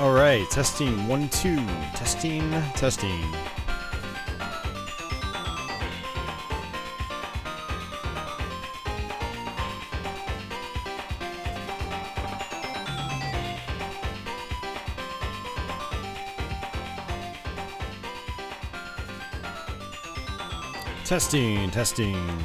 Alright, testing 1, 2. Testing, testing. Testing, testing.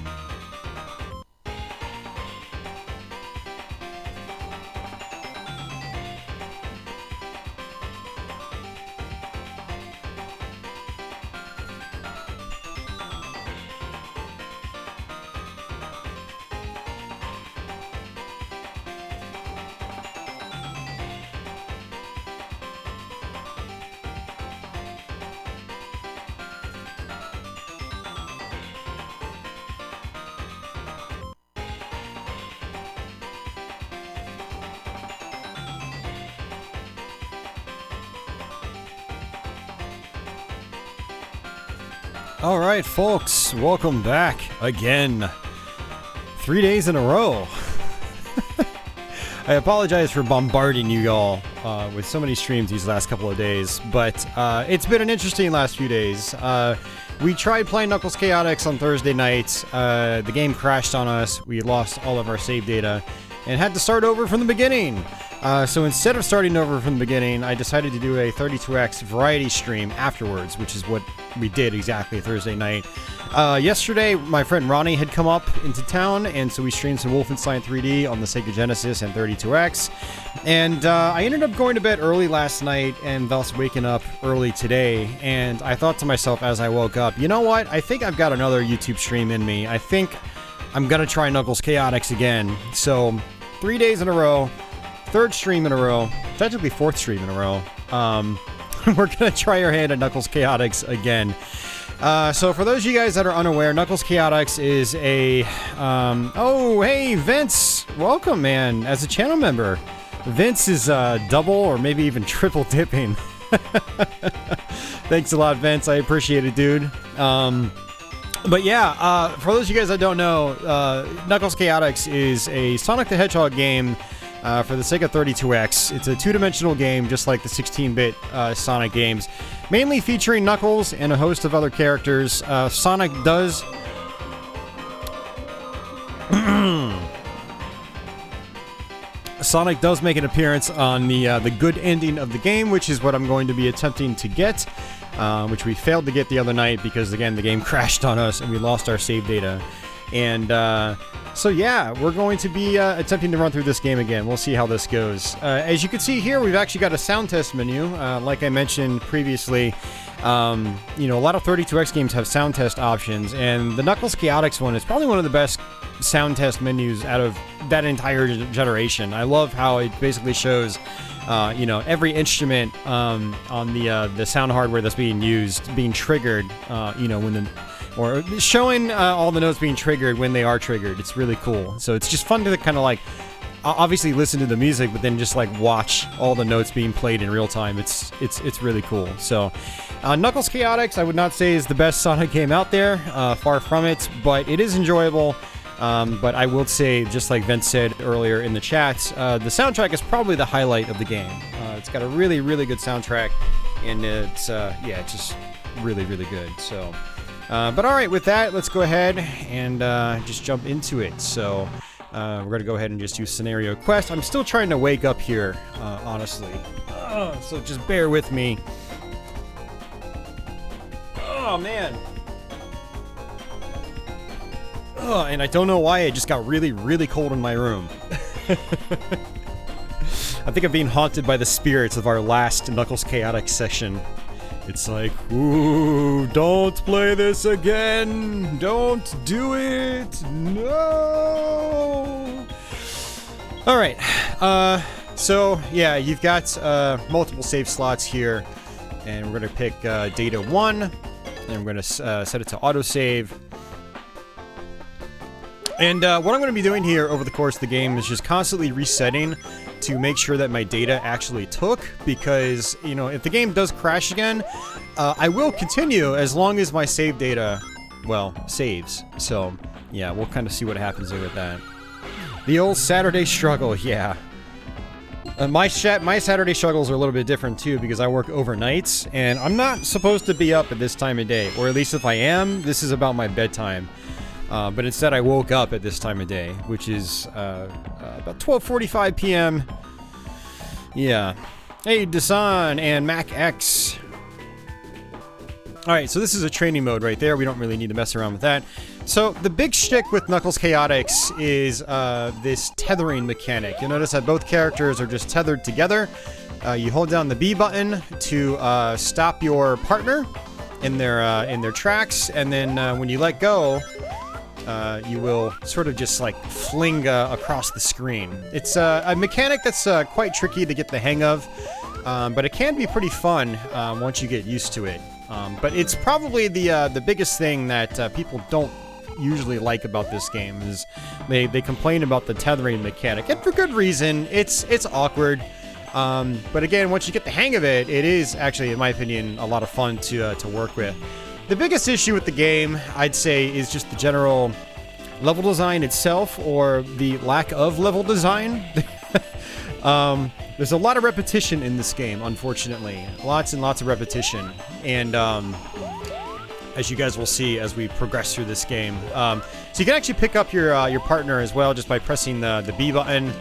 Alright folks, welcome back again. 3 days in a row. I apologize for bombarding you all with so many streams these last couple of days, but it's been an interesting last few days. We tried playing Knuckles Chaotix on Thursday night. The game crashed on us, we lost all of our save data, and had to start over from the beginning. So instead of starting over from the beginning, I decided to do a 32X variety stream afterwards, which is what we did exactly Thursday night. Yesterday, my friend Ronnie had come up into town, and so we streamed some Wolfenstein 3D on the Sega Genesis and 32X. And I ended up going to bed early last night, and thus waking up early today. And I thought to myself as I woke up, you know what? I think I've got another YouTube stream in me. I think I'm gonna try Knuckles Chaotix again. So 3 days in a row. Third stream in a row, technically fourth stream in a row. We're gonna try our hand at Knuckles Chaotix again. So for those of you guys that are unaware, Knuckles Chaotix is a, oh, hey, Vince! Welcome, man, as a channel member. Vince is, double or maybe even triple dipping. Thanks a lot, Vince, I appreciate it, dude. But yeah, for those of you guys that don't know, Knuckles Chaotix is a Sonic the Hedgehog game for the Sega 32X. It's a two-dimensional game, just like the 16-bit Sonic games, mainly featuring Knuckles and a host of other characters. Sonic does Sonic does make an appearance on the good ending of the game, which is what I'm going to be attempting to get, which we failed to get the other night because, again, the game crashed on us and we lost our save data. And so yeah, we're going to be attempting to run through this game again. We'll see how this goes. As you can see here, we've actually got a sound test menu. Like I mentioned previously, you know, a lot of 32X games have sound test options, and the Knuckles Chaotix one is probably one of the best sound test menus out of that entire generation. I love how it basically shows, you know, every instrument on the sound hardware that's being used being triggered, you know, when or showing all the notes being triggered when they are triggered. It's really cool. So it's just fun to kind of like, obviously listen to the music, but then just like watch all the notes being played in real time. It's really cool. So Knuckles Chaotix, I would not say is the best Sonic game out there. Far from it, but it is enjoyable. But I will say, just like Vince said earlier in the chat, the soundtrack is probably the highlight of the game. It's got a really, really good soundtrack, and it's, yeah, it's just really, really good. So. But alright, with that, let's go ahead and just jump into it. So, we're going to go ahead and just do Scenario Quest. I'm still trying to wake up here, honestly. So just bear with me. Oh, man. And I don't know why, it just got really, really cold in my room. I think I'm being haunted by the spirits of our last Knuckles Chaotix session. It's like, ooh, don't play this again! Don't do it! No! Alright, so, yeah, you've got multiple save slots here, and we're gonna pick Data 1, and we're gonna set it to autosave. And what I'm gonna be doing here over the course of the game is just constantly resetting to make sure that my data actually took, because, you know, if the game does crash again, I will continue as long as my save data, well, saves. So, yeah, we'll kind of see what happens there with that. The old Saturday struggle, yeah. My Saturday struggles are a little bit different too because I work overnights and I'm not supposed to be up at this time of day, or at least if I am, this is about my bedtime. But instead I woke up at this time of day, which is about 12:45 p.m. Yeah. Hey, Dasan and Mac X. Alright, so this is a training mode right there. We don't really need to mess around with that. So, the big shtick with Knuckles Chaotix is this tethering mechanic. You'll notice that both characters are just tethered together. You hold down the B button to stop your partner in their tracks, and then when you let go, you will sort of just like fling across the screen. It's a mechanic that's quite tricky to get the hang of, but it can be pretty fun once you get used to it. But it's probably the biggest thing that people don't usually like about this game is they complain about the tethering mechanic, and for good reason. It's awkward, but again, once you get the hang of it, it is actually, in my opinion, a lot of fun to work with. The biggest issue with the game, I'd say, is just the general level design itself, or the lack of level design. There's a lot of repetition in this game, unfortunately. Lots and lots of repetition. And as you guys will see as we progress through this game. So you can actually pick up your partner as well just by pressing the B button.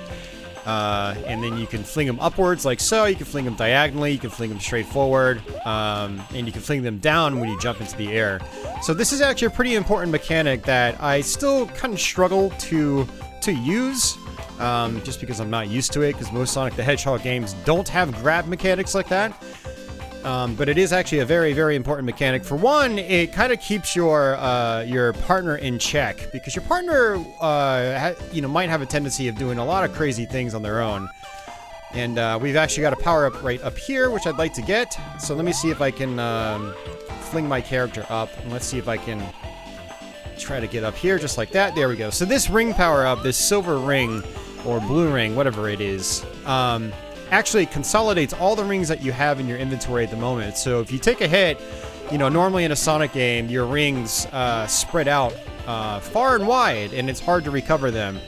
And then you can fling them upwards like so. You can fling them diagonally. You can fling them straight forward. And you can fling them down when you jump into the air. So this is actually a pretty important mechanic that I still kind of struggle to use. Just because I'm not used to it, because most Sonic the Hedgehog games don't have grab mechanics like that. But it is actually a very, very important mechanic. For one, it kind of keeps your partner in check, because your partner, might have a tendency of doing a lot of crazy things on their own. And we've actually got a power-up right up here, which I'd like to get. So let me see if I can fling my character up, and let's see if I can try to get up here just like that. There we go. So this ring power-up, this silver ring, or blue ring, whatever it is, actually consolidates all the rings that you have in your inventory at the moment. So if you take a hit, normally in a Sonic game, your rings spread out far and wide, and it's hard to recover them.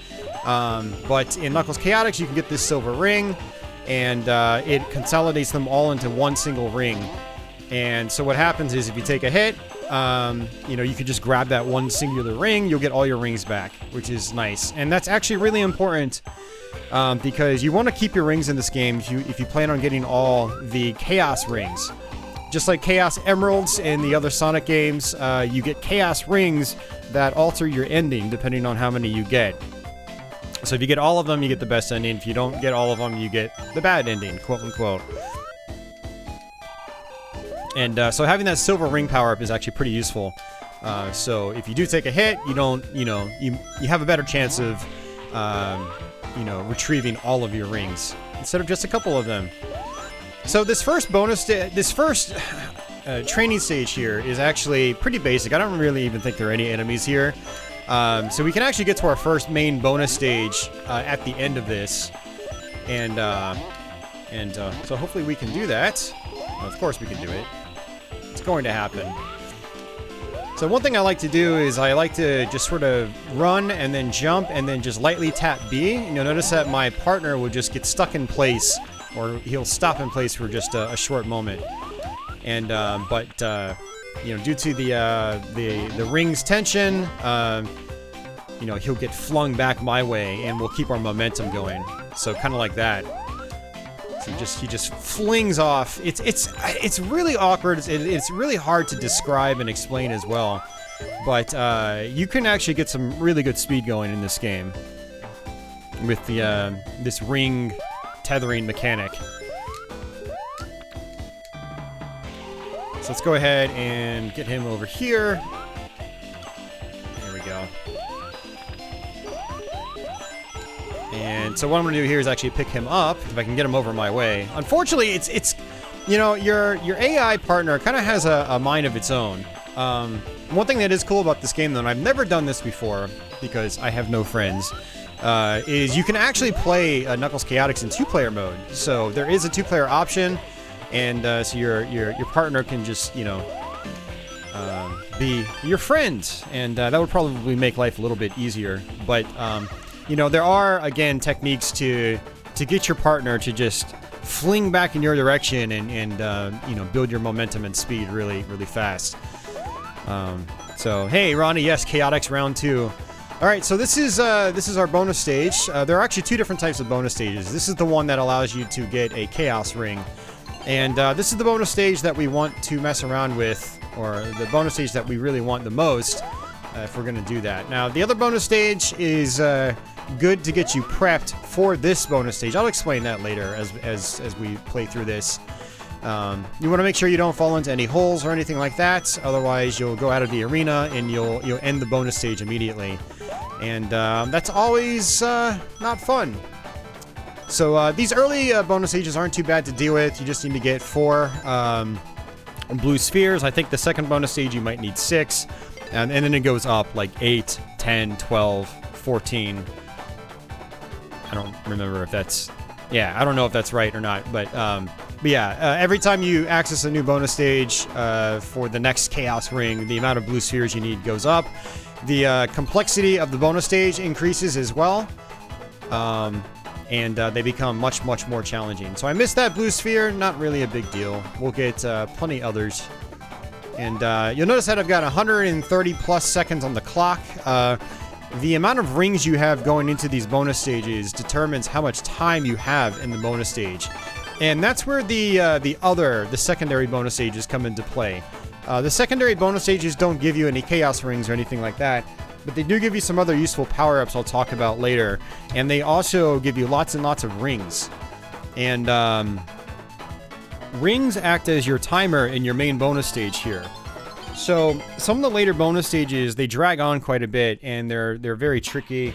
But in Knuckles Chaotix, you can get this silver ring, and it consolidates them all into one single ring. And so what happens is if you take a hit, you can just grab that one singular ring, you'll get all your rings back, which is nice. And that's actually really important, because you want to keep your rings in this game if you plan on getting all the Chaos rings. Just like Chaos Emeralds in the other Sonic games, you get Chaos rings that alter your ending depending on how many you get. So if you get all of them, you get the best ending. If you don't get all of them, you get the bad ending, quote unquote. And so having that silver ring power-up is actually pretty useful. So if you do take a hit, you have a better chance of, retrieving all of your rings instead of just a couple of them. So this first training stage here is actually pretty basic. I don't really even think there are any enemies here. So we can actually get to our first main bonus stage at the end of this, and so hopefully we can do that. Of course we can do it. It's going to happen. So one thing I like to do is I like to just sort of run and then jump and then just lightly tap B. And you'll notice that my partner will just get stuck in place, or he'll stop in place for just a short moment. And due to the ring's tension, he'll get flung back my way, and we'll keep our momentum going. So kind of like that. So he just flings off. It's really awkward. It's really hard to describe and explain as well. But you can actually get some really good speed going in this game with this ring tethering mechanic. So let's go ahead and get him over here. There we go. And so what I'm going to do here is actually pick him up, if I can get him over my way. Unfortunately, it's your AI partner kind of has a mind of its own. One thing that is cool about this game, though, and I've never done this before because I have no friends, is you can actually play Knuckles Chaotix in two-player mode. So there is a two-player option, and so your partner can just be your friend, and that would probably make life a little bit easier. But there are, again, techniques to to get your partner to just fling back in your direction and you know, build your momentum and speed really, really fast. So, hey, Ronnie, yes, Chaotix round 2. All right, so this is our bonus stage. There are actually 2 different types of bonus stages. This is the one that allows you to get a Chaos Ring. And this is the bonus stage that we want to mess around with, or the bonus stage that we really want the most, if we're going to do that. Now, the other bonus stage is good to get you prepped for this bonus stage. I'll explain that later as we play through this. You want to make sure you don't fall into any holes or anything like that. Otherwise, you'll go out of the arena and you'll end the bonus stage immediately. And that's always not fun. So these early bonus stages aren't too bad to deal with. You just need to get 4 blue spheres. I think the second bonus stage you might need 6. And then it goes up like 8, 10, 12, 14. I don't remember if that's... Yeah, I don't know if that's right or not. But yeah, every time you access a new bonus stage for the next Chaos Ring, the amount of blue spheres you need goes up. The complexity of the bonus stage increases as well. And they become much, much more challenging. So I missed that blue sphere. Not really a big deal. We'll get plenty others. And you'll notice that I've got 130 plus seconds on the clock. The amount of rings you have going into these bonus stages determines how much time you have in the bonus stage. And that's where the secondary bonus stages come into play. The secondary bonus stages don't give you any Chaos Rings or anything like that, but they do give you some other useful power-ups I'll talk about later. And they also give you lots and lots of rings. And rings act as your timer in your main bonus stage here. So some of the later bonus stages, they drag on quite a bit, and they're very tricky.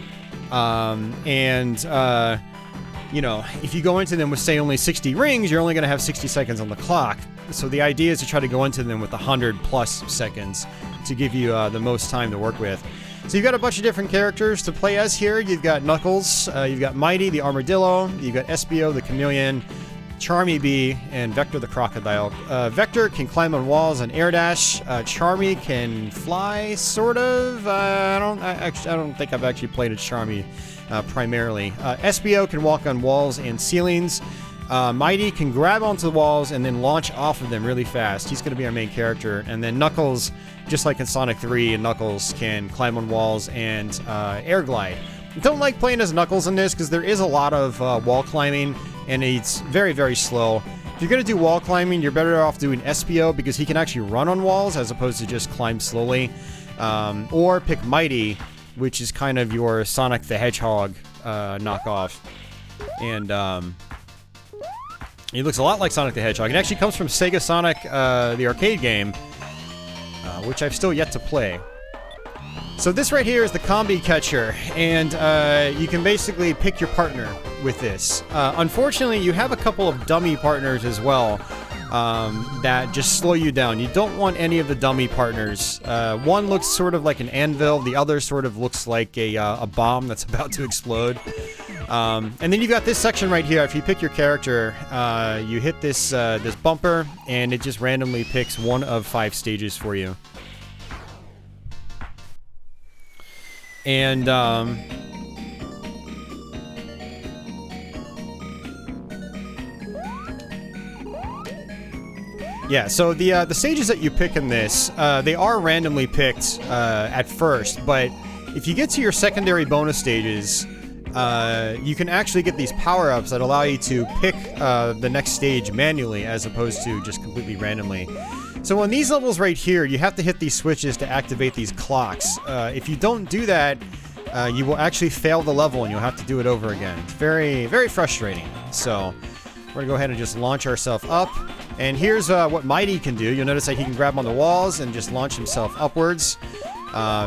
You know, if you go into them with, say, only 60 rings, you're only going to have 60 seconds on the clock. So the idea is to try to go into them with 100 plus seconds to give you the most time to work with. So you've got a bunch of different characters to play as here. You've got Knuckles, you've got Mighty, the Armadillo, you've got SBO, the Chameleon, Charmy Bee, and Vector the Crocodile. Vector can climb on walls and air dash. Charmy can fly, sort of. I don't think I've actually played as Charmy primarily. SBO can walk on walls and ceilings. Mighty can grab onto the walls and then launch off of them really fast. He's going to be our main character. And then Knuckles, just like in Sonic 3, Knuckles can climb on walls and air glide. I don't like playing as Knuckles in this because there is a lot of wall climbing, and it's very, very slow. If you're going to do wall climbing, you're better off doing SBO because he can actually run on walls as opposed to just climb slowly. Or pick Mighty, which is kind of your Sonic the Hedgehog knockoff. And he looks a lot like Sonic the Hedgehog. It actually comes from Sega Sonic, the arcade game, which I've still yet to play. So this right here is the combi catcher, and you can basically pick your partner with this. Unfortunately, you have a couple of dummy partners as well that just slow you down. You don't want any of the dummy partners. One looks sort of like an anvil, the other sort of looks like a bomb that's about to explode. And then you've got this section right here. If you pick your character, you hit this this bumper, and it just randomly picks one of 5 stages for you. And yeah, so the stages that you pick in this, they are randomly picked at first, but if you get to your secondary bonus stages, you can actually get these power-ups that allow you to pick the next stage manually as opposed to just completely randomly. So on these levels right here, you have to hit these switches to activate these clocks. If you don't do that, you will actually fail the level and you'll have to do it over again. It's very, very frustrating. So we're going to go ahead and just launch ourselves up. And here's what Mighty can do. You'll notice that he can grab on the walls and just launch himself upwards.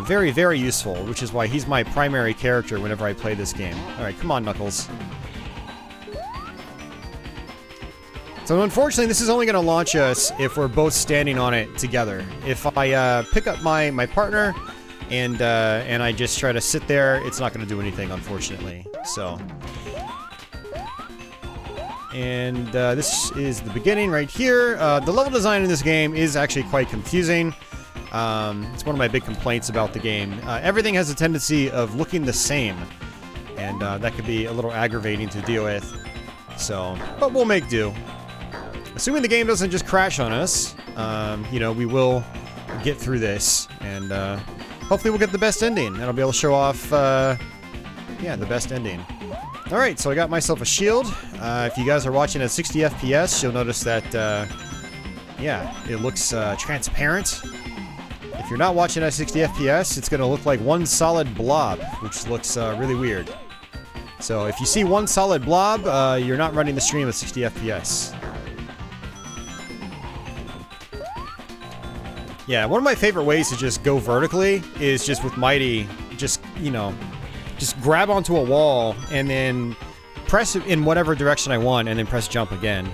Very, very useful, which is why he's my primary character whenever I play this game. Alright, come on, Knuckles. So unfortunately, this is only going to launch us if we're both standing on it together. If I pick up my partner and I just try to sit there, it's not going to do anything, unfortunately. So, and this is the beginning right here. The level design in this game is actually quite confusing. It's one of my big complaints about the game. Everything has a tendency of looking the same. and that could be a little aggravating to deal with. So, but we'll make do. Assuming the game doesn't just crash on us, you know, we will get through this, and hopefully we'll get the best ending, and I'll be able to show off, yeah, the best ending. Alright, so I got myself a shield. If you guys are watching at 60 FPS, you'll notice that, yeah, it looks transparent. If you're not watching at 60 FPS, it's going to look like one solid blob, which looks really weird. So if you see one solid blob, you're not running the stream at 60 FPS. Yeah, one of my favorite ways to just go vertically is just with Mighty, just, you know, just grab onto a wall and then press it in whatever direction I want and then press jump again.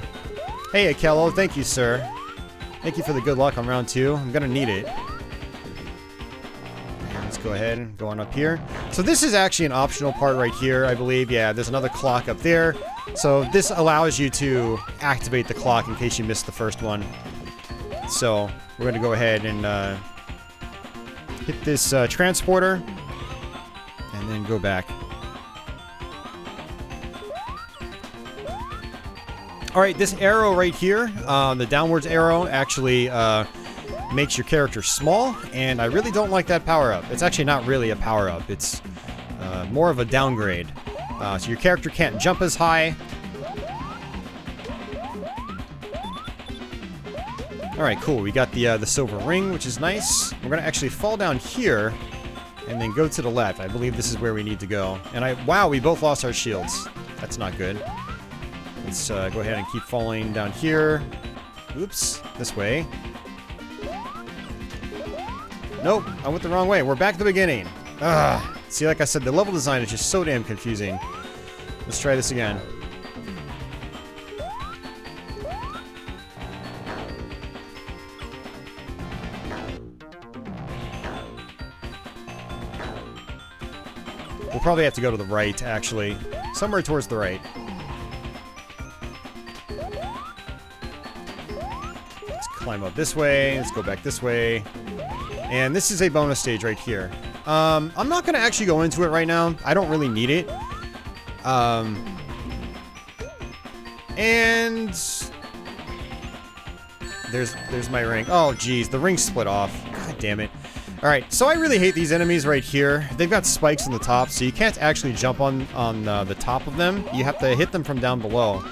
Hey, Akello, thank you, sir. Thank you for the good luck on round 2. I'm gonna need it. Let's go ahead and go on up here. So this is actually an optional part right here, I believe. Yeah, there's another clock up there. So this allows you to activate the clock in case you missed the first one. So we're gonna go ahead and hit this transporter. And then go back. Alright, this arrow right here, the downwards arrow, actually makes your character small, and I really don't like that power-up. It's actually not really a power-up, it's more of a downgrade. So your character can't jump as high. Alright, cool. We got the silver ring, which is nice. We're going to actually fall down here and then go to the left. I believe this is where we need to go. And wow, we both lost our shields. That's not good. Let's go ahead and keep falling down here. Oops, this way. Nope, I went the wrong way. We're back to the beginning. Ugh. See, like I said, the level design is just so damn confusing. Let's try this again. We'll probably have to go to the right, actually. Somewhere towards the right. Let's climb up this way. Let's go back this way. And this is a bonus stage right here. I'm not going to actually go into it right now. I don't really need it. And there's my ring. Oh, geez. The ring split off. God damn it. Alright, so I really hate these enemies right here. They've got spikes on the top, so you can't actually jump on the top of them. You have to hit them from down below.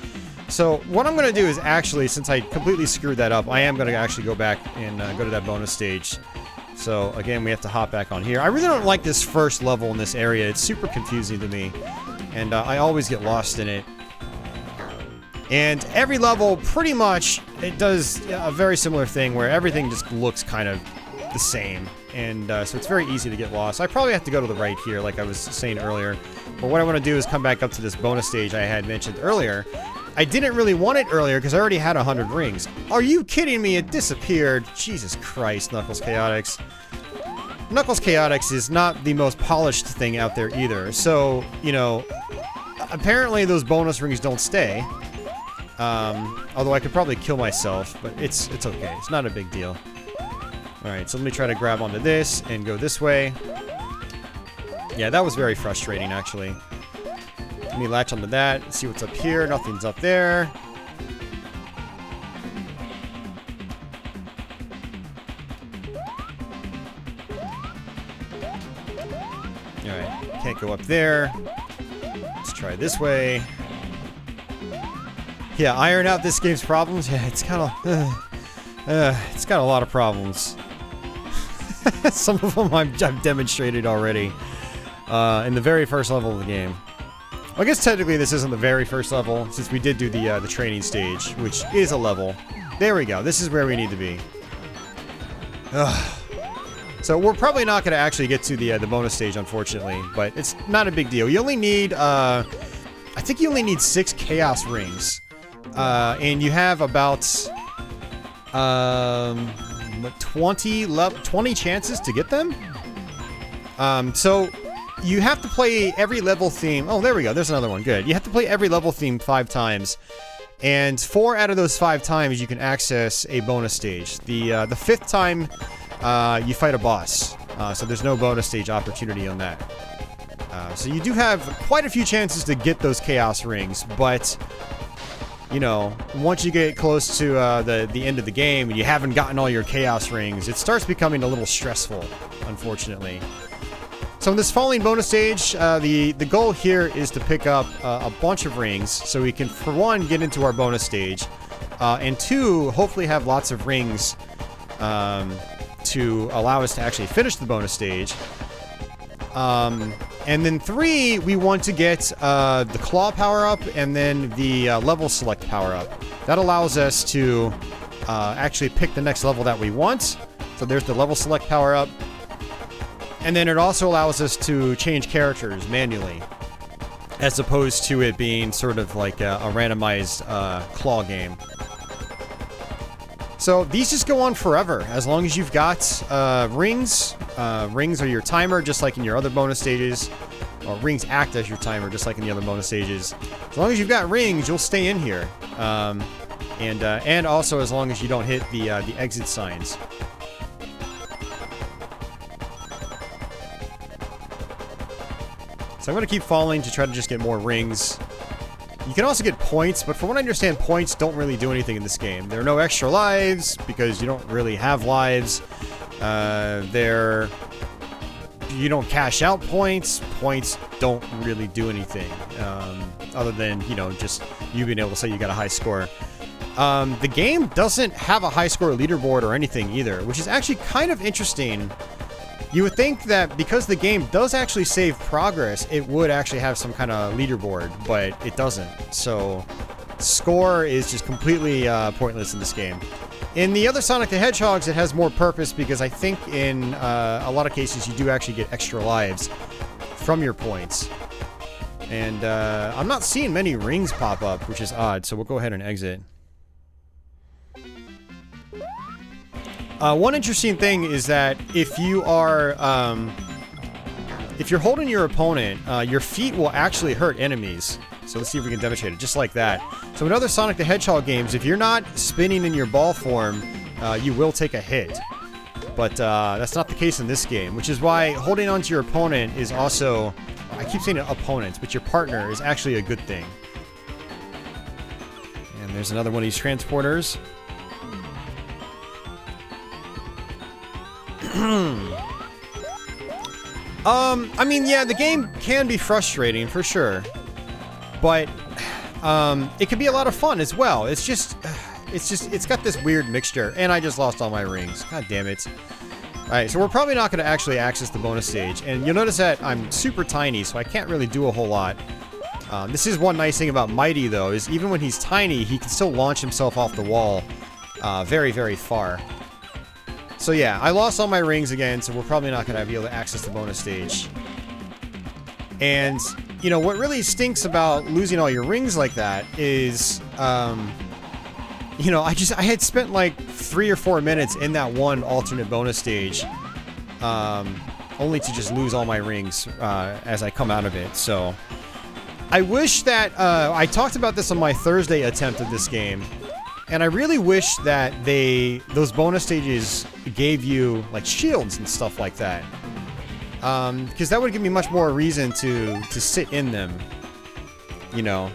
So what I'm going to do is actually, since I completely screwed that up, I am going to actually go back and go to that bonus stage. So again, we have to hop back on here. I really don't like this first level in this area. It's super confusing to me, and I always get lost in it. And every level, pretty much, it does a very similar thing where everything just looks kind of the same. And so it's very easy to get lost. I probably have to go to the right here, like I was saying earlier. But what I want to do is come back up to this bonus stage I had mentioned earlier. I didn't really want it earlier because I already had 100 rings. Are you kidding me? It disappeared. Jesus Christ, Knuckles Chaotix. Knuckles Chaotix is not the most polished thing out there either. So, you know, apparently those bonus rings don't stay. Although I could probably kill myself, but it's okay. It's not a big deal. Alright, so let me try to grab onto this and go this way. Yeah, that was very frustrating, actually. Let me latch onto that, see what's up here. Nothing's up there. Alright, can't go up there. Let's try this way. Yeah, iron out this game's problems. Yeah, it's kind of... it's got a lot of problems. Some of them I've demonstrated already in the very first level of the game. Well, I guess technically this isn't the very first level, since we did do the training stage, which is a level. There we go. This is where we need to be. Ugh. So we're probably not going to actually get to the bonus stage, unfortunately, but it's not a big deal. You only need, I think you only need 6 Chaos Rings, and you have about 20 chances to get them. So you have to play every level theme. Oh, there we go. There's another one. Good. You have to play every level theme 5 times. And 4 out of those 5 times you can access a bonus stage. The 5th time you fight a boss. So there's no bonus stage opportunity on that. So you do have quite a few chances to get those chaos rings, but you know, once you get close to the end of the game and you haven't gotten all your chaos rings, it starts becoming a little stressful, unfortunately. So in this following bonus stage, the goal here is to pick up a bunch of rings so we can, for one, get into our bonus stage, and two, hopefully have lots of rings to allow us to actually finish the bonus stage. And then three, we want to get the claw power-up and then the level select power-up. That allows us to actually pick the next level that we want. So there's the level select power-up. And then it also allows us to change characters manually, as opposed to it being sort of like a randomized claw game. So these just go on forever, as long as you've got rings. Rings are your timer, just like in your other bonus stages. Or rings act as your timer, just like in the other bonus stages. As long as you've got rings, you'll stay in here. And also as long as you don't hit the exit signs. So I'm going to keep falling to try to just get more rings. You can also get points, but from what I understand, points don't really do anything in this game. There are no extra lives, because you don't really have lives. You don't cash out points. Points don't really do anything, other than, you know, just you being able to say you got a high score. The game doesn't have a high score leaderboard or anything either, which is actually kind of interesting. You would think that because the game does actually save progress, it would actually have some kind of leaderboard, but it doesn't. So, score is just completely pointless in this game. In the other Sonic the Hedgehogs, it has more purpose because I think in a lot of cases you do actually get extra lives from your points. And I'm not seeing many rings pop up, which is odd, so we'll go ahead and exit. One interesting thing is that if you are, if you're holding your opponent, your feet will actually hurt enemies. So let's see if we can demonstrate it, just like that. So in other Sonic the Hedgehog games, if you're not spinning in your ball form, you will take a hit. But that's not the case in this game, which is why holding onto your opponent is also, I keep saying opponent, but your partner is actually a good thing. And there's another one of these transporters. I mean, yeah, the game can be frustrating for sure, but it can be a lot of fun as well. It's got this weird mixture, and I just lost all my rings. God damn it. Alright, so we're probably not going to actually access the bonus stage, and you'll notice that I'm super tiny, so I can't really do a whole lot. This is one nice thing about Mighty, though, is even when he's tiny, he can still launch himself off the wall very, very far. So yeah, I lost all my rings again, so we're probably not going to be able to access the bonus stage. And, you know, what really stinks about losing all your rings like that is, you know, I had spent like 3 or 4 minutes in that one alternate bonus stage, only to just lose all my rings as I come out of it, so... I wish that, I talked about this on my Thursday attempt at this game, and I really wish that those bonus stages gave you, like, shields and stuff like that. Because that would give me much more reason to sit in them, you know.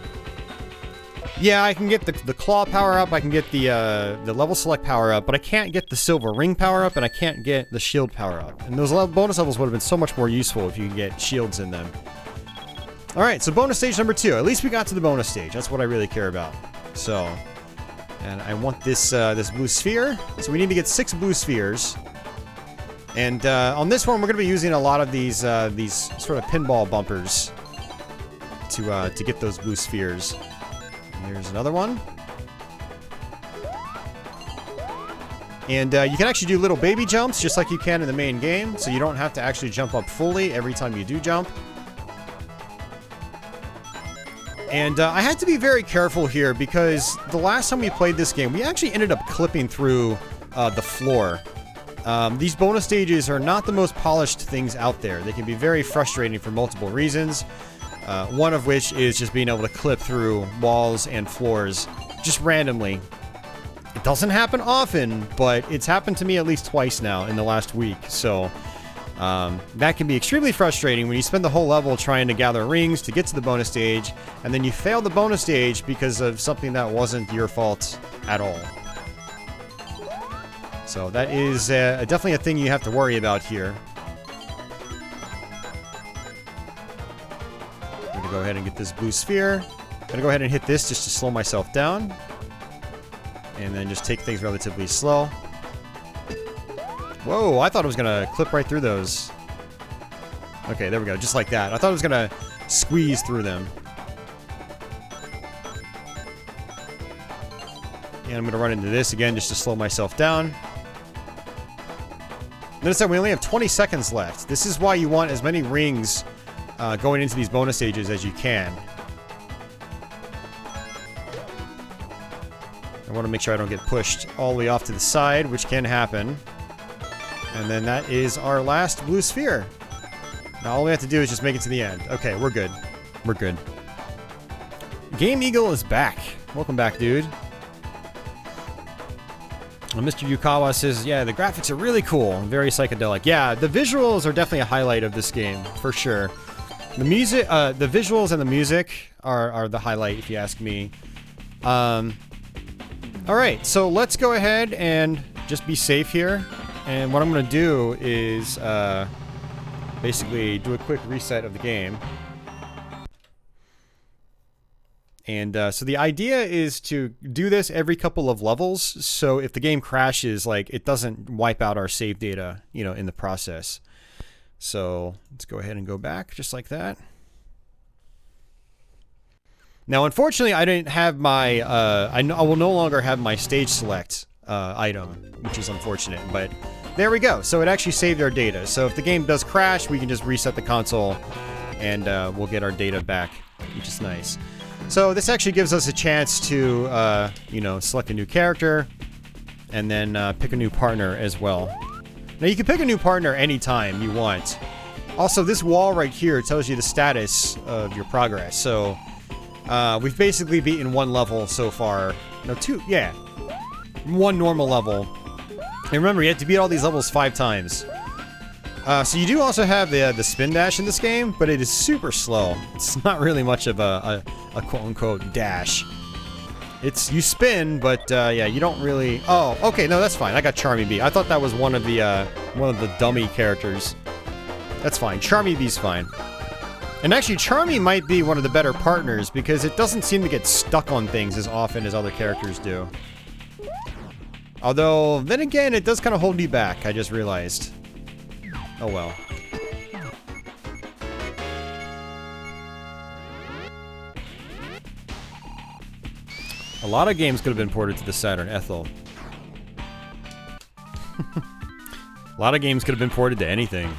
Yeah, I can get the claw power-up, I can get the level select power-up, but I can't get the silver ring power-up, and I can't get the shield power-up. And those bonus levels would have been so much more useful if you could get shields in them. Alright, so bonus stage number 2. At least we got to the bonus stage. That's what I really care about. So, and I want this this blue sphere. So we need to get 6 blue spheres. And on this one, we're going to be using a lot of these sort of pinball bumpers to get those blue spheres. And there's another one. And you can actually do little baby jumps, just like you can in the main game. So you don't have to actually jump up fully every time you do jump. And I had to be very careful here because the last time we played this game, we actually ended up clipping through the floor. These bonus stages are not the most polished things out there. They can be very frustrating for multiple reasons. One of which is just being able to clip through walls and floors just randomly. It doesn't happen often, but it's happened to me at least twice now in the last week. So That can be extremely frustrating when you spend the whole level trying to gather rings to get to the bonus stage, and then you fail the bonus stage because of something that wasn't your fault at all. So that is definitely a thing you have to worry about here. I'm going to go ahead and get this blue sphere. I'm going to go ahead and hit this just to slow myself down. And then just take things relatively slow. Whoa, I thought it was going to clip right through those. Okay, there we go, just like that. I thought it was going to squeeze through them. And I'm going to run into this again just to slow myself down. Notice that we only have 20 seconds left. This is why you want as many rings going into these bonus stages as you can. I want to make sure I don't get pushed all the way off to the side, which can happen. And then that is our last blue sphere. Now all we have to do is just make it to the end. Okay, we're good. We're good. Game Eagle is back. Welcome back, dude. Mr. Yukawa says, yeah, the graphics are really cool. Very psychedelic. Yeah, the visuals are definitely a highlight of this game, for sure. The music, the visuals and the music are the highlight, if you ask me. Alright, so let's go ahead and just be safe here. And what I'm going to do is basically do a quick reset of the game. And so the idea is to do this every couple of levels, so if the game crashes, like, it doesn't wipe out our save data, you know, in the process. So let's go ahead and go back just like that. Now, unfortunately, I didn't have my, I will no longer have my stage select item, which is unfortunate, but there we go. So it actually saved our data. So if the game does crash, we can just reset the console and we'll get our data back, which is nice. So this actually gives us a chance to, you know, select a new character and then pick a new partner as well. Now you can pick a new partner anytime you want. Also, this wall right here tells you the status of your progress. So we've basically beaten one level so far. No, two, yeah. One normal level. And remember, you have to beat all these levels 5 times. So you do also have the spin dash in this game, but it is super slow. It's not really much of a quote-unquote dash. It's, you spin, but yeah, you don't really... Oh, okay, no, that's fine. I got Charmy Bee. I thought that was one of the dummy characters. That's fine. Charmy Bee's fine. And actually, Charmy might be one of the better partners because it doesn't seem to get stuck on things as often as other characters do. Although, then again, it does kind of hold you back, I just realized. Oh well. A lot of games could have been ported to the Saturn, Ethel. A lot of games could have been ported to anything.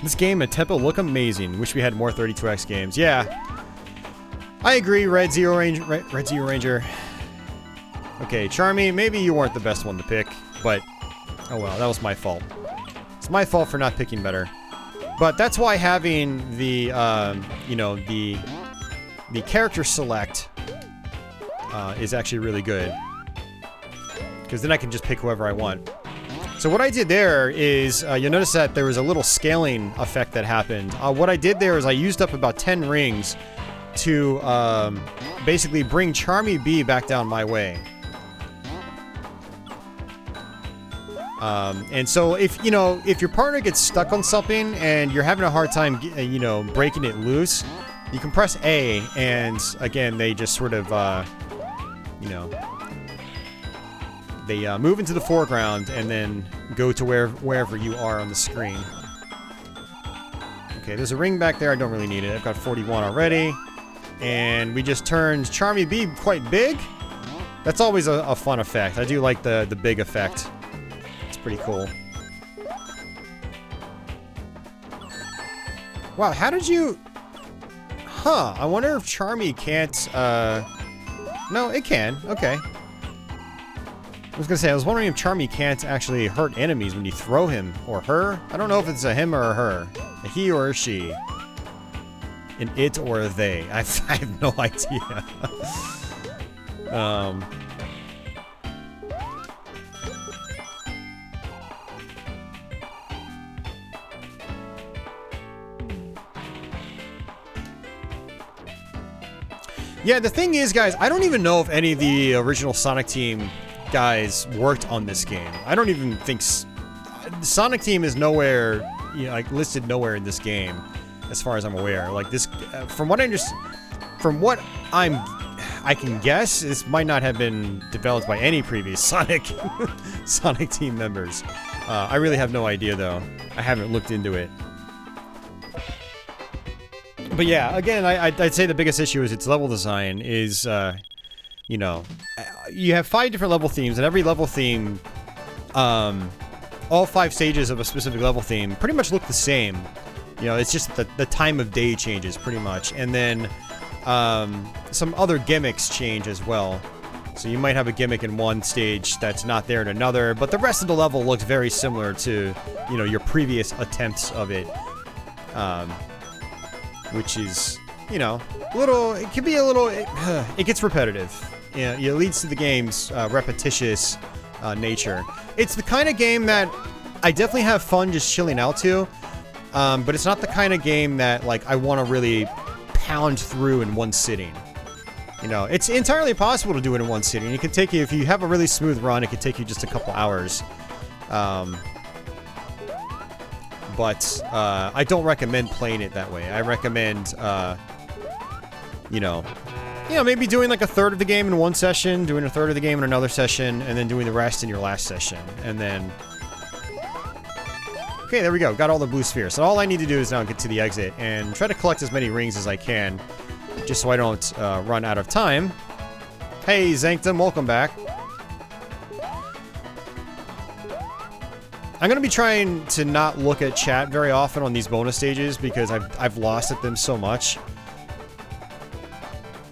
This game and tempo look amazing. Wish we had more 32X games. Yeah. I agree, Red Zero Ranger. Okay, Charmy, maybe you weren't the best one to pick, but oh well, that was my fault. It's my fault for not picking better. But that's why having the, you know, the character select is actually really good. Because then I can just pick whoever I want. So what I did there is, you'll notice that there was a little scaling effect that happened. What I did there is I used up about 10 rings to basically bring Charmy Bee back down my way. And so if, you know, if your partner gets stuck on something and you're having a hard time, you know, breaking it loose, you can press A and again, they just sort of, you know, they move into the foreground and then go to wherever you are on the screen. Okay, there's a ring back there. I don't really need it. I've got 41 already. And we just turned Charmy Bee quite big. That's always a fun effect. I do like the big effect. It's pretty cool. Wow, how did you... Huh, I wonder if Charmy can't, No, it can. Okay. I was gonna say, I was wondering if Charmy can't actually hurt enemies when you throw him or her. I don't know if it's a him or a her. A he or a she. An it or a they. I have no idea. Yeah, the thing is, guys, I don't even know if any of the original Sonic Team guys worked on this game. I don't even think Sonic Team is nowhere, you know, like listed nowhere in this game, as far as I'm aware. Like this, from what I understand, I can guess, this might not have been developed by any previous Sonic Team members. I really have no idea, though. I haven't looked into it. But yeah, again, I'd say the biggest issue is its level design is, you know, you have 5 different level themes, and every level theme, all 5 stages of a specific level theme pretty much look the same. You know, it's just the time of day changes, pretty much. And then, some other gimmicks change as well. So you might have a gimmick in one stage that's not there in another, but the rest of the level looks very similar to, you know, your previous attempts of it. Which is, you know, it can be a little, it gets repetitive. You know, it leads to the game's repetitious nature. It's the kind of game that I definitely have fun just chilling out to, but it's not the kind of game that, like, I want to really pound through in one sitting. You know, it's entirely possible to do it in one sitting. It can take you, if you have a really smooth run, it could take you just a couple hours. But I don't recommend playing it that way. I recommend, you know, maybe doing like a third of the game in one session, doing a third of the game in another session, and then doing the rest in your last session. And then... Okay, there we go. Got all the blue spheres. So all I need to do is now get to the exit and try to collect as many rings as I can, just so I don't run out of time. Hey, Zanktum, welcome back. I'm going to be trying to not look at chat very often on these bonus stages because I've lost at them so much.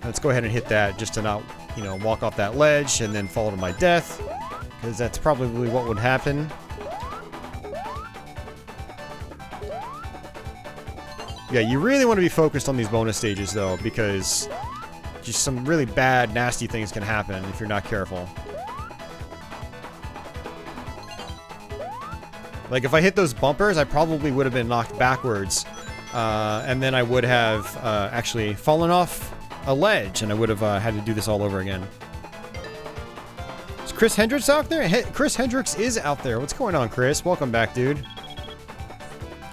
Let's go ahead and hit that just to not, you know, walk off that ledge and then fall to my death, because that's probably what would happen. Yeah, you really want to be focused on these bonus stages, though, because just some really bad, nasty things can happen if you're not careful. Like, if I hit those bumpers, I probably would have been knocked backwards, and then I would have actually fallen off a ledge, and I would have had to do this all over again. Is Chris Hendricks out there? Chris Hendricks is out there. What's going on, Chris? Welcome back, dude.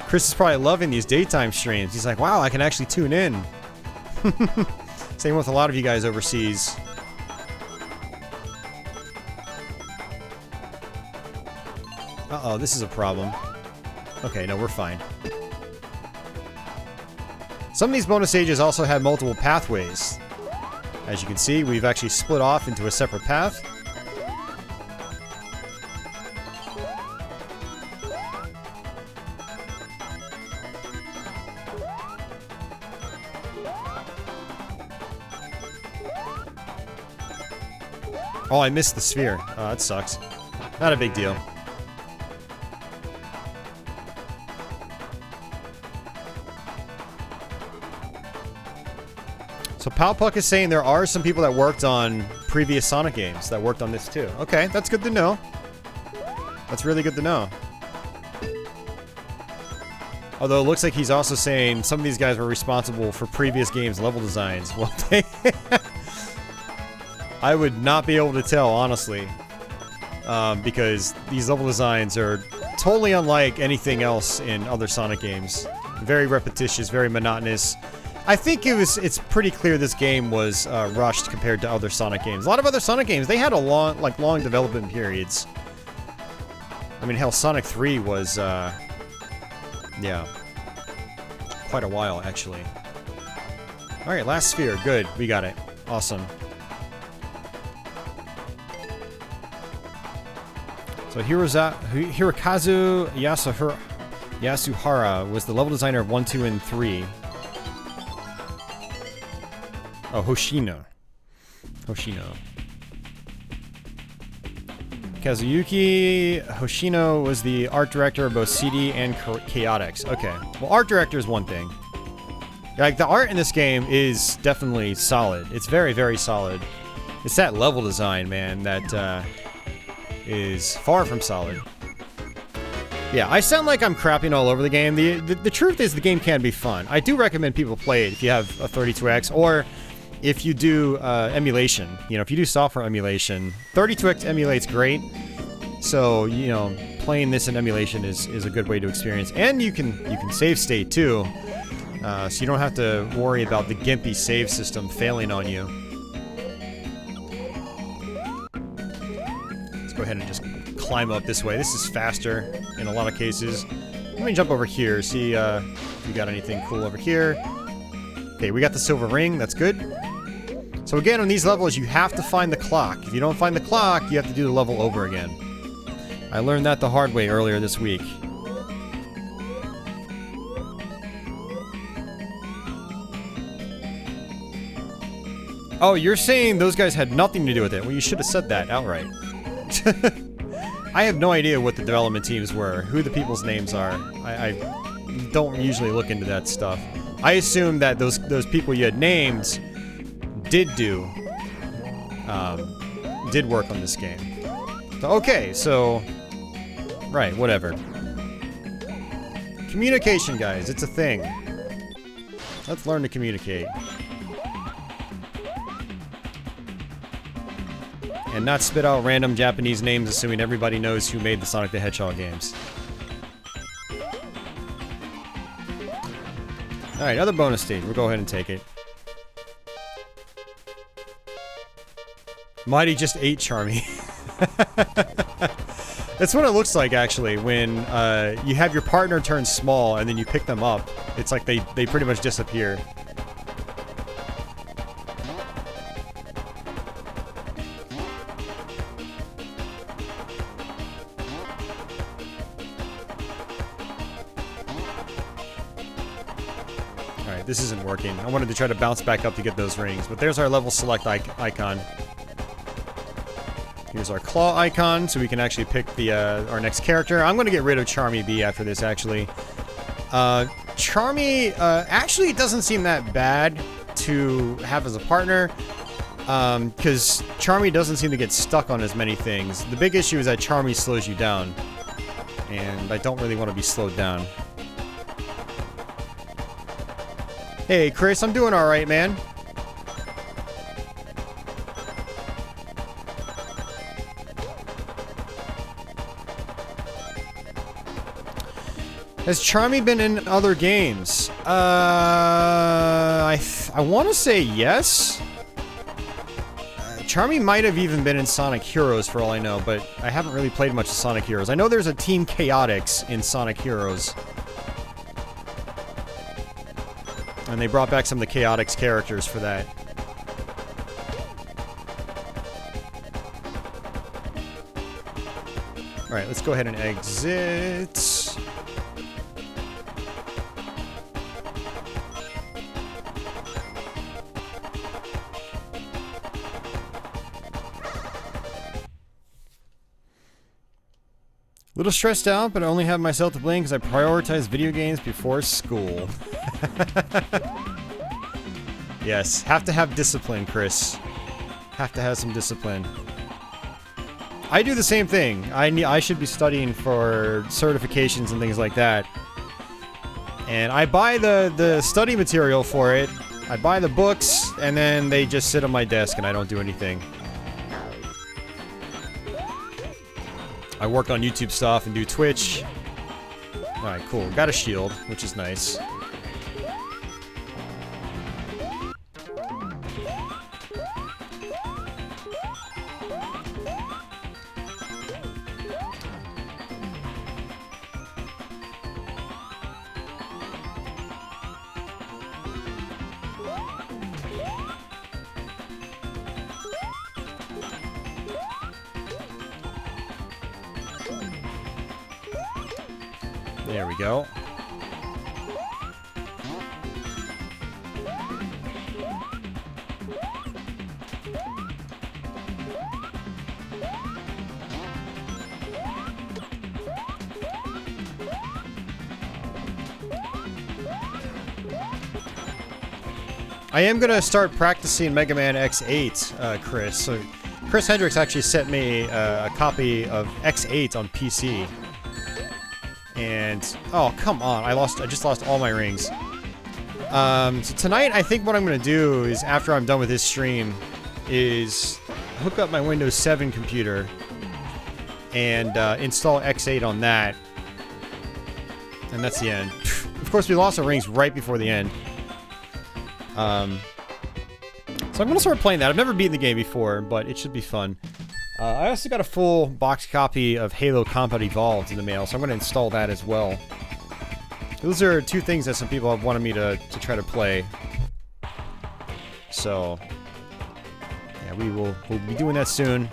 Chris is probably loving these daytime streams. He's like, wow, I can actually tune in. Same with a lot of you guys overseas. Uh-oh, this is a problem. Okay, no, we're fine. Some of these bonus stages also have multiple pathways. As you can see, we've actually split off into a separate path. Oh, I missed the sphere. Oh, that sucks. Not a big deal. So Palpuck is saying there are some people that worked on previous Sonic games that worked on this too. Okay, that's good to know. That's really good to know. Although it looks like he's also saying some of these guys were responsible for previous games' level designs. Well, I would not be able to tell, honestly, because these level designs are totally unlike anything else in other Sonic games. Very repetitious, very monotonous. I think it's pretty clear this game was rushed compared to other Sonic games. A lot of other Sonic games, they had a long development periods. I mean, hell, Sonic 3 was, yeah, quite a while, actually. Alright, last sphere. Good. We got it. Awesome. So Hirokazu Yasuhara was the level designer of 1, 2, and 3. Oh, Hoshino. Kazuyuki Hoshino was the art director of both CD and Chaotix. Okay. Well, art director is one thing. Like, the art in this game is definitely solid. It's very, very solid. It's that level design, man, that is far from solid. Yeah, I sound like I'm crapping all over the game. The truth is the game can be fun. I do recommend people play it if you have a 32X, or if you do emulation. You know, if you do software emulation, 32X emulates great. So, you know, playing this in emulation is a good way to experience. And you can save state too. So you don't have to worry about the gimpy save system failing on you. Let's go ahead and just climb up this way. This is faster in a lot of cases. Let me jump over here, see if we got anything cool over here. Okay, we got the silver ring, that's good. So again, on these levels, you have to find the clock. If you don't find the clock, you have to do the level over again. I learned that the hard way earlier this week. Oh, you're saying those guys had nothing to do with it. Well, you should have said that outright. I have no idea what the development teams were, who the people's names are. I don't usually look into that stuff. I assume that those people you had named did work on this game. So, okay, so... Right, whatever. Communication, guys, it's a thing. Let's learn to communicate. And not spit out random Japanese names assuming everybody knows who made the Sonic the Hedgehog games. Alright, other bonus stage. We'll go ahead and take it. Mighty just ate Charmy. That's what it looks like, actually, when you have your partner turn small and then you pick them up. It's like they pretty much disappear. Alright, this isn't working. I wanted to try to bounce back up to get those rings, but there's our level select icon. Here's our claw icon, so we can actually pick the our next character. I'm going to get rid of Charmy B after this, actually. Charmy, actually, it doesn't seem that bad to have as a partner, because Charmy doesn't seem to get stuck on as many things. The big issue is that Charmy slows you down, and I don't really want to be slowed down. Hey, Chris, I'm doing alright, man. Has Charmy been in other games? I want to say yes. Charmy might have even been in Sonic Heroes for all I know, but I haven't really played much of Sonic Heroes. I know there's a Team Chaotix in Sonic Heroes. And they brought back some of the Chaotix characters for that. Alright, let's go ahead and exit. Little stressed out, but I only have myself to blame because I prioritize video games before school. Yes, have to have discipline, Chris. Have to have some discipline. I do the same thing. I should be studying for certifications and things like that. And I buy the study material for it. I buy the books, and then they just sit on my desk and I don't do anything. I work on YouTube stuff and do Twitch. Alright, cool. Got a shield, which is nice. There we go. I am gonna start practicing Mega Man X8, Chris. So Chris Hendricks actually sent me a copy of X8 on PC. And oh, come on! I just lost all my rings. So tonight, I think what I'm going to do is, after I'm done with this stream, is hook up my Windows 7 computer and install X8 on that. And that's the end. Of course, we lost our rings right before the end. So I'm going to start playing that. I've never beaten the game before, but it should be fun. I also got a full box copy of Halo Combat Evolved in the mail, so I'm going to install that as well. Those are two things that some people have wanted me to try to play. So, yeah, we'll be doing that soon.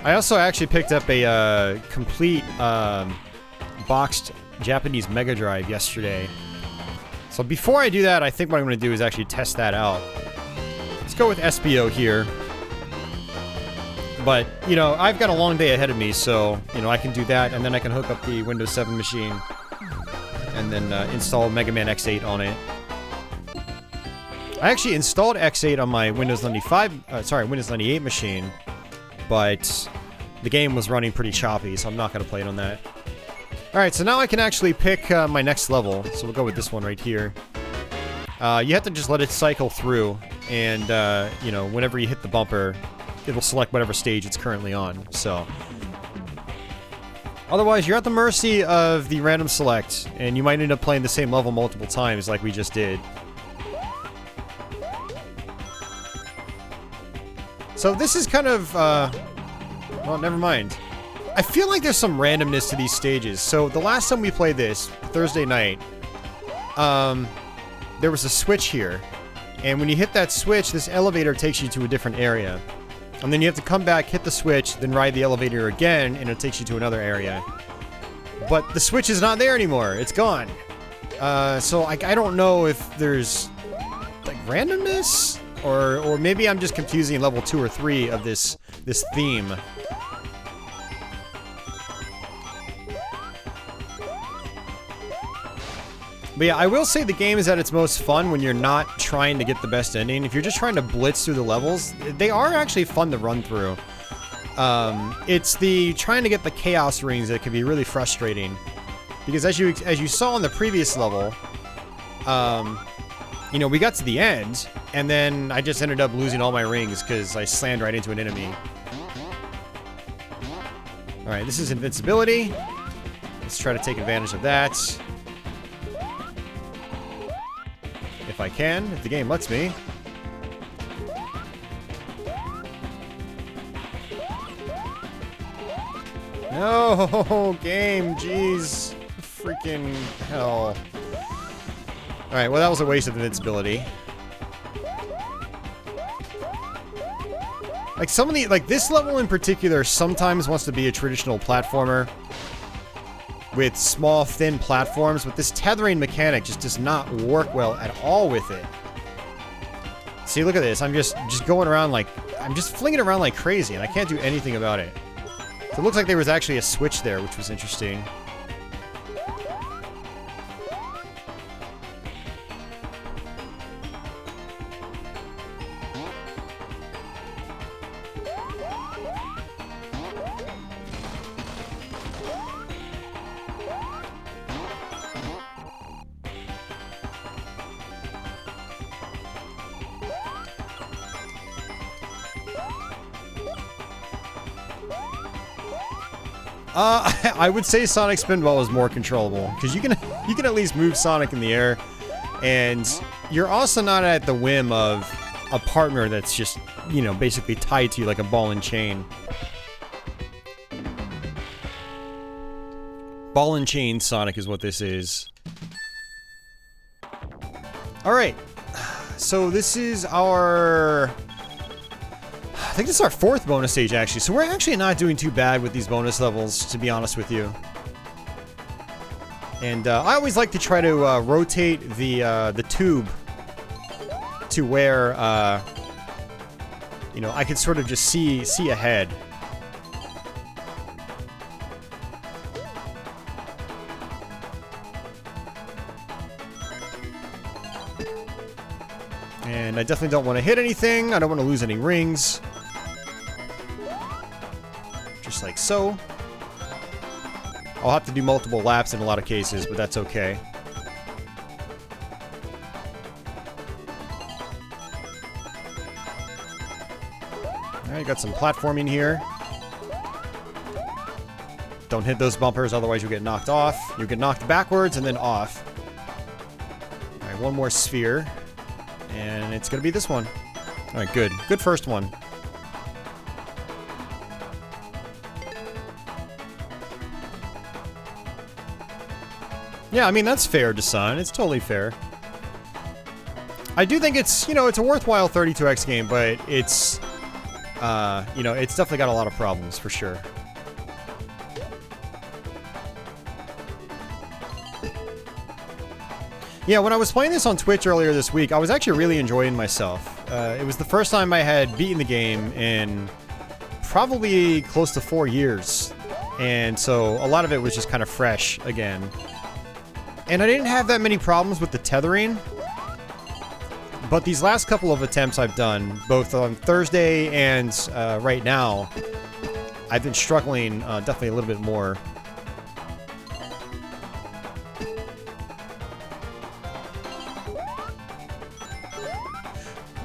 I also actually picked up a complete boxed Japanese megadrive yesterday. So before I do that, I think what I'm going to do is actually test that out. Let's go with SBO here. But, you know, I've got a long day ahead of me, so, you know, I can do that, and then I can hook up the Windows 7 machine, and then install Mega Man X8 on it. I actually installed X8 on my Windows 98 machine, but the game was running pretty choppy, so I'm not going to play it on that. Alright, so now I can actually pick my next level, so we'll go with this one right here. You have to just let it cycle through, and, you know, whenever you hit the bumper, it'll select whatever stage it's currently on, so... Otherwise, you're at the mercy of the random select, and you might end up playing the same level multiple times like we just did. So this is kind of, well, never mind. I feel like there's some randomness to these stages. So the last time we played this, Thursday night, there was a switch here. And when you hit that switch, this elevator takes you to a different area. And then you have to come back, hit the switch, then ride the elevator again, and it takes you to another area. But the switch is not there anymore. It's gone. So I don't know if there's, like, randomness? Or maybe I'm just confusing level 2 or 3 of this theme. But yeah, I will say the game is at its most fun when you're not trying to get the best ending. If you're just trying to blitz through the levels, they are actually fun to run through. It's the trying to get the chaos rings that can be really frustrating. Because as you saw in the previous level, you know, we got to the end, and then I just ended up losing all my rings because I slammed right into an enemy. Alright, this is invincibility. Let's try to take advantage of that. If I can, if the game lets me. No, game, jeez. Freaking hell. Alright, well that was a waste of invincibility. Like some of the, like this level in particular sometimes wants to be a traditional platformer with small, thin platforms, but this tethering mechanic just does not work well at all with it. See, look at this. I'm just going around like, I'm just flinging around like crazy, and I can't do anything about it. So it looks like there was actually a switch there, which was interesting. I would say Sonic Spinball is more controllable, because you can at least move Sonic in the air, and you're also not at the whim of a partner that's just, you know, basically tied to you like a ball and chain. Ball and chain Sonic is what this is. Alright, so this is our... I think this is our 4th bonus stage, actually, so we're actually not doing too bad with these bonus levels, to be honest with you. And I always like to try to rotate the tube to where, you know, I can sort of just see ahead. And I definitely don't want to hit anything. I don't want to lose any rings. Just like so. I'll have to do multiple laps in a lot of cases, but that's okay. Alright, got some platforming here. Don't hit those bumpers, otherwise you'll get knocked off. You'll get knocked backwards and then off. Alright, one more sphere. And it's gonna be this one. Alright, good. Good first one. Yeah, I mean, that's fair, Dasan. It's totally fair. I do think it's, you know, it's a worthwhile 32X game, but it's, you know, it's definitely got a lot of problems, for sure. Yeah, when I was playing this on Twitch earlier this week, I was actually really enjoying myself. It was the first time I had beaten the game in probably close to 4 years. And so a lot of it was just kind of fresh again. And I didn't have that many problems with the tethering. But these last couple of attempts I've done, both on Thursday and right now, I've been struggling definitely a little bit more.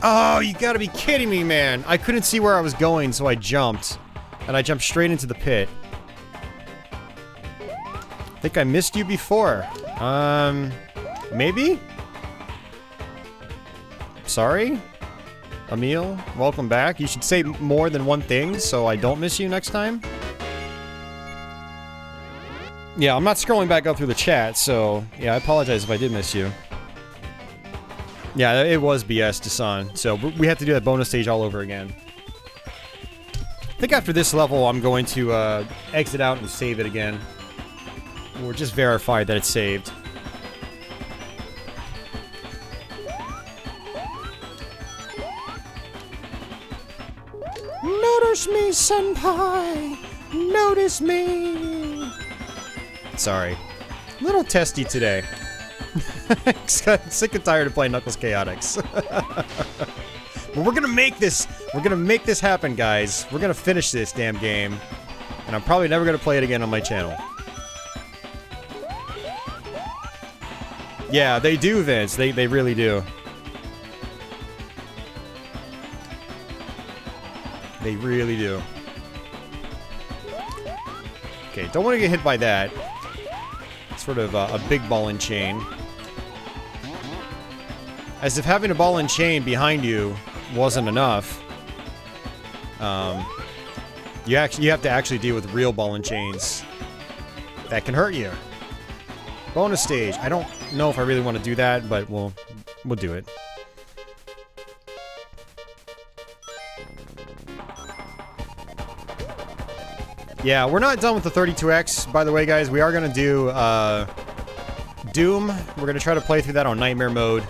Oh, you gotta be kidding me, man. I couldn't see where I was going, so I jumped. And I jumped straight into the pit. I think I missed you before. Maybe? Sorry? Emil, welcome back. You should say more than one thing, so I don't miss you next time. Yeah, I'm not scrolling back up through the chat, so... yeah, I apologize if I did miss you. Yeah, it was BS, Dasan. So we have to do that bonus stage all over again. I think after this level, I'm going to exit out and save it again. Or just verify that it's saved. Notice me, senpai! Notice me! Sorry. A little testy today. Got sick and tired of playing Knuckles Chaotix. But we're gonna make this. We're gonna make this happen, guys. We're gonna finish this damn game, and I'm probably never gonna play it again on my channel. Yeah, they do, Vince. They really do. They really do. Okay, don't want to get hit by that. It's sort of a big ball and chain. As if having a ball and chain behind you wasn't enough. You have to actually deal with real ball and chains that can hurt you. Bonus stage. I don't know if I really want to do that, but we'll do it. Yeah, we're not done with the 32X, by the way, guys. We are gonna do Doom. We're gonna try to play through that on Nightmare mode.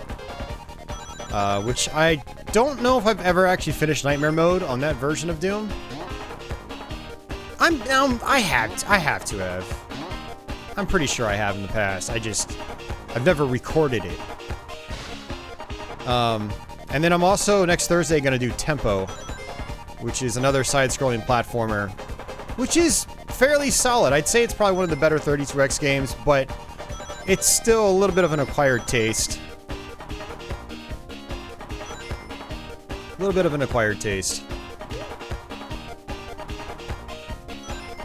Which I don't know if I've ever actually finished Nightmare mode on that version of Doom. I have to have. I'm pretty sure I have in the past. I've never recorded it. And then I'm also, next Thursday, gonna do Tempo, which is another side-scrolling platformer, which is fairly solid. I'd say it's probably one of the better 32X games, but it's still a little bit of an acquired taste. A little bit of an acquired taste.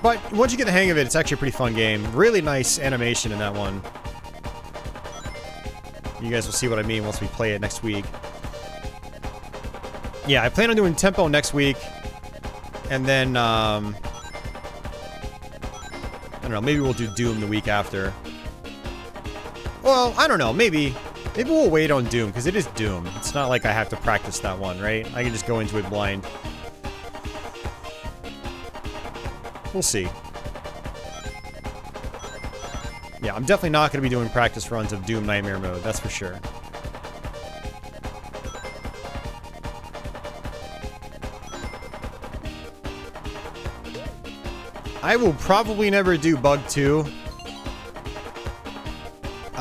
But once you get the hang of it, it's actually a pretty fun game. Really nice animation in that one. You guys will see what I mean once we play it next week. Yeah, I plan on doing Tempo next week. And then, I don't know, maybe we'll do Doom the week after. Well, I don't know, maybe we'll wait on Doom, because it is Doom. It's not like I have to practice that one, right? I can just go into it blind. We'll see. Yeah, I'm definitely not going to be doing practice runs of Doom Nightmare mode, that's for sure. I will probably never do Bug 2.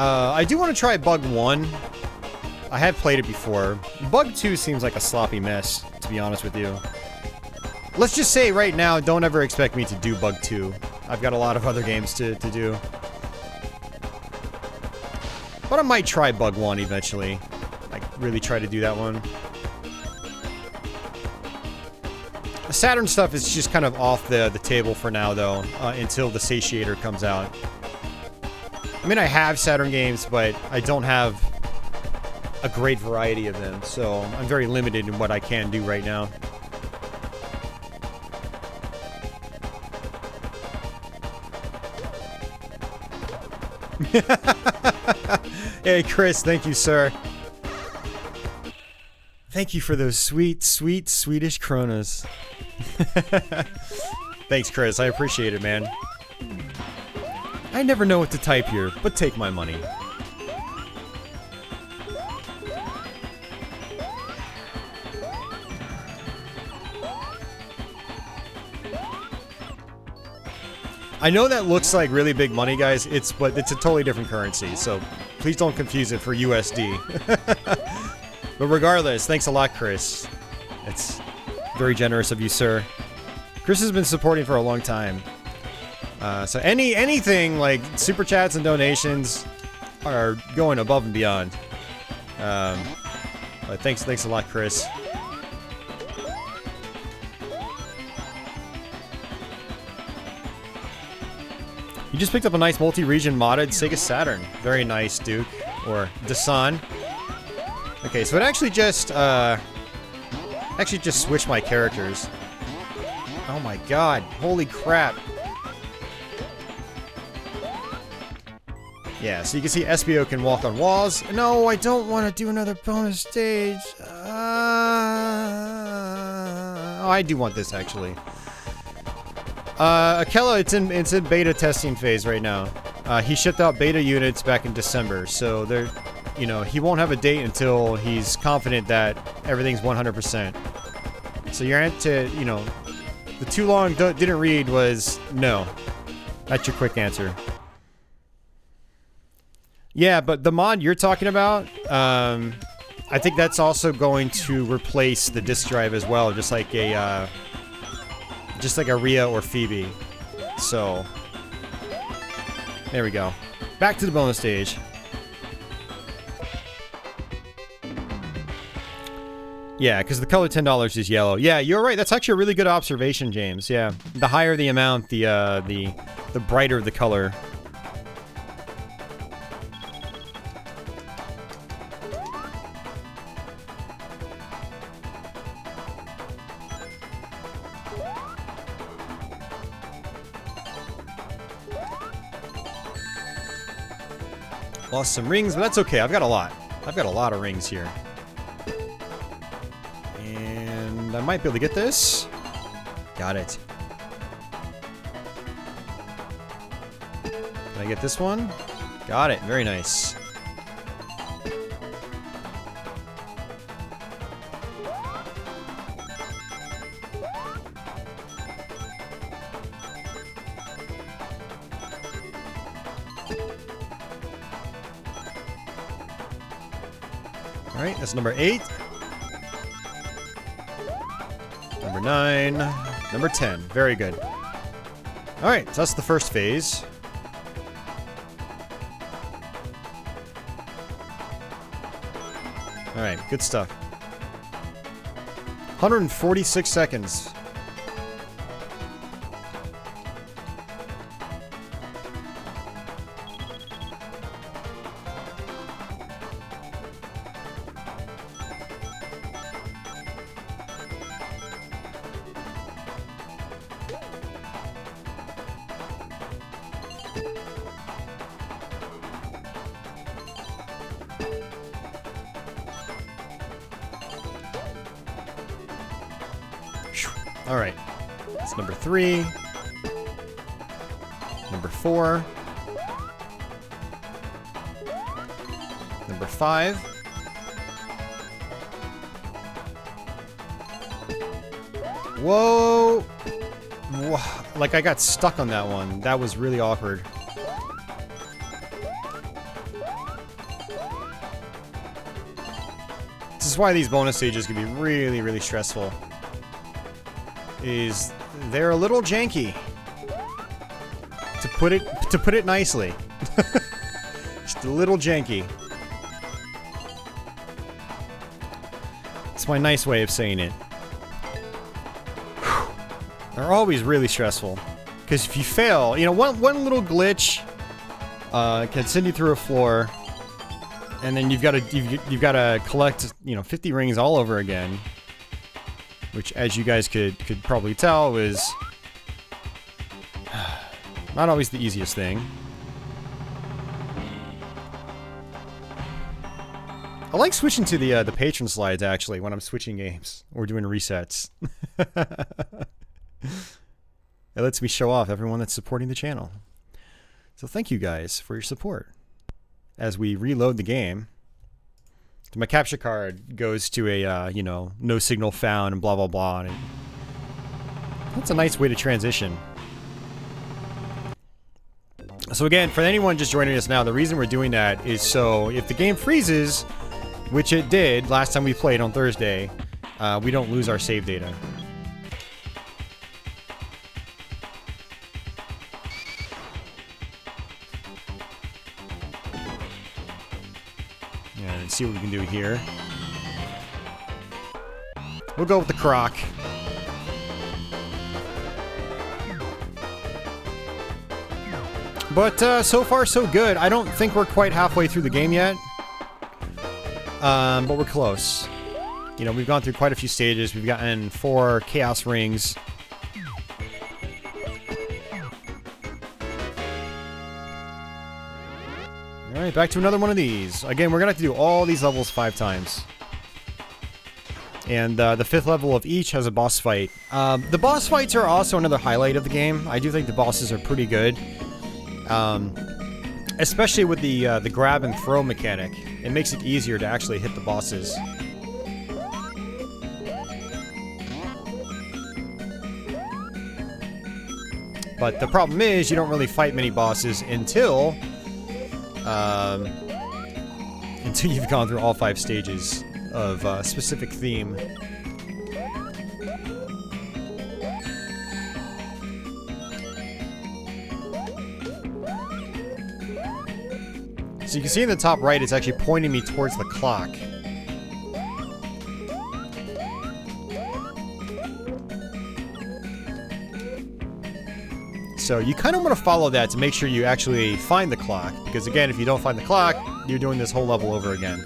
I do want to try Bug 1. I have played it before. Bug 2 seems like a sloppy mess, to be honest with you. Let's just say right now, don't ever expect me to do Bug 2. I've got a lot of other games to do. But I might try Bug 1 eventually. Like, really try to do that one. Saturn stuff is just kind of off the table for now, though, until the Satiator comes out. I mean, I have Saturn games, but I don't have a great variety of them, so I'm very limited in what I can do right now. Hey, Chris, thank you, sir. Thank you for those sweet, sweet Swedish kronas. Thanks, Chris. I appreciate it, man. I never know what to type here, but take my money. I know that looks like really big money, guys. But it's a totally different currency, so please don't confuse it for USD. But regardless, thanks a lot, Chris. It's very generous of you, sir. Chris has been supporting for a long time. So anything like super chats and donations are going above and beyond. But thanks a lot, Chris. You just picked up a nice multi-region modded Sega Saturn. Very nice, Duke. Or Dasan. Okay, so it actually just switched my characters. Oh my god. Holy crap. Yeah, so you can see SBO can walk on walls. No, I don't want to do another bonus stage. Oh, I do want this, actually. Akela, it's in beta testing phase right now. He shipped out beta units back in December, so they're, you know, he won't have a date until he's confident that everything's 100%. So your answer, you know, the too long didn't read was no. That's your quick answer. Yeah, but the mod you're talking about, I think that's also going to replace the disk drive as well, just like a Rhea or Phoebe. So, there we go. Back to the bonus stage. Yeah, because the color $10 is yellow. Yeah, you're right. That's actually a really good observation, James. Yeah, the higher the amount, the brighter the color. Lost some rings, but that's okay. I've got a lot. I've got a lot of rings here. And I might be able to get this. Got it. Can I get this one? Got it. Very nice. Alright, that's number 8. Number 9. Number 10. Very good. Alright, so that's the first phase. Alright, good stuff. 146 seconds. Alright. That's number 3. Number 4. Number 5. Whoa! Like I got stuck on that one. That was really awkward. This is why these bonus stages can be really, really stressful. Is they're a little janky, to put it nicely. Just a little janky. It's my nice way of saying it. Whew. are always really stressful. Because if you fail, you know, one little glitch can send you through a floor, and then you've got to collect, you know, 50 rings all over again. Which, as you guys could probably tell, is not always the easiest thing. I like switching to the patron slides, actually, when I'm switching games or doing resets. It lets me show off everyone that's supporting the channel. So thank you guys for your support. As we reload the game, my capture card goes to a, you know, no signal found and blah, blah, blah. And that's a nice way to transition. So again, for anyone just joining us now, the reason we're doing that is so if the game freezes, which it did last time we played on Thursday, we don't lose our save data. And see what we can do here. We'll go with the croc. But so far so good. I don't think we're quite halfway through the game yet. But we're close. You know, we've gone through quite a few stages. We've gotten 4 chaos rings. Alright, back to another one of these. Again, we're gonna have to do all these levels 5 times. And the 5th level of each has a boss fight. The boss fights are also another highlight of the game. I do think the bosses are pretty good. Especially with the grab and throw mechanic. It makes it easier to actually hit the bosses. But the problem is, you don't really fight many bosses until you've gone through all 5 stages of a specific theme. So you can see in the top right, it's actually pointing me towards the clock. So you kind of want to follow that to make sure you actually find the clock. Because again, if you don't find the clock, you're doing this whole level over again.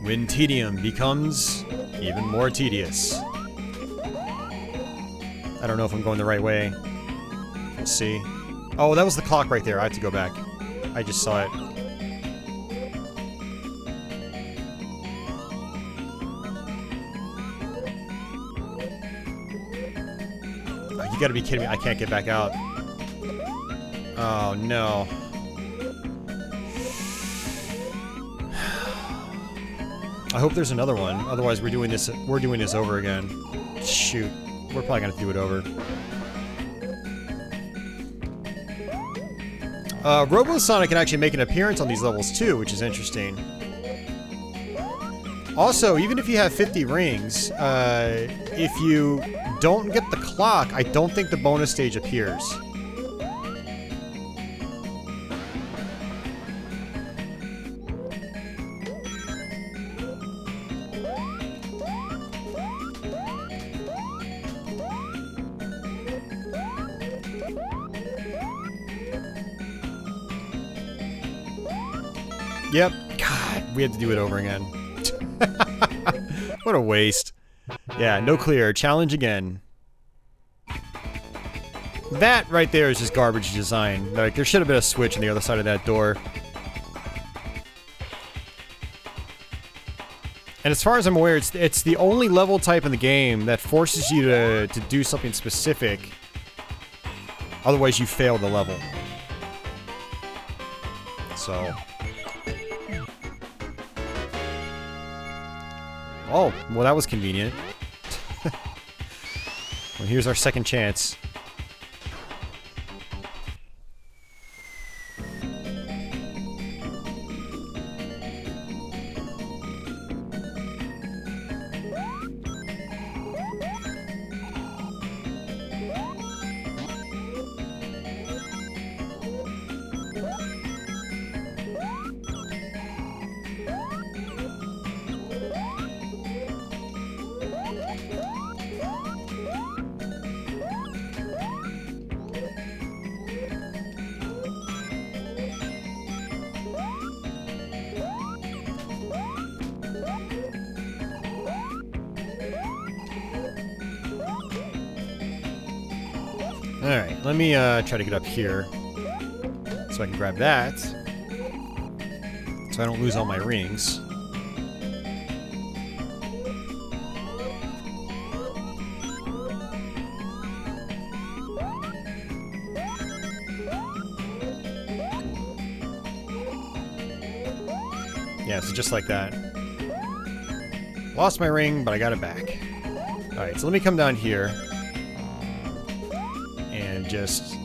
When tedium becomes even more tedious. I don't know if I'm going the right way. We'll see. Oh, that was the clock right there. I have to go back. I just saw it. Oh, you gotta be kidding me. I can't get back out. Oh, no. I hope there's another one. Otherwise, we're doing this over again. Shoot. We're probably gonna have to do it over. Robo-Sonic can actually make an appearance on these levels too, which is interesting. Also, even if you have 50 rings, if you don't get the clock, I don't think the bonus stage appears. Yep. God, we had to do it over again. What a waste. Yeah, no clear. Challenge again. That right there is just garbage design. Like, there should have been a switch on the other side of that door. And as far as I'm aware, it's the only level type in the game that forces you to do something specific. Otherwise, you fail the level. So... Oh, well that was convenient. Well, here's our second chance. Alright, let me try to get up here so I can grab that. So I don't lose all my rings. Yeah, so just like that. Lost my ring, but I got it back. Alright, so let me come down here. And just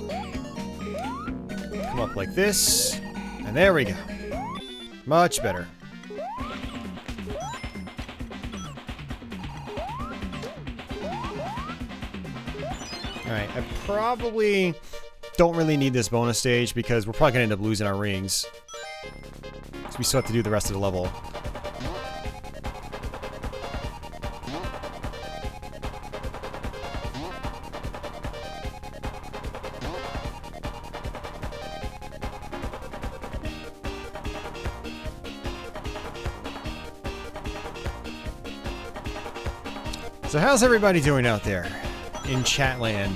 come up like this. And there we go. Much better. Alright, I probably don't really need this bonus stage because we're probably going to end up losing our rings. So we still have to do the rest of the level. So how's everybody doing out there in Chatland?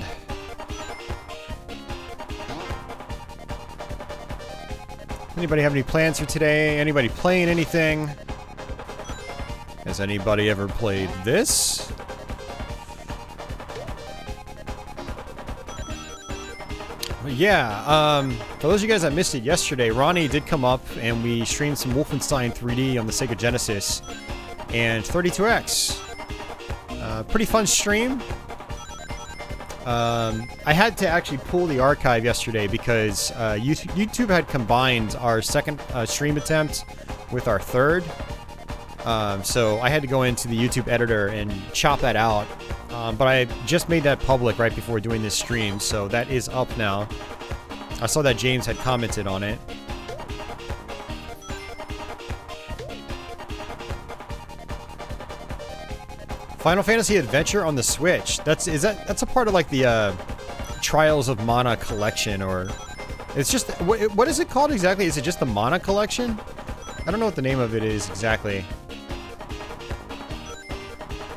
Anybody have any plans for today? Anybody playing anything? Has anybody ever played this? Yeah, for those of you guys that missed it yesterday, Ronnie did come up and we streamed some Wolfenstein 3D on the Sega Genesis and 32X. Pretty fun stream. I had to actually pull the archive yesterday because YouTube had combined our second stream attempt with our third. So I had to go into the YouTube editor and chop that out. But I just made that public right before doing this stream, so that is up now. I saw that James had commented on it. Final Fantasy Adventure on the Switch. That's a part of like the Trials of Mana collection, or it's just what is it called exactly? Is it just the Mana collection? I don't know what the name of it is exactly.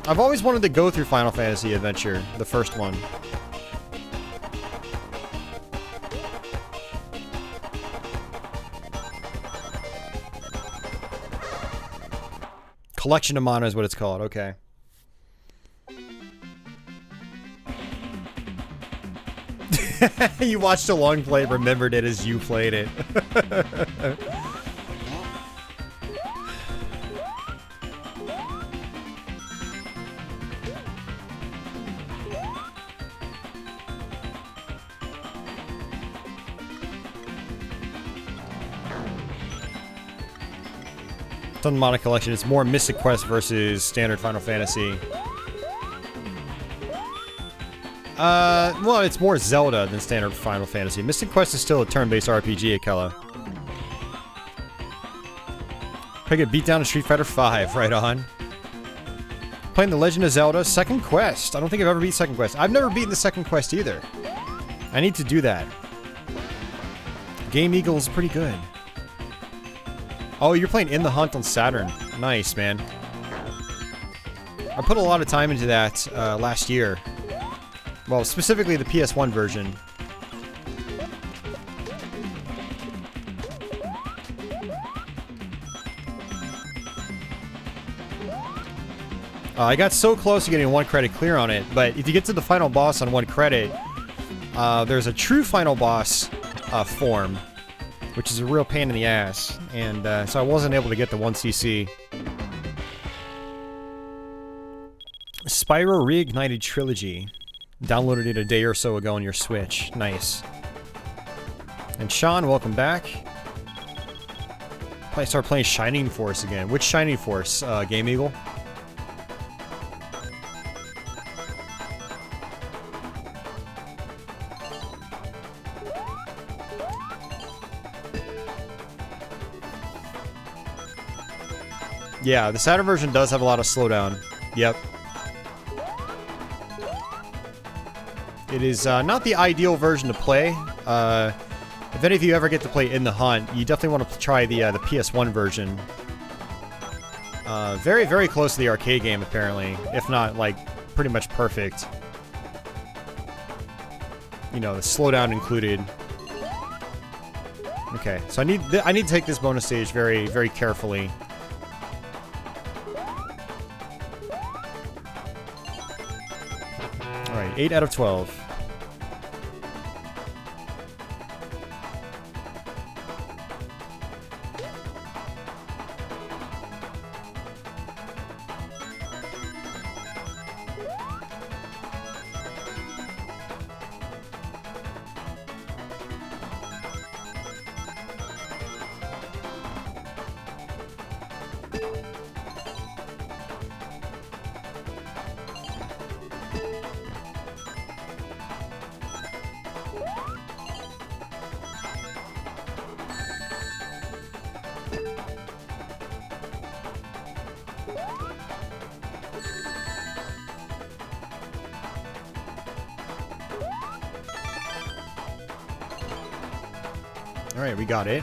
I've always wanted to go through Final Fantasy Adventure, the first one. Collection of Mana is what it's called. Okay. You watched a long play, remembered it as you played it. It's on the Mana Collection. It's more Mystic Quest versus standard Final Fantasy. Well, it's more Zelda than standard Final Fantasy. Mystic Quest is still a turn-based RPG, Akella. I get beat down in Street Fighter V, right on. Playing The Legend of Zelda, Second Quest. I don't think I've ever beat Second Quest. I've never beaten the Second Quest either. I need to do that. Game Eagle is pretty good. Oh, you're playing In the Hunt on Saturn. Nice, man. I put a lot of time into that last year. Well, specifically the PS1 version. I got so close to getting 1 credit clear on it, but if you get to the final boss on 1 credit, there's a true final boss form, which is a real pain in the ass, and so I wasn't able to get the 1cc. Spyro Reignited Trilogy. Downloaded it a day or so ago on your Switch. Nice. And Sean, welcome back. Probably start playing Shining Force again. Which Shining Force? Game Eagle? Yeah, the Saturn version does have a lot of slowdown. Yep. It is not the ideal version to play. If any of you ever get to play In the Hunt, you definitely want to try the PS1 version. Very, very close to the arcade game, apparently. If not, like, pretty much perfect. you know, the slowdown included. Okay, so I need to take this bonus stage very, very carefully. All right, 8 out of 12. Alright, we got it.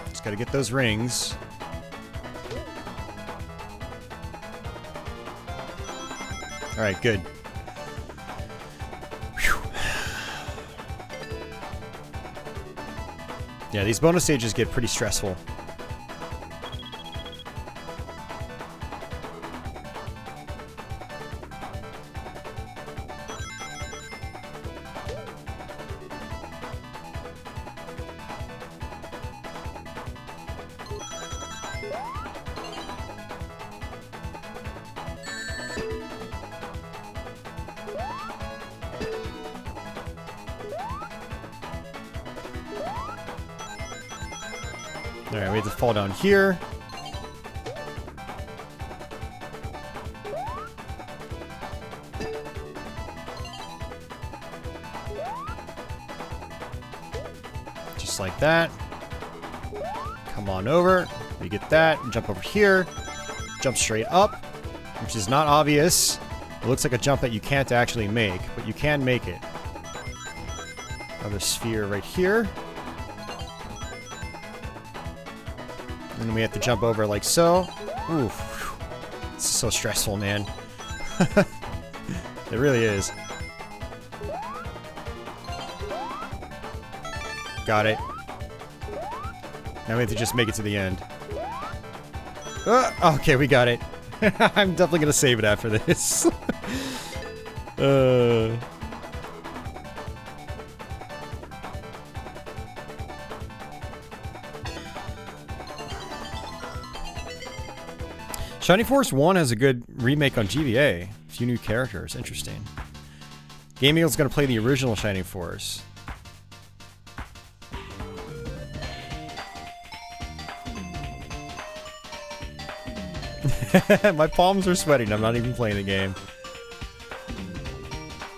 Just gotta get those rings. Alright, good. Whew. Yeah, these bonus stages get pretty stressful. Alright, we have to fall down here. Just like that. Come on over. We get that. Jump over here. Jump straight up, which is not obvious. It looks like a jump that you can't actually make, but you can make it. Another sphere right here. And then we have to jump over like so. Oof. It's so stressful, man. It really is. Got it. Now we have to just make it to the end. Okay, we got it. I'm definitely gonna save it after this. Shining Force 1 has a good remake on GBA. A few new characters. Interesting. Game Eagle's gonna play the original Shining Force. My palms are sweating. I'm not even playing the game.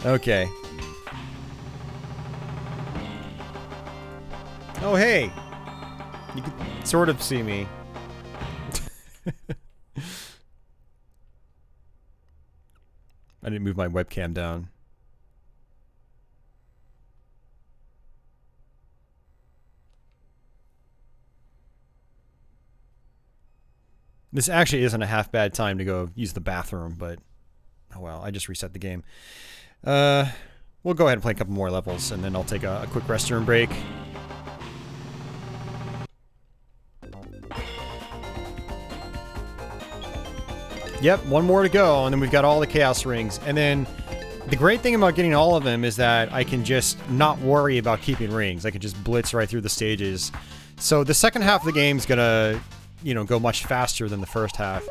Okay. Oh, hey. You can sort of see me. I didn't move my webcam down. This actually isn't a half bad time to go use the bathroom, but oh well, I just reset the game. We'll go ahead and play a couple more levels, and then I'll take a quick restroom break. Yep, one more to go, and then we've got all the Chaos Rings. And then the great thing about getting all of them is that I can just not worry about keeping rings. I can just blitz right through the stages. So the second half of the game's gonna, you know, go much faster than the first half.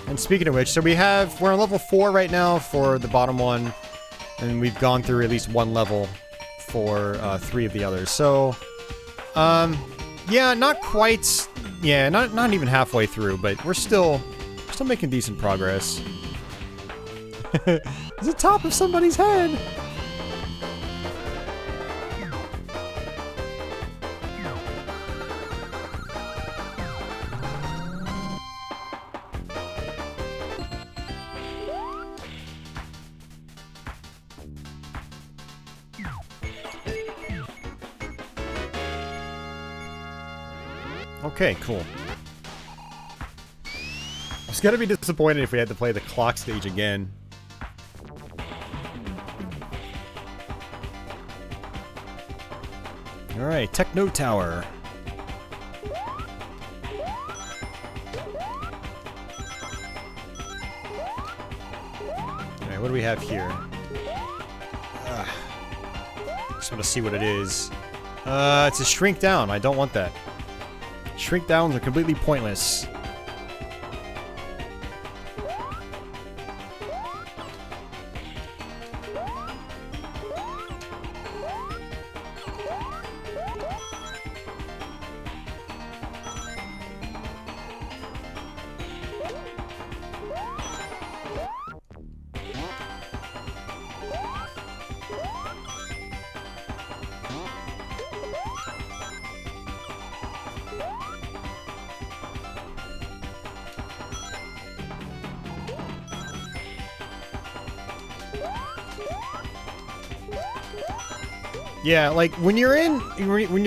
And speaking of which, so we're on level 4 right now for the bottom one, and we've gone through at least one level for 3 of the others. So, yeah, not quite, yeah, not even halfway through, but we're still making decent progress. It's the top of somebody's head! I was gonna be disappointed if we had to play the clock stage again. Alright, Techno Tower. Alright, what do we have here? Just want to see what it is. It's a shrink down. I don't want that. Shrink downs are completely pointless. Yeah, like, when you're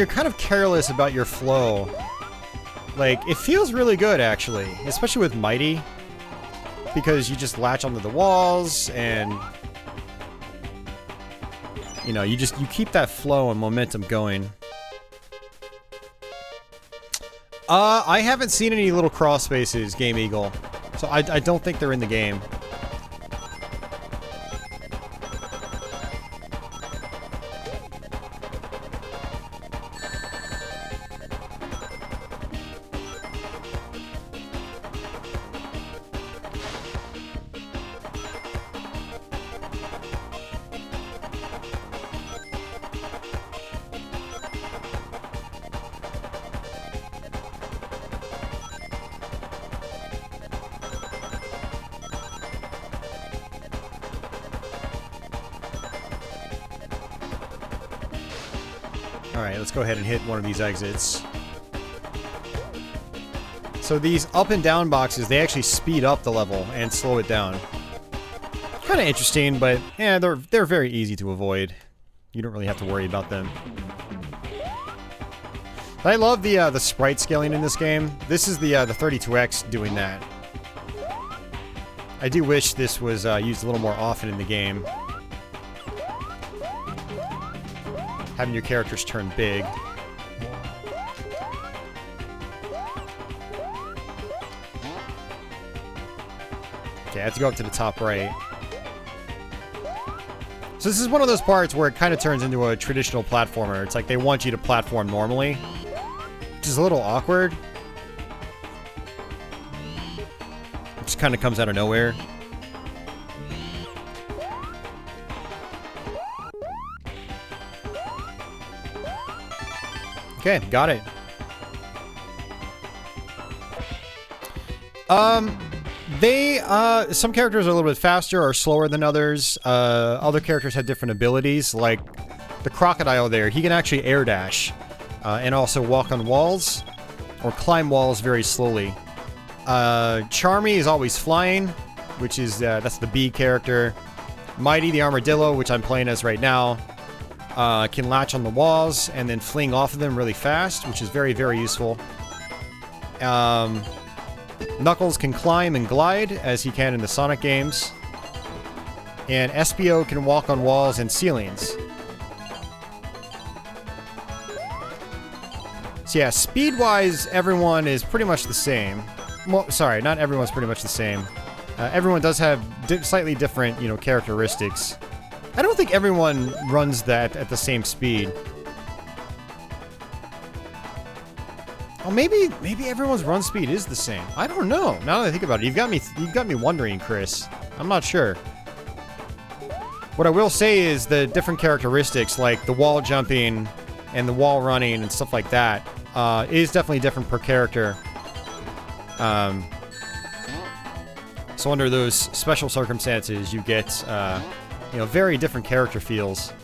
kind of careless about your flow, like, it feels really good, actually. Especially with Mighty. Because you just latch onto the walls, and... you know, you keep that flow and momentum going. I haven't seen any little cross spaces, Game Eagle. So I don't think they're in the game. Alright, let's go ahead and hit one of these exits. So these up and down boxes, they actually speed up the level and slow it down. Kind of interesting, but yeah, they're very easy to avoid. You don't really have to worry about them. I love the sprite scaling in this game. This is the 32X doing that. I do wish this was used a little more often in the game. Having your characters turn big. Okay, I have to go up to the top right. So this is one of those parts where it kind of turns into a traditional platformer. It's like they want you to platform normally, which is a little awkward. It just kind of comes out of nowhere. Okay, got it. Some characters are a little bit faster or slower than others. Other characters have different abilities, like the crocodile there. He can actually air dash, and also walk on walls, or climb walls very slowly. Charmy is always flying, which is, that's the B character. Mighty the armadillo, which I'm playing as right now, can latch on the walls and then fling off of them really fast, which is very, very useful. Knuckles can climb and glide, as he can in the Sonic games. And SPO can walk on walls and ceilings. So yeah, speed-wise, everyone is pretty much the same. Well, sorry, not everyone's pretty much the same. Everyone does have slightly different, you know, characteristics. I don't think everyone runs that at the same speed. Oh, maybe everyone's run speed is the same. I don't know. Now that I think about it, you've got me wondering, Chris. I'm not sure. What I will say is the different characteristics, like the wall jumping and the wall running and stuff like that, is definitely different per character. So under those special circumstances, you get, you know, very different character feels.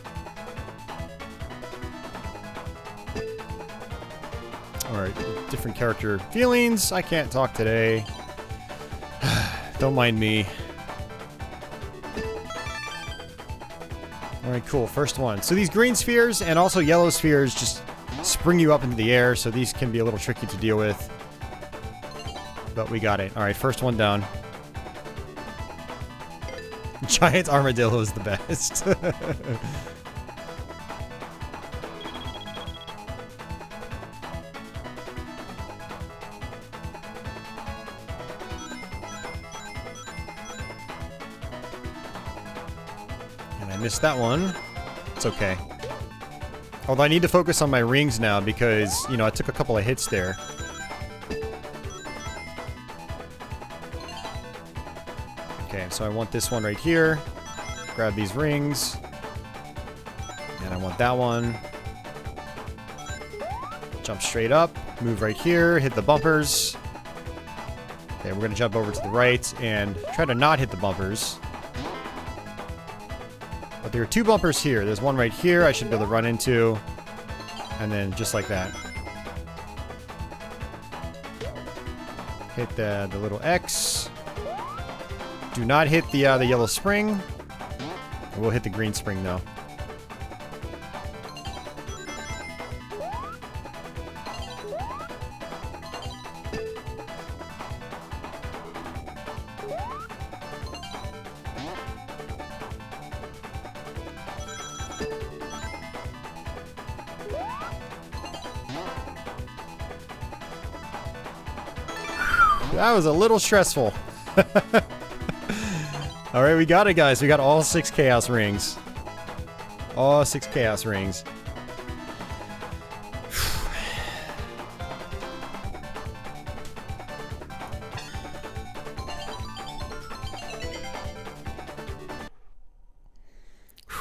Alright, different character feelings. I can't talk today. Don't mind me. Alright, cool. First one. So these green spheres and also yellow spheres just spring you up into the air, so these can be a little tricky to deal with. but we got it. Alright, first one down. Giant armadillo is the best. And I missed that one. It's okay. Although I need to focus on my rings now because, you know, I took a couple of hits there. Okay, so I want this one right here. Grab these rings. And I want that one. Jump straight up. Move right here. Hit the bumpers. Okay, we're going to jump over to the right and try to not hit the bumpers. But there are two bumpers here. There's one right here I should be able to run into. And then just like that. Hit the little X. Do not hit the yellow spring. We'll hit the green spring though. That was a little stressful. Alright, we got it, guys. We got all 6 Chaos Rings. All 6 Chaos Rings.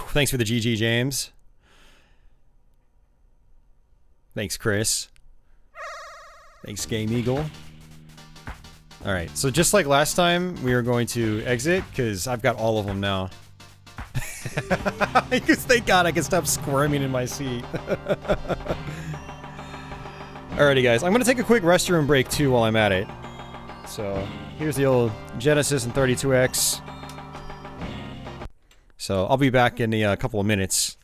Thanks for the GG, James. Thanks, Chris. Thanks, Game Eagle. Alright, so just like last time, we are going to exit, because I've got all of them now. Because thank God I can stop squirming in my seat. Alrighty guys, I'm going to take a quick restroom break too while I'm at it. So, here's the old Genesis and 32X. So, I'll be back in a couple of minutes.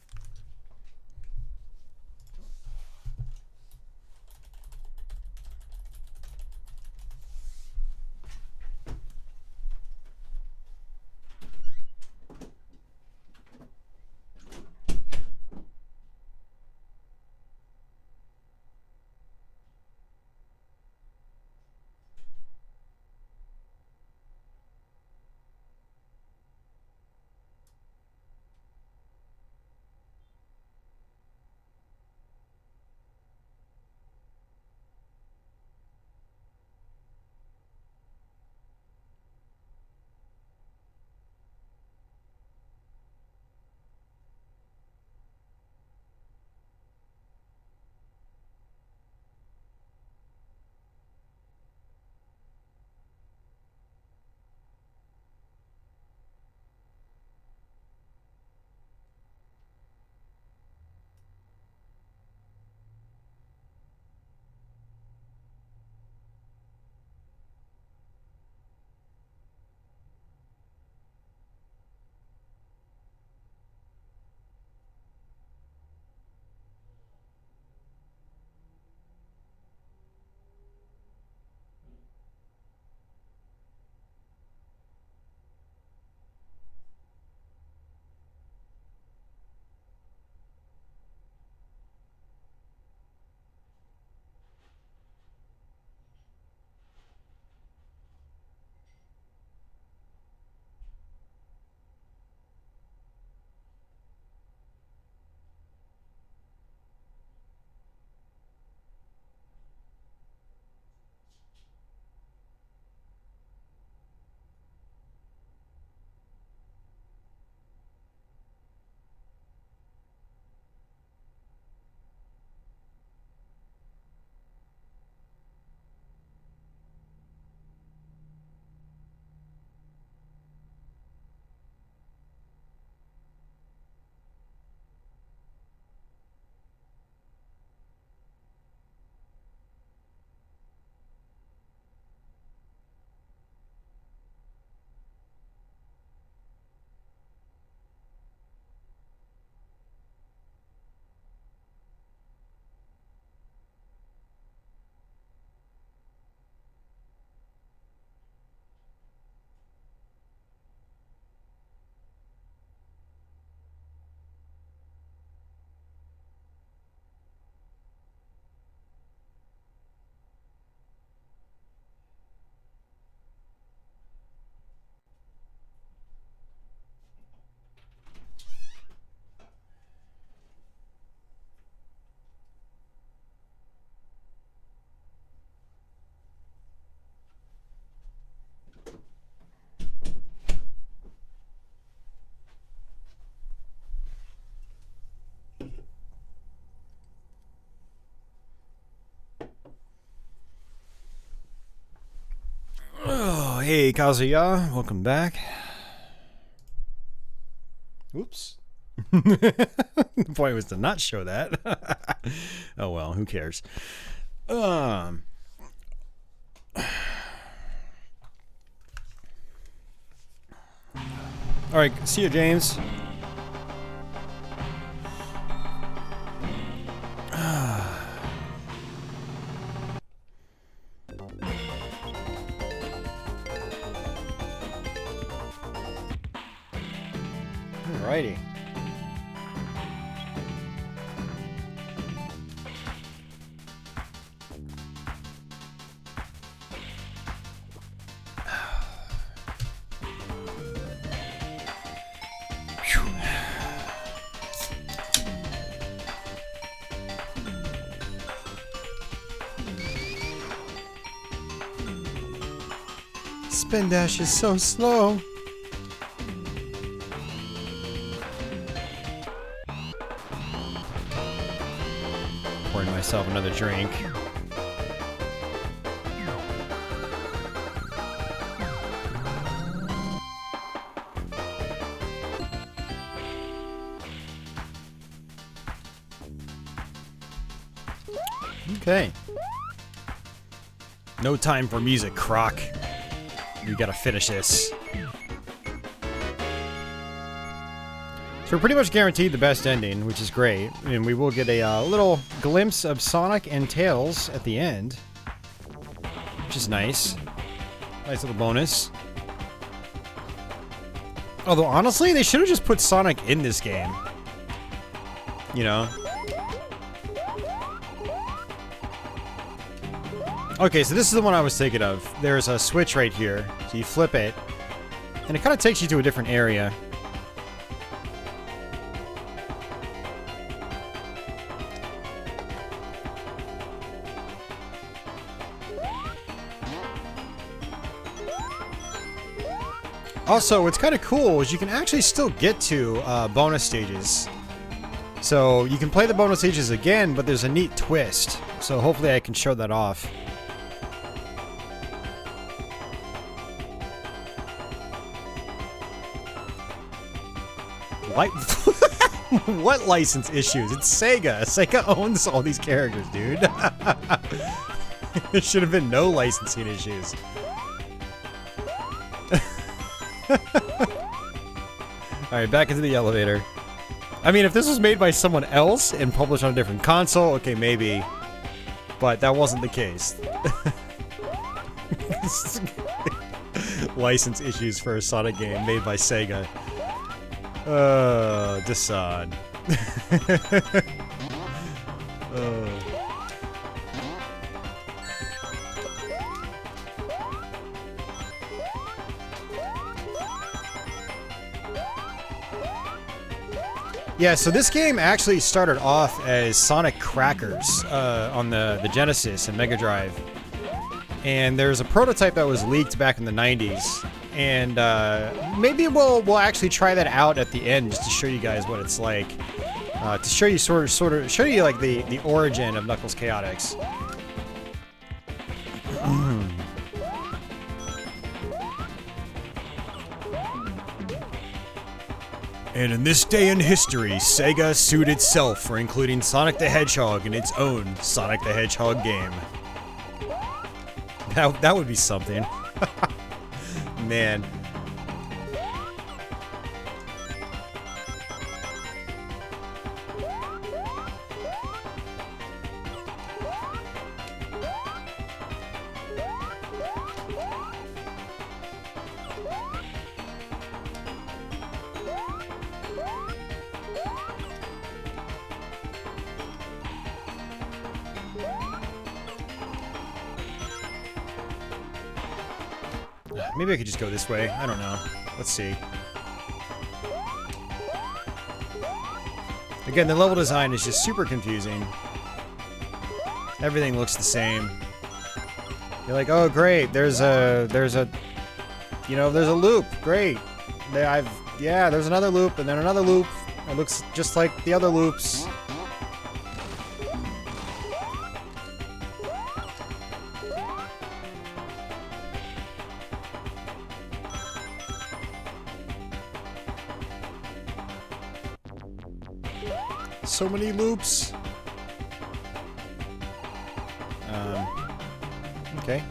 Hey, Kazuya, welcome back. Oops. The point was to not show that. Oh well, who cares? All right, see you, James. Alrighty. Spin dash is so slow. Pouring myself another drink. Okay. No time for music, Croc. We gotta finish this. So we're pretty much guaranteed the best ending, which is great. And we will get a little glimpse of Sonic and Tails at the end, which is nice. Nice little bonus. Although, honestly, they should have just put Sonic in this game. You know? Okay, so this is the one I was thinking of. There's a switch right here. So you flip it, and it kind of takes you to a different area. Also, what's kind of cool is you can actually still get to bonus stages. So you can play the bonus stages again, but there's a neat twist. So hopefully I can show that off. What license issues? It's Sega. Sega owns all these characters, dude. There should have been no licensing issues. Alright, back into the elevator. I mean, if this was made by someone else and published on a different console, okay, maybe. But that wasn't the case. License issues for a Sonic game made by Sega. Desan. Yeah, so this game actually started off as Sonic Crackers on the Genesis and Mega Drive. And there's a prototype that was leaked back in the 90s. And maybe we'll actually try that out at the end just to show you guys what it's like. To show you sort of show you like the origin of Knuckles Chaotix. And in this day in history, Sega sued itself for including Sonic the Hedgehog in its own Sonic the Hedgehog game. That would be something. Man. Maybe I could just go this way. I don't know. Let's see. Again, the level design is just super confusing. Everything looks the same. You're like, oh great, there's a loop. Great. Yeah, there's another loop and then another loop. It looks just like the other loops. So many loops. Okay.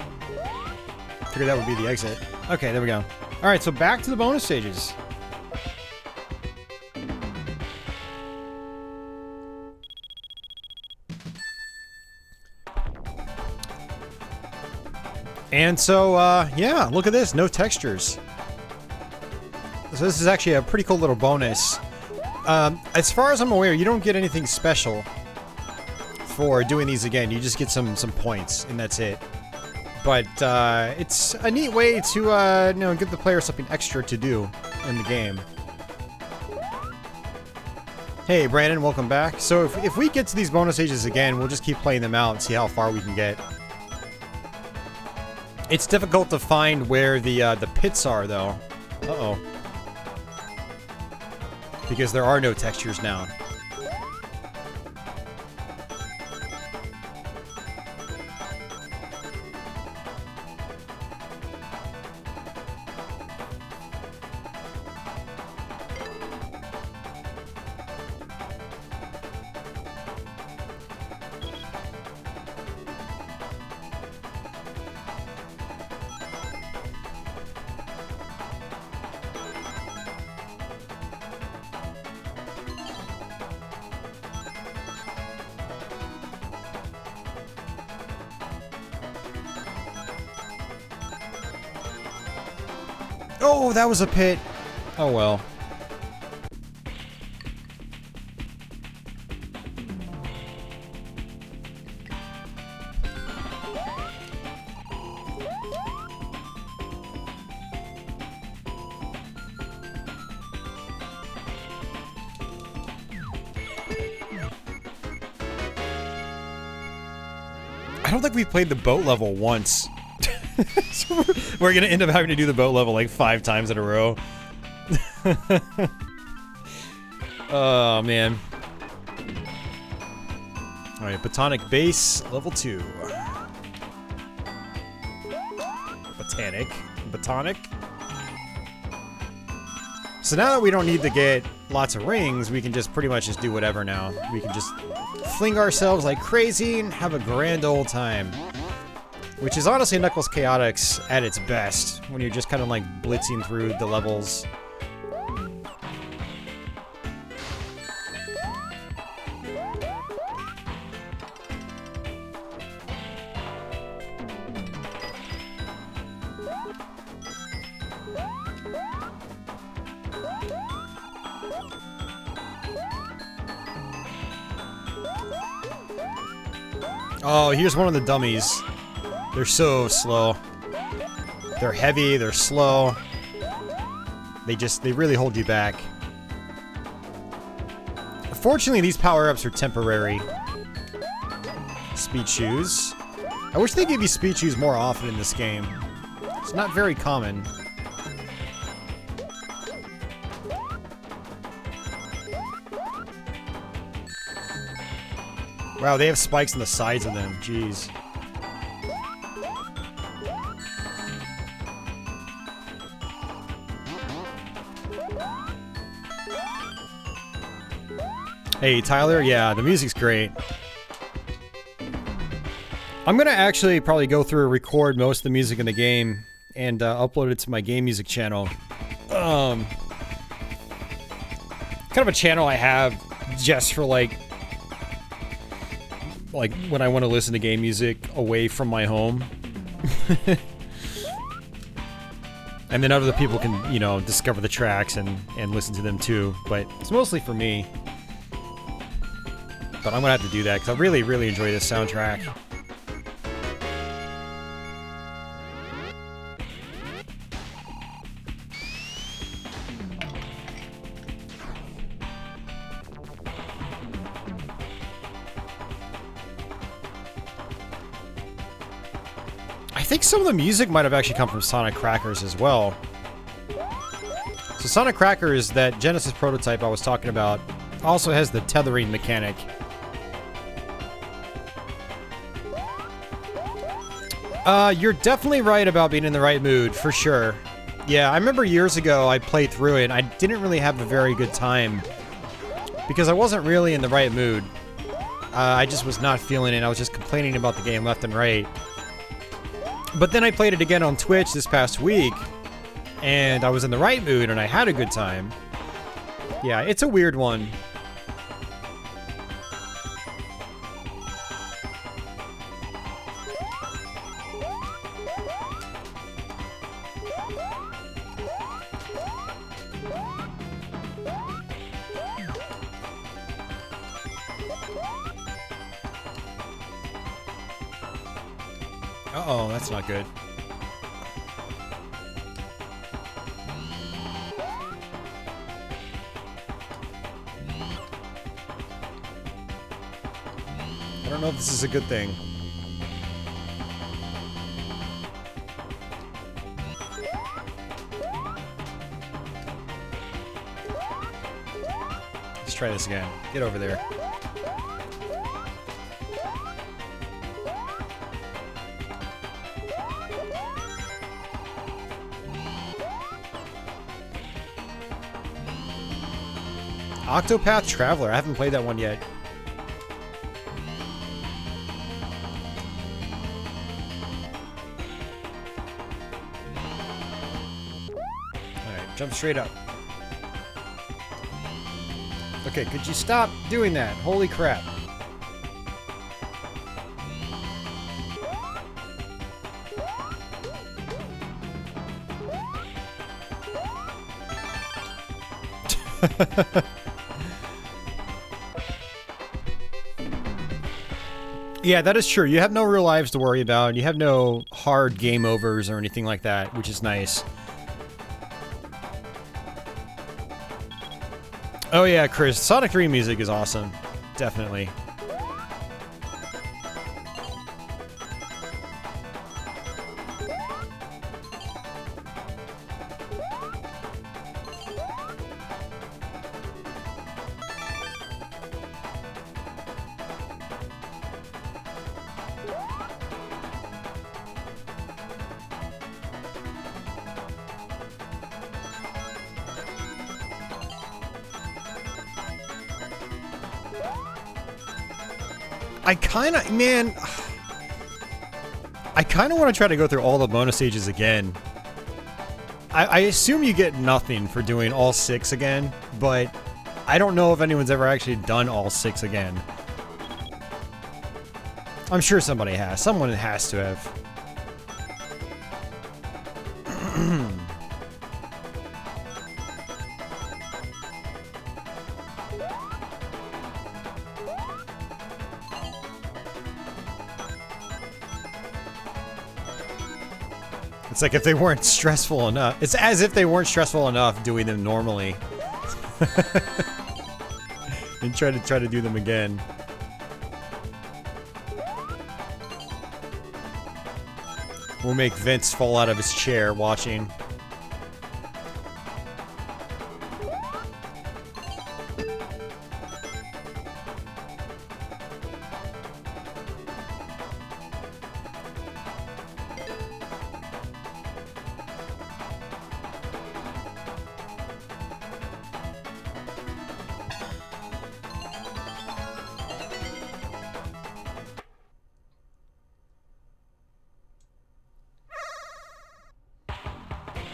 Figured that would be the exit. Okay, there we go. Alright, so back to the bonus stages. And so, yeah, look at this. No textures. So this is actually a pretty cool little bonus. As far as I'm aware, you don't get anything special for doing these again. You just get some points, and that's it. But it's a neat way to you know, give the player something extra to do in the game. Hey, Brandon, welcome back. So if we get to these bonus stages again, we'll just keep playing them out and see how far we can get. It's difficult to find where the pits are, though. Uh-oh. Because there are no textures now. Oh, that was a pit. Oh well. I don't think we've played the boat level once. So we're gonna end up having to do the boat level like 5 times in a row. Oh man. Alright, Botanic Base, level 2. Botanic. So now that we don't need to get lots of rings, we can just pretty much just do whatever now. We can just fling ourselves like crazy and have a grand old time. Which is honestly Knuckles Chaotix at its best, when you're just kind of like blitzing through the levels. Oh, here's one of the dummies. They're so slow. They're heavy, they're slow. They really hold you back. Fortunately, these power-ups are temporary. Speed shoes. I wish they gave you speed shoes more often in this game. It's not very common. Wow, they have spikes on the sides of them. Jeez. Hey, Tyler, yeah, the music's great. I'm gonna actually probably go through and record most of the music in the game and upload it to my game music channel. Kind of a channel I have just for like when I want to listen to game music away from my home. And then other people can, you know, discover the tracks and listen to them too, but it's mostly for me. But I'm gonna have to do that because I really, really enjoy this soundtrack. I think some of the music might have actually come from Sonic Crackers as well. So Sonic Crackers, that Genesis prototype I was talking about, also has the tethering mechanic. You're definitely right about being in the right mood, for sure. Yeah, I remember years ago I played through it and I didn't really have a very good time because I wasn't really in the right mood. I just was not feeling it. I was just complaining about the game left and right. But then I played it again on Twitch this past week, and I was in the right mood, and I had a good time. Yeah, it's a weird one. Uh-oh, that's not good. I don't know if this is a good thing. Let's try this again. Get over there. Octopath Traveler. I haven't played that one yet. Alright, jump straight up. Okay, could you stop doing that? Holy crap. Yeah, that is true. You have no real lives to worry about. You have no hard game overs or anything like that, which is nice. Oh yeah, Chris. Sonic 3 music is awesome. Definitely. I kinda want to try to go through all the bonus stages again. I assume you get nothing for doing all 6 again, but I don't know if anyone's ever actually done all 6 again. I'm sure somebody has. Someone has to have. It's like if they weren't stressful enough. It's as if they weren't stressful enough doing them normally. And try to do them again. We'll make Vince fall out of his chair watching.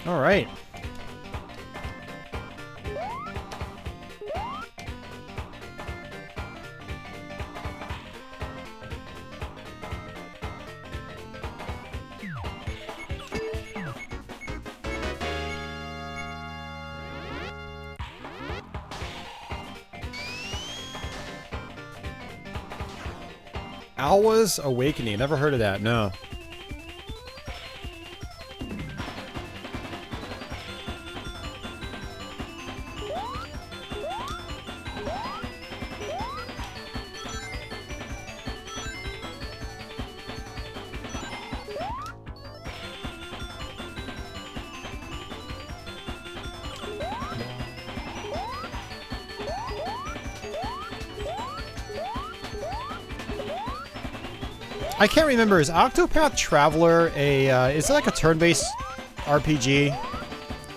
All right. Alwa's Awakening. Never heard of that. No. I can't remember. Is Octopath Traveler is it like a turn-based RPG?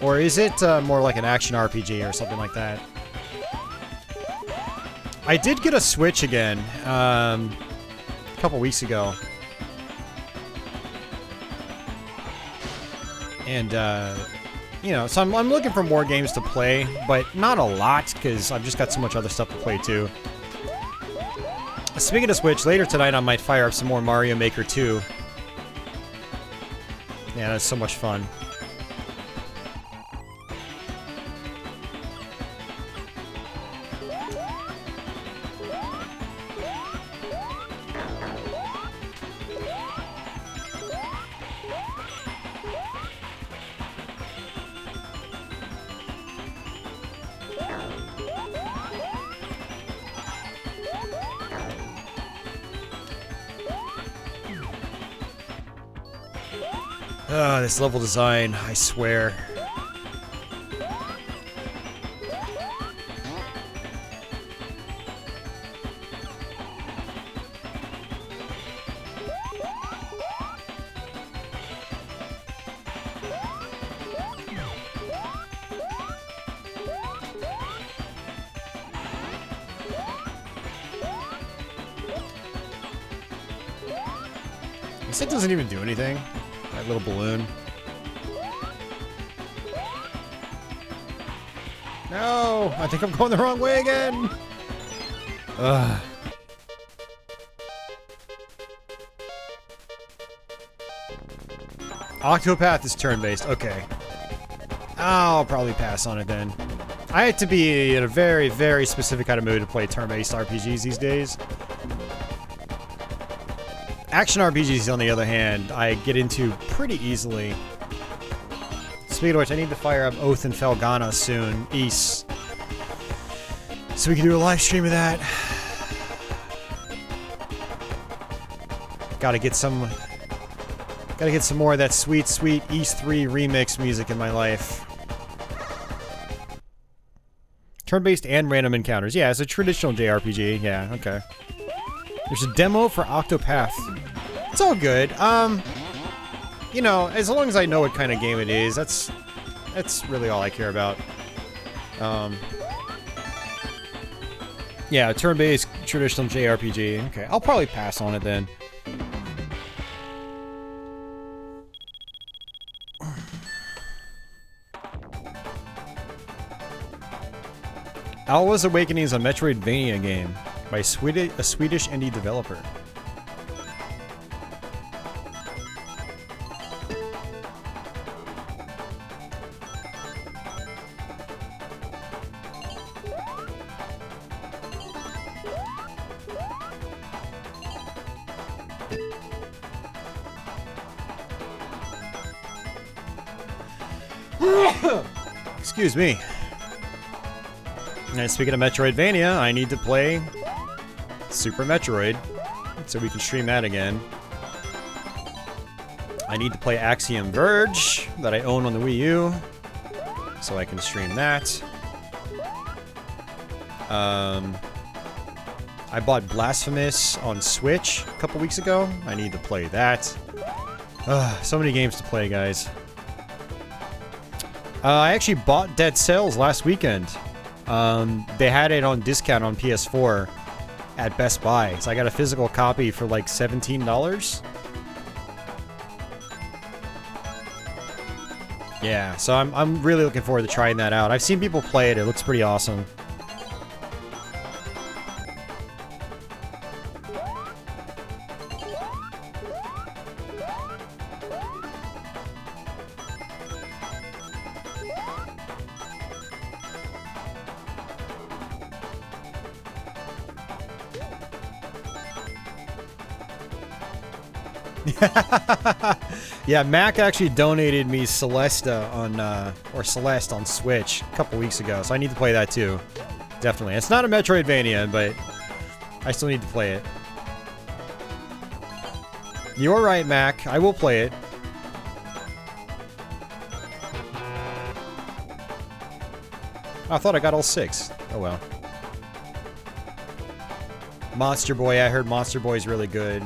Or is it more like an action RPG or something like that? I did get a Switch again a couple weeks ago. And, you know, so I'm looking for more games to play, but not a lot, because I've just got so much other stuff to play, too. Speaking of Switch, later tonight I might fire up some more Mario Maker 2. Yeah, that's so much fun. This level design, I swear. This thing doesn't even do anything. That little balloon. No! I think I'm going the wrong way again! Ugh. Octopath is turn-based. Okay. I'll probably pass on it then. I have to be in a very, very specific kind of mood to play turn-based RPGs these days. Action RPGs, on the other hand, I get into pretty easily. Speaking of which, I need to fire up Oath and Felghana soon, East. So we can do a live stream of that. Gotta get some more of that sweet, sweet East 3 remix music in my life. Turn-based and random encounters. Yeah, it's a traditional JRPG. Yeah, okay. There's a demo for Octopath. It's all good. You know, as long as I know what kind of game it is, that's really all I care about. Yeah, turn-based traditional JRPG. Okay, I'll probably pass on it then. Alwa's Awakening is a Metroidvania game by a Swedish indie developer. Excuse me. And speaking of Metroidvania, I need to play Super Metroid, so we can stream that again. I need to play Axiom Verge, that I own on the Wii U, so I can stream that. I bought Blasphemous on Switch a couple weeks ago. I need to play that. So many games to play, guys. I actually bought Dead Cells last weekend. They had it on discount on PS4 at Best Buy, so I got a physical copy for like $17. Yeah, so I'm really looking forward to trying that out. I've seen people play it. It looks pretty awesome. Yeah, Mac actually donated me Celesta on, or Celeste on Switch a couple weeks ago, so I need to play that too. Definitely. It's not a Metroidvania, but I still need to play it. You're right, Mac. I will play it. I thought I got all 6. Oh well. Monster Boy. I heard Monster Boy is really good.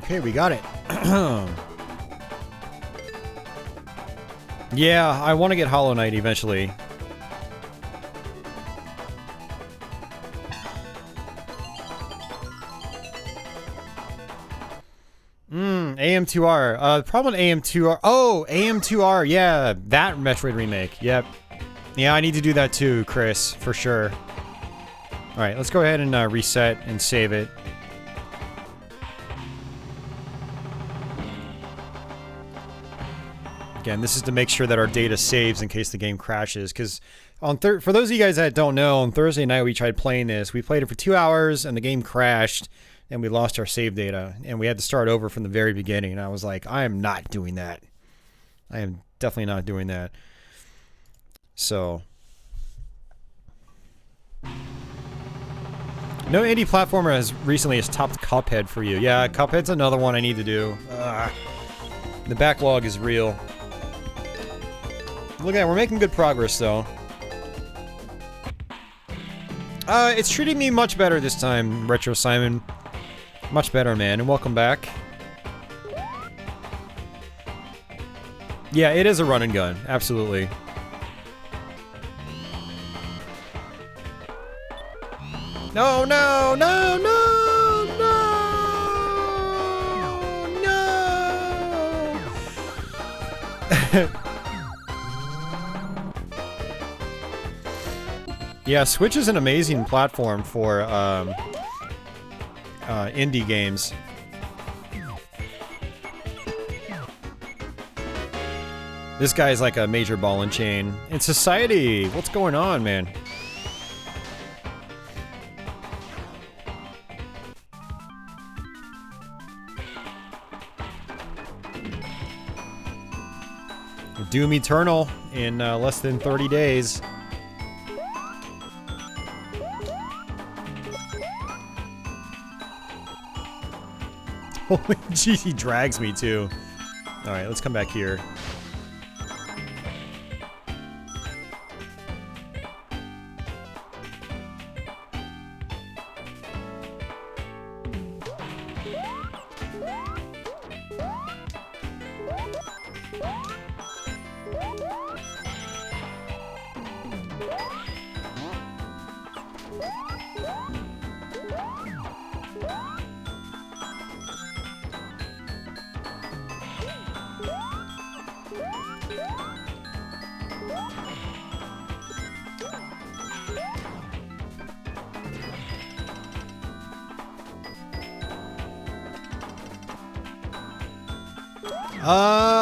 Okay, we got it. Yeah, I want to get Hollow Knight eventually. AM2R. The problem with AM2R... Oh, AM2R. Yeah, that Metroid remake. Yep. Yeah, I need to do that too, Chris, for sure. Alright, let's go ahead and reset and save it. Again, this is to make sure that our data saves in case the game crashes, because for those of you guys that don't know, on Thursday night we tried playing this. We played it for 2 hours, and the game crashed, and we lost our save data, and we had to start over from the very beginning, and I was like, I am not doing that. I am definitely not doing that. So... No indie platformer has recently topped Cuphead for you. Yeah, Cuphead's another one I need to do. The backlog is real. Look at that, we're making good progress, though. It's treating me much better this time, Retro Simon. Much better, man, and welcome back. Yeah, it is a run and gun, absolutely. No, no, no, no, no, no! Yeah, Switch is an amazing platform for indie games. This guy's like a major ball and chain. In society, what's going on, man? Doom Eternal in less than 30 days. Holy jeez, he drags me too. Alright, let's come back here.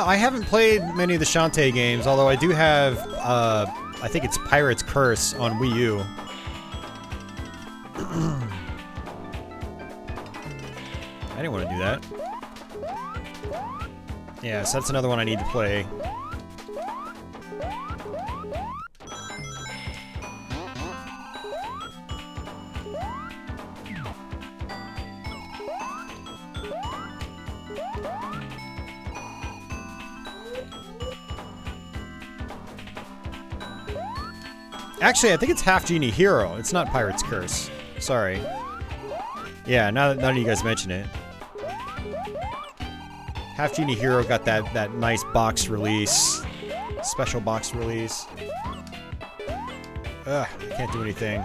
I haven't played many of the Shantae games, although I do have, I think it's Pirate's Curse on Wii U. I didn't want to do that. Yeah, so that's another one I need to play. Actually, I think it's Half Genie Hero. It's not Pirate's Curse. Sorry. Yeah, now that none of you guys mention it. Half Genie Hero got that nice box release. Special box release. Ugh, I can't do anything.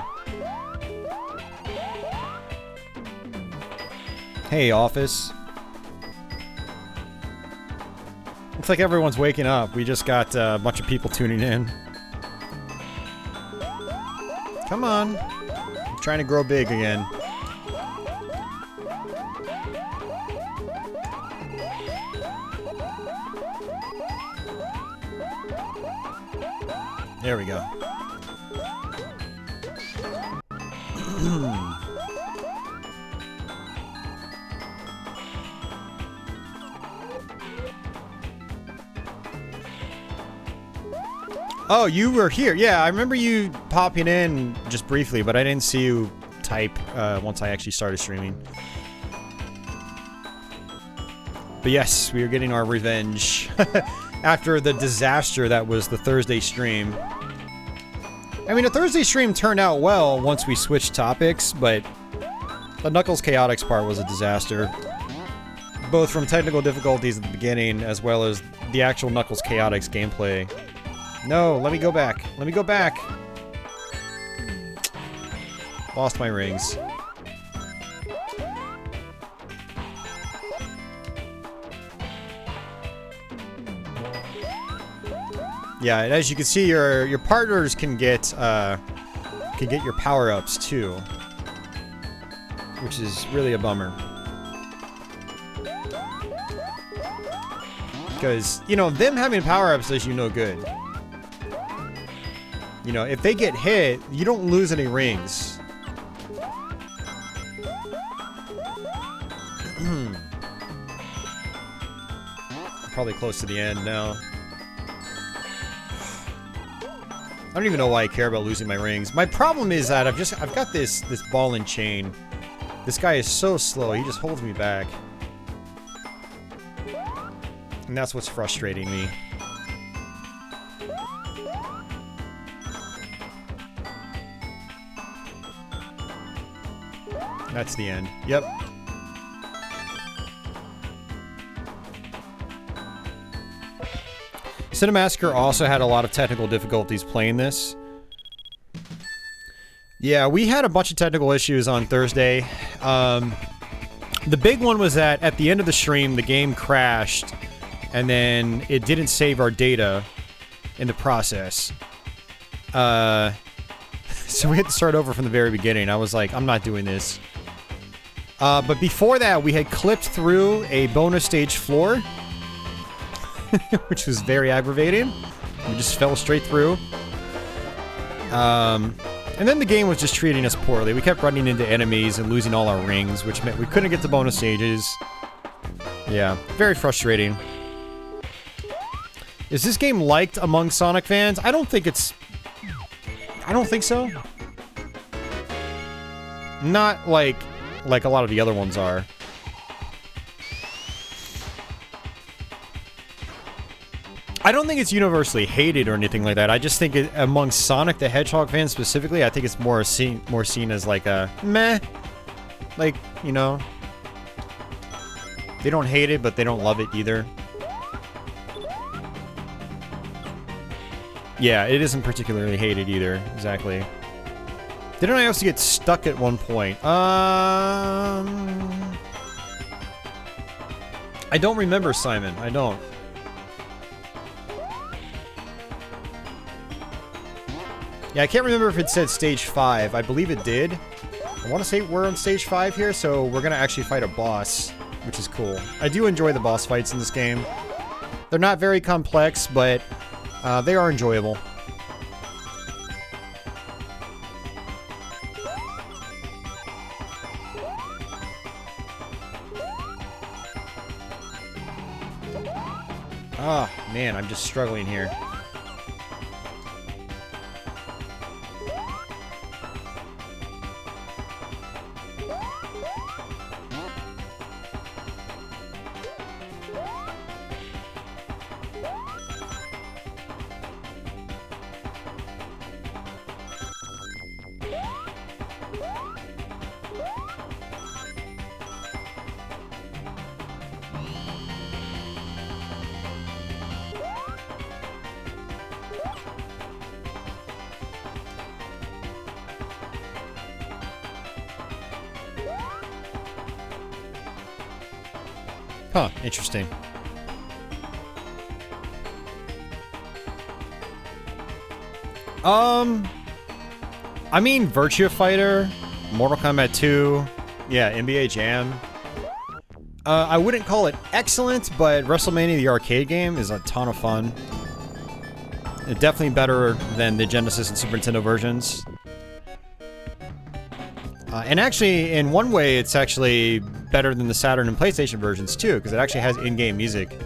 Hey, office. Looks like everyone's waking up. We just got a bunch of people tuning in. Come on. I'm trying to grow big again. There we go. Oh, you were here. Yeah, I remember you popping in just briefly, but I didn't see you type once I actually started streaming. But yes, we are getting our revenge after the disaster that was the Thursday stream. I mean, the Thursday stream turned out well once we switched topics, but the Knuckles Chaotix part was a disaster. Both from technical difficulties at the beginning, as well as the actual Knuckles Chaotix gameplay. No, let me go back. Let me go back. Lost my rings. Yeah, and as you can see, your partners can get your power-ups too, which is really a bummer. Because, you know, them having power-ups does you no good. You know, if they get hit, you don't lose any rings. Probably close to the end now. I don't even know why I care about losing my rings. My problem is that I've got this ball and chain. This guy is so slow, he just holds me back. And that's what's frustrating me. That's the end. Yep. Cinemassacre also had a lot of technical difficulties playing this. Yeah, we had a bunch of technical issues on Thursday. The big one was that at the end of the stream, the game crashed, and then it didn't save our data in the process. So we had to start over from the very beginning. I was like, I'm not doing this. But before that, we had clipped through a bonus stage floor, which was very aggravating. We just fell straight through. And then the game was just treating us poorly. We kept running into enemies and losing all our rings, which meant we couldn't get to bonus stages. Yeah, very frustrating. Is this game liked among Sonic fans? I don't think so. Not like a lot of the other ones are. I don't think it's universally hated or anything like that. I just think among Sonic the Hedgehog fans specifically, I think it's more seen as like a meh. Like, you know, they don't hate it, but they don't love it either. Yeah, it isn't particularly hated either. Exactly. Didn't I also get stuck at one point? I don't remember, Simon. I don't. Yeah, I can't remember if it said stage 5. I believe it did. I want to say we're on stage 5 here, so we're going to actually fight a boss, which is cool. I do enjoy the boss fights in this game. They're not very complex, but they are enjoyable. Ah, man, I'm just struggling here. Huh, interesting. I mean, Virtua Fighter, Mortal Kombat 2, yeah, NBA Jam. I wouldn't call it excellent, but WrestleMania, the arcade game, is a ton of fun. Definitely better than the Genesis and Super Nintendo versions. And actually, in one way, it's actually better than the Saturn and PlayStation versions, too, because it actually has in-game music.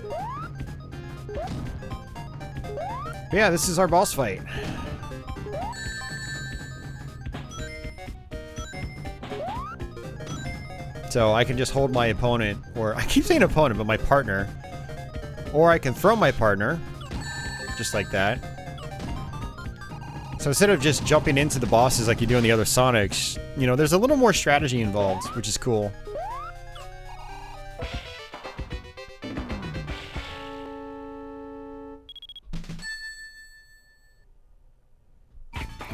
But yeah, this is our boss fight. So I can just hold my opponent, or I keep saying opponent, but my partner. Or I can throw my partner, just like that. So instead of just jumping into the bosses like you do in the other Sonics, you know, there's a little more strategy involved, which is cool.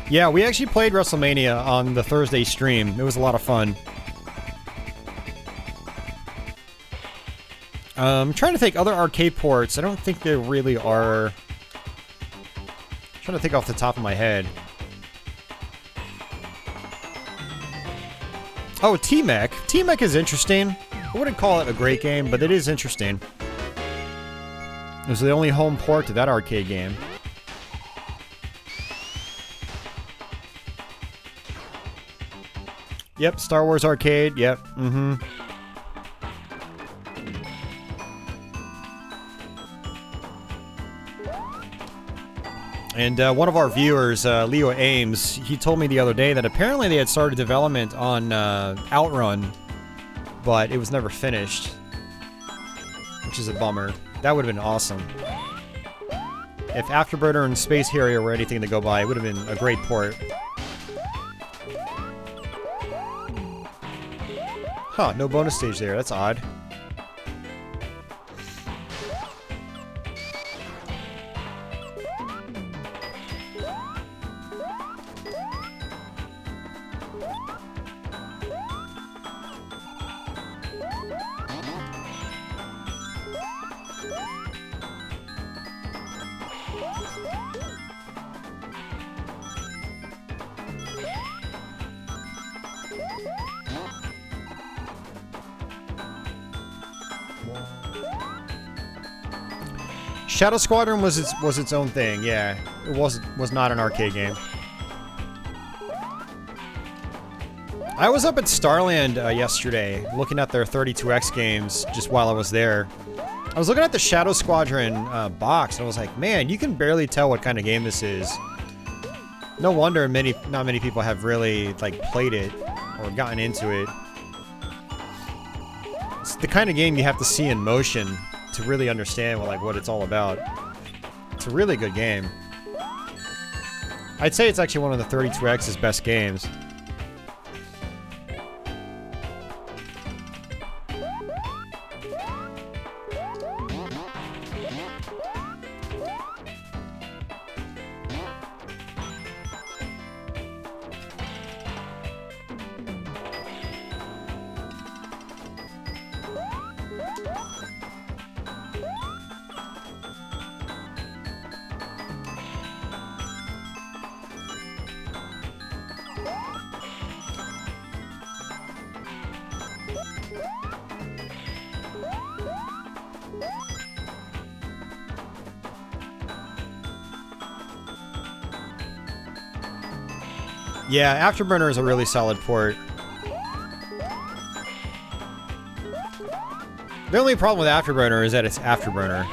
Yeah, we actually played WrestleMania on the Thursday stream. It was a lot of fun. I'm trying to think other arcade ports. I don't think there really are. I'm trying to think off the top of my head. Oh, T-Mech. T-Mech is interesting. I wouldn't call it a great game, but it is interesting. It was the only home port to that arcade game. Yep, Star Wars Arcade. Yep. Mm-hmm. And one of our viewers, Leo Ames, he told me the other day that apparently they had started development on Outrun, but it was never finished, which is a bummer. That would have been awesome. If Afterburner and Space Harrier were anything to go by, it would have been a great port. Huh, no bonus stage there. That's odd. Shadow Squadron was its own thing, yeah. It was not an arcade game. I was up at Starland yesterday, looking at their 32X games just while I was there. I was looking at the Shadow Squadron box, and I was like, man, you can barely tell what kind of game this is. No wonder not many people have really like played it or gotten into it. It's the kind of game you have to see in motion to really understand what it's all about. It's a really good game. I'd say it's actually one of the 32X's best games. Yeah, Afterburner is a really solid port. The only problem with Afterburner is that it's Afterburner.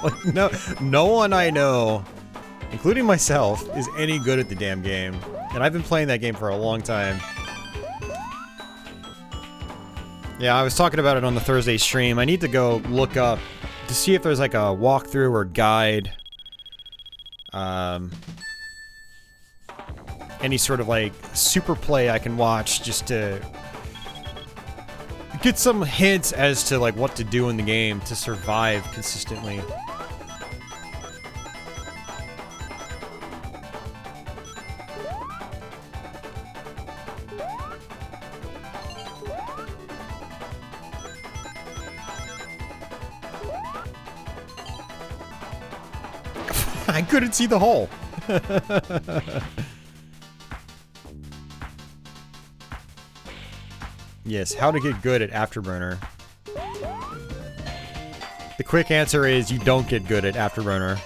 Like, no one I know, including myself, is any good at the damn game. And I've been playing that game for a long time. Yeah, I was talking about it on the Thursday stream. I need to go look up to see if there's like a walkthrough or guide. Any sort of like super play I can watch just to get some hints as to like what to do in the game to survive consistently. I couldn't see the hole. Yes, how to get good at Afterburner. The quick answer is you don't get good at Afterburner.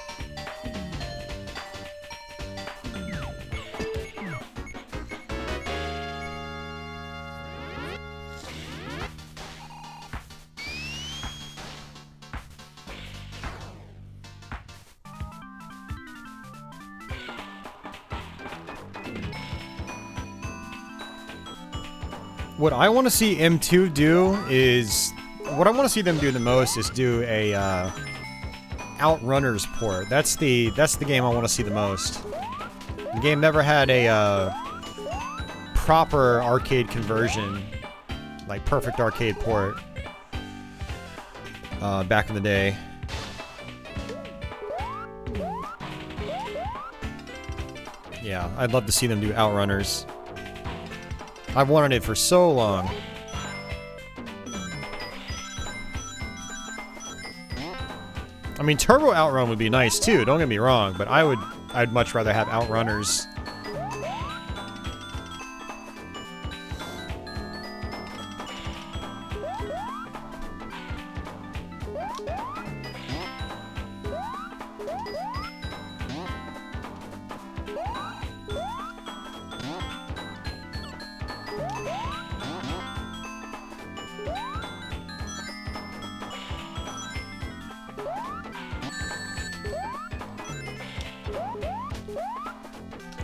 What I want to see M2 do is... What I want to see them do the most is do a Outrunners port. That's the game I want to see the most. The game never had a proper arcade conversion, like perfect arcade port, back in the day. Yeah, I'd love to see them do Outrunners. I've wanted it for so long. I mean, Turbo Outrun would be nice too, don't get me wrong, but I'd much rather have Outrunners.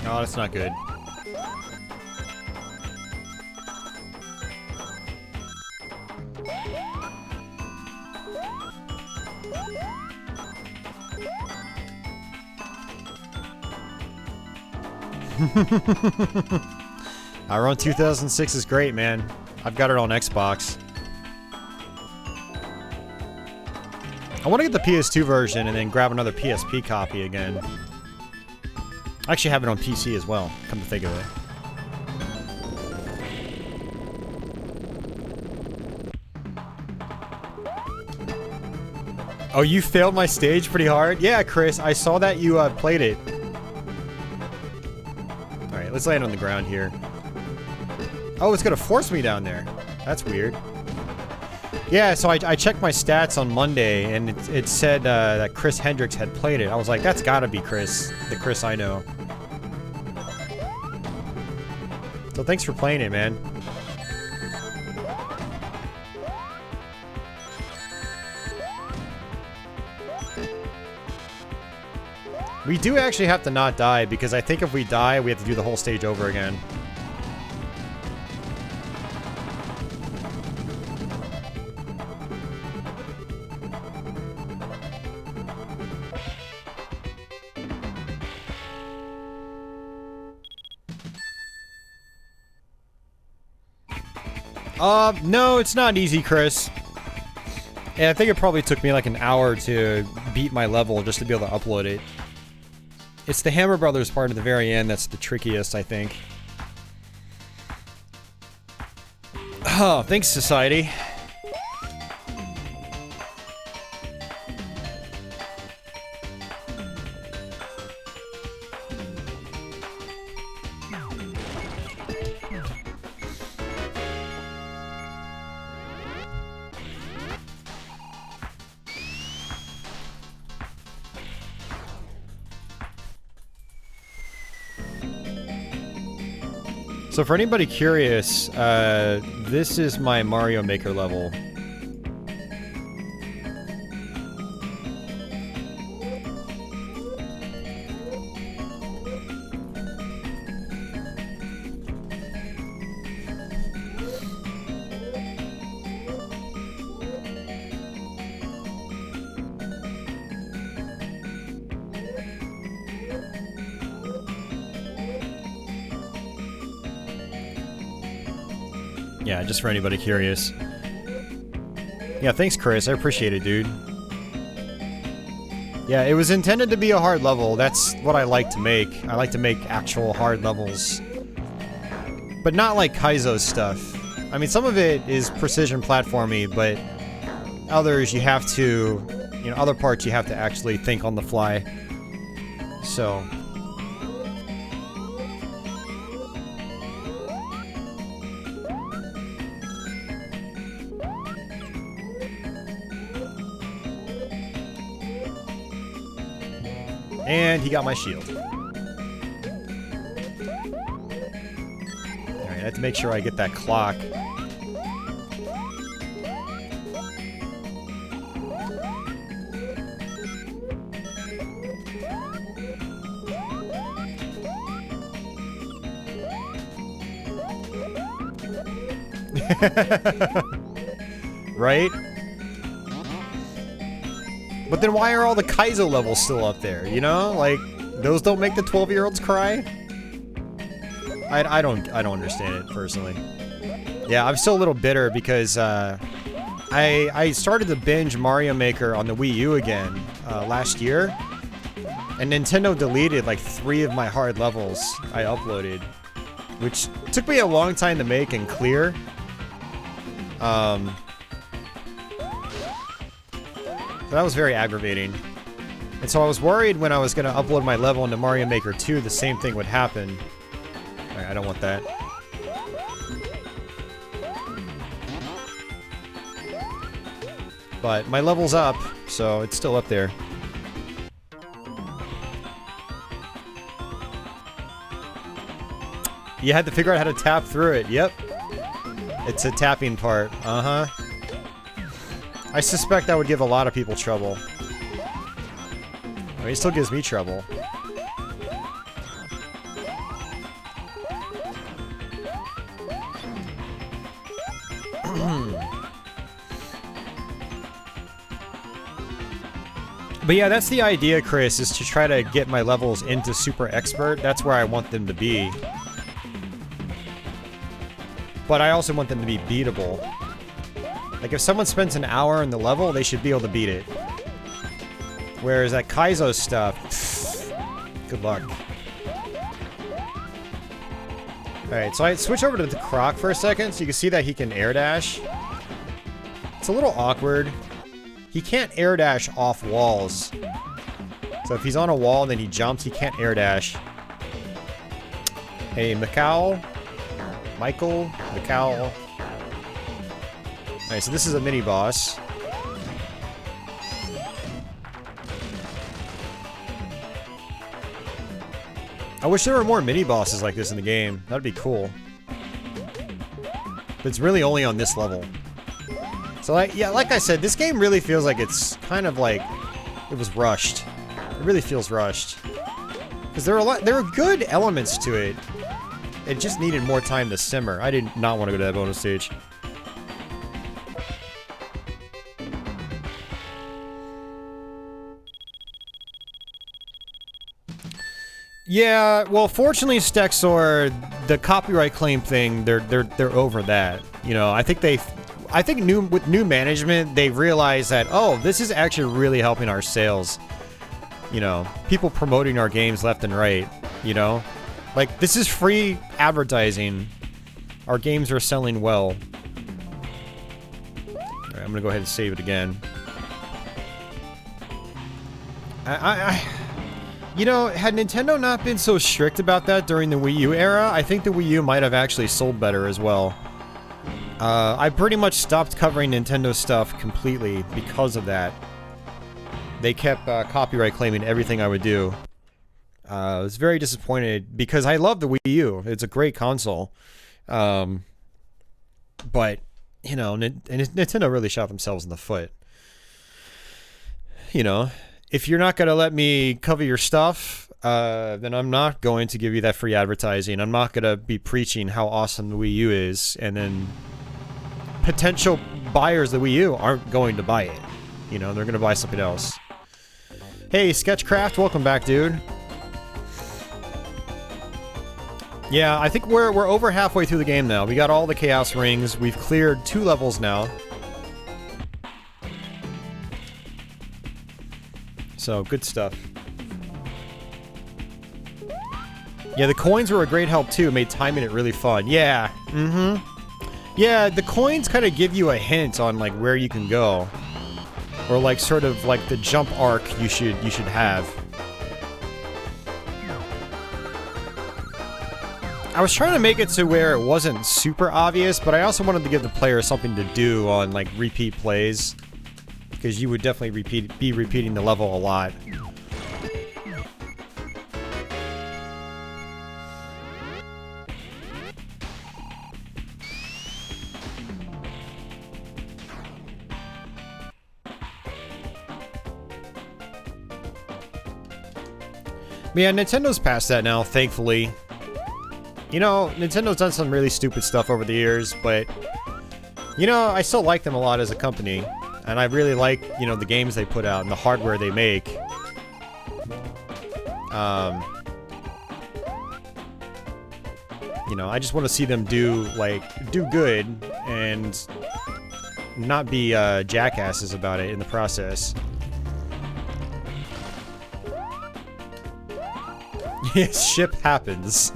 Oh, that's not good. Outrun 2006 is great, man. I've got it on Xbox. I want to get the PS2 version and then grab another PSP copy again. I actually have it on PC as well, come to think of it. Oh, you failed my stage pretty hard? Yeah, Chris, I saw that you played it. Alright, let's land on the ground here. Oh, it's gonna force me down there. That's weird. Yeah, so I checked my stats on Monday, and it said that Chris Hendricks had played it. I was like, that's gotta be Chris, the Chris I know. So thanks for playing it, man. We do actually have to not die, because I think if we die, we have to do the whole stage over again. No, it's not easy, Chris. And I think it probably took me like an hour to beat my level just to be able to upload it. It's the Hammer Brothers part at the very end that's the trickiest, I think. Oh, thanks, Society. So for anybody curious, this is my Mario Maker level. Yeah, just for anybody curious. Yeah, thanks, Chris. I appreciate it, dude. Yeah, it was intended to be a hard level. That's what I like to make. I like to make actual hard levels. But not like Kaizo's stuff. I mean, some of it is precision platformy, but others you have to, you know, other parts you have to actually think on the fly. So... And he got my shield. Alright, I have to make sure I get that clock. Right? But then why are all the Kaizo levels still up there, you know? Like, those don't make the 12-year-olds cry? I don't understand it, personally. Yeah, I'm still a little bitter because, I started to binge Mario Maker on the Wii U again, last year. And Nintendo deleted, like, 3 of my hard levels I uploaded. Which took me a long time to make and clear. So that was very aggravating. And so I was worried when I was going to upload my level into Mario Maker 2, the same thing would happen. Alright, I don't want that. But my level's up, so it's still up there. You had to figure out how to tap through it. Yep. It's a tapping part. Uh-huh. I suspect that would give a lot of people trouble. I mean, it still gives me trouble. But yeah, that's the idea, Chris, is to try to get my levels into Super Expert. That's where I want them to be. But I also want them to be beatable. Like, if someone spends an hour in the level, they should be able to beat it. Whereas that Kaizo stuff, good luck. Alright, so I switch over to the Croc for a second, so you can see that he can air dash. It's a little awkward. He can't air dash off walls. So if he's on a wall and then he jumps, he can't air dash. Hey, Michael, Alright, so this is a mini-boss. I wish there were more mini-bosses like this in the game. That'd be cool. But it's really only on this level. So, like, like I said, this game really feels like it's kind of like it was rushed. It really feels rushed. Because there were good elements to it. It just needed more time to simmer. I did not want to go to that bonus stage. Yeah, well, fortunately, Stexor, the copyright claim thing, they're over that. You know, I think with new management, they realize that, oh, this is actually really helping our sales. You know, people promoting our games left and right, you know? Like, this is free advertising. Our games are selling well. Alright, I'm gonna go ahead and save it again. You know, had Nintendo not been so strict about that during the Wii U era, I think the Wii U might have actually sold better as well. I pretty much stopped covering Nintendo stuff completely because of that. They kept copyright claiming everything I would do. I was very disappointed because I love the Wii U. It's a great console. But, you know, Nintendo really shot themselves in the foot. You know, if you're not going to let me cover your stuff, then I'm not going to give you that free advertising. I'm not going to be preaching how awesome the Wii U is, and then potential buyers of the Wii U aren't going to buy it. You know, they're going to buy something else. Hey, Sketchcraft, welcome back, dude. Yeah, I think we're over halfway through the game now. We got all the Chaos Rings. We've cleared 2 levels now. So, good stuff. Yeah, the coins were a great help, too. Made timing it really fun. Yeah, Yeah, the coins kind of give you a hint on, like, where you can go. Or, like, sort of, like, the jump arc you should have. I was trying to make it to where it wasn't super obvious, but I also wanted to give the player something to do on, like, repeat plays. Because you would definitely be repeating the level a lot. But yeah, Nintendo's past that now, thankfully. You know, Nintendo's done some really stupid stuff over the years, but You know, I still like them a lot as a company, and I really like, you know, the games they put out and the hardware they make. You know, I just want to see them do good and not be jackasses about it in the process. Yes, ship happens.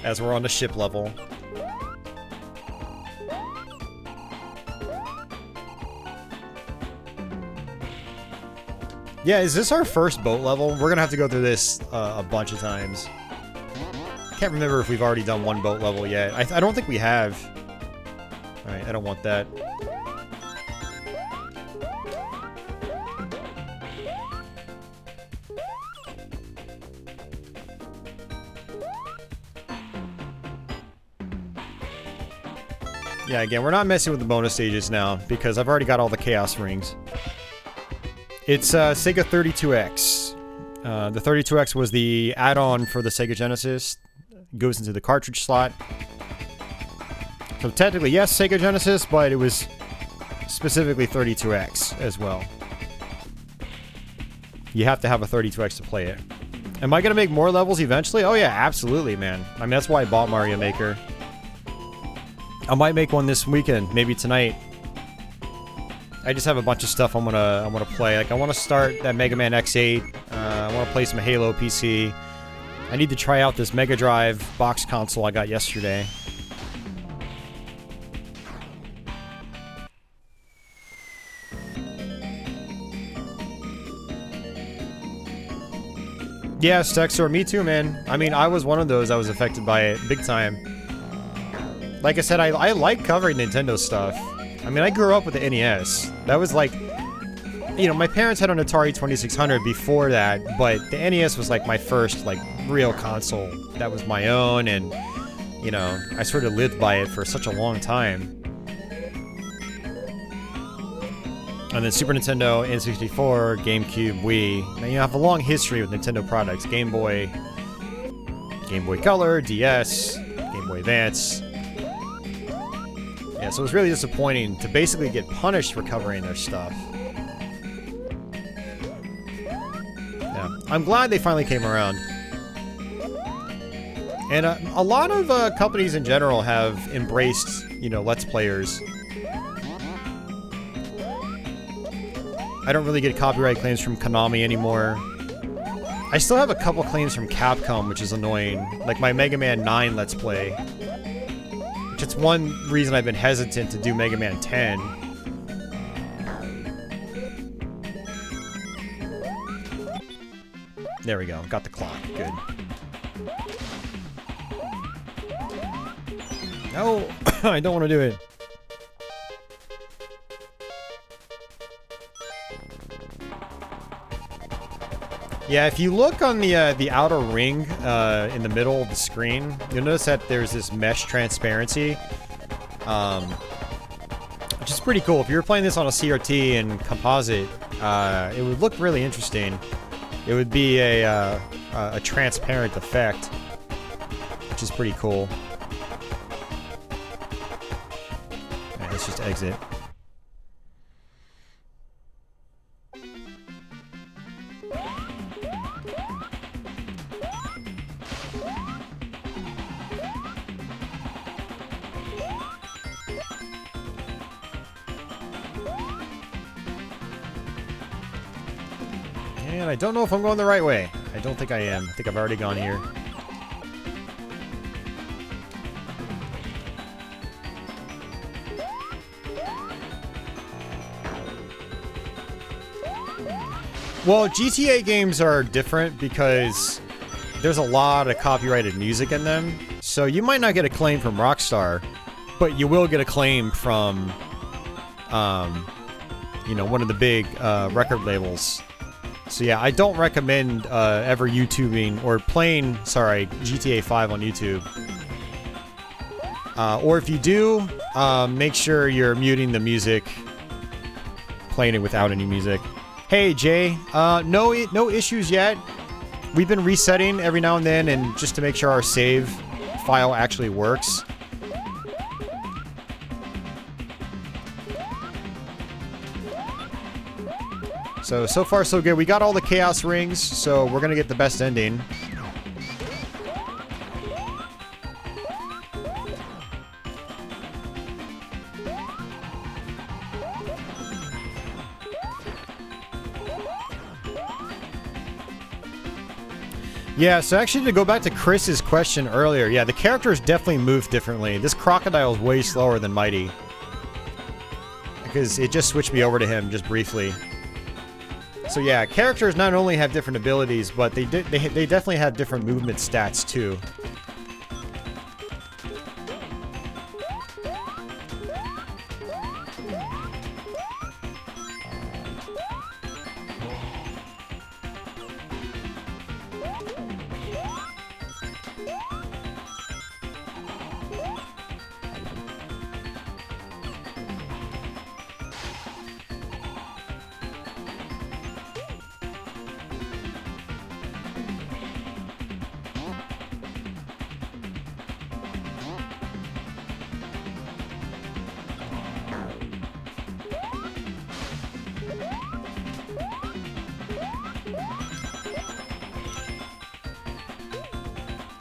As we're on the ship level. Yeah, is this our first boat level? We're gonna have to go through this a bunch of times. Can't remember if we've already done one boat level yet. I don't think we have. Alright, I don't want that. Yeah, again, we're not messing with the bonus stages now, because I've already got all the Chaos Rings. It's Sega 32X. The 32X was the add-on for the Sega Genesis. It goes into the cartridge slot. So technically, yes, Sega Genesis, but it was specifically 32X as well. You have to have a 32X to play it. Am I going to make more levels eventually? Oh yeah, absolutely, man. I mean, that's why I bought Mario Maker. I might make one this weekend, maybe tonight. I just have a bunch of stuff I wanna play. Like I want to start that Mega Man X8. I want to play some Halo PC. I need to try out this Mega Drive box console I got yesterday. Yeah, Stexor, me too, man. I mean, I was one of those that was affected by it big time. Like I said, I like covering Nintendo stuff. I mean, I grew up with the NES. That was like, you know, my parents had an Atari 2600 before that, but the NES was like my first, like, real console that was my own, and, you know, I sort of lived by it for such a long time. And then Super Nintendo, N64, GameCube, Wii. Now, you know, I have a long history with Nintendo products. Game Boy Color, DS, Game Boy Advance. Yeah, so it was really disappointing to basically get punished for covering their stuff. Yeah, I'm glad they finally came around. And a lot of companies in general have embraced, you know, Let's Players. I don't really get copyright claims from Konami anymore. I still have a couple claims from Capcom, which is annoying. Like my Mega Man 9 Let's Play. Which it's one reason I've been hesitant to do Mega Man 10. There we go. Got the clock. Good. No! I don't want to do it. Yeah, if you look on the outer ring in the middle of the screen, you'll notice that there's this mesh transparency, which is pretty cool. If you were playing this on a CRT and composite, it would look really interesting. It would be a transparent effect, which is pretty cool. Alright, let's just exit. And I don't know if I'm going the right way. I don't think I am. I think I've already gone here. Well, GTA games are different because there's a lot of copyrighted music in them. So you might not get a claim from Rockstar, but you will get a claim from, you know, one of the big record labels. So yeah, I don't recommend ever YouTubing or playing, sorry, GTA 5 on YouTube. Or if you do, make sure you're muting the music, playing it without any music. Hey Jay, no issues yet. We've been resetting every now and then, and just to make sure our save file actually works. So far so good. We got all the Chaos Rings, so we're gonna get the best ending. Yeah, so actually to go back to Chris's question earlier, yeah, the characters definitely move differently. This crocodile is way slower than Mighty. Because it just switched me over to him just briefly. So yeah, characters not only have different abilities, but they definitely have different movement stats too.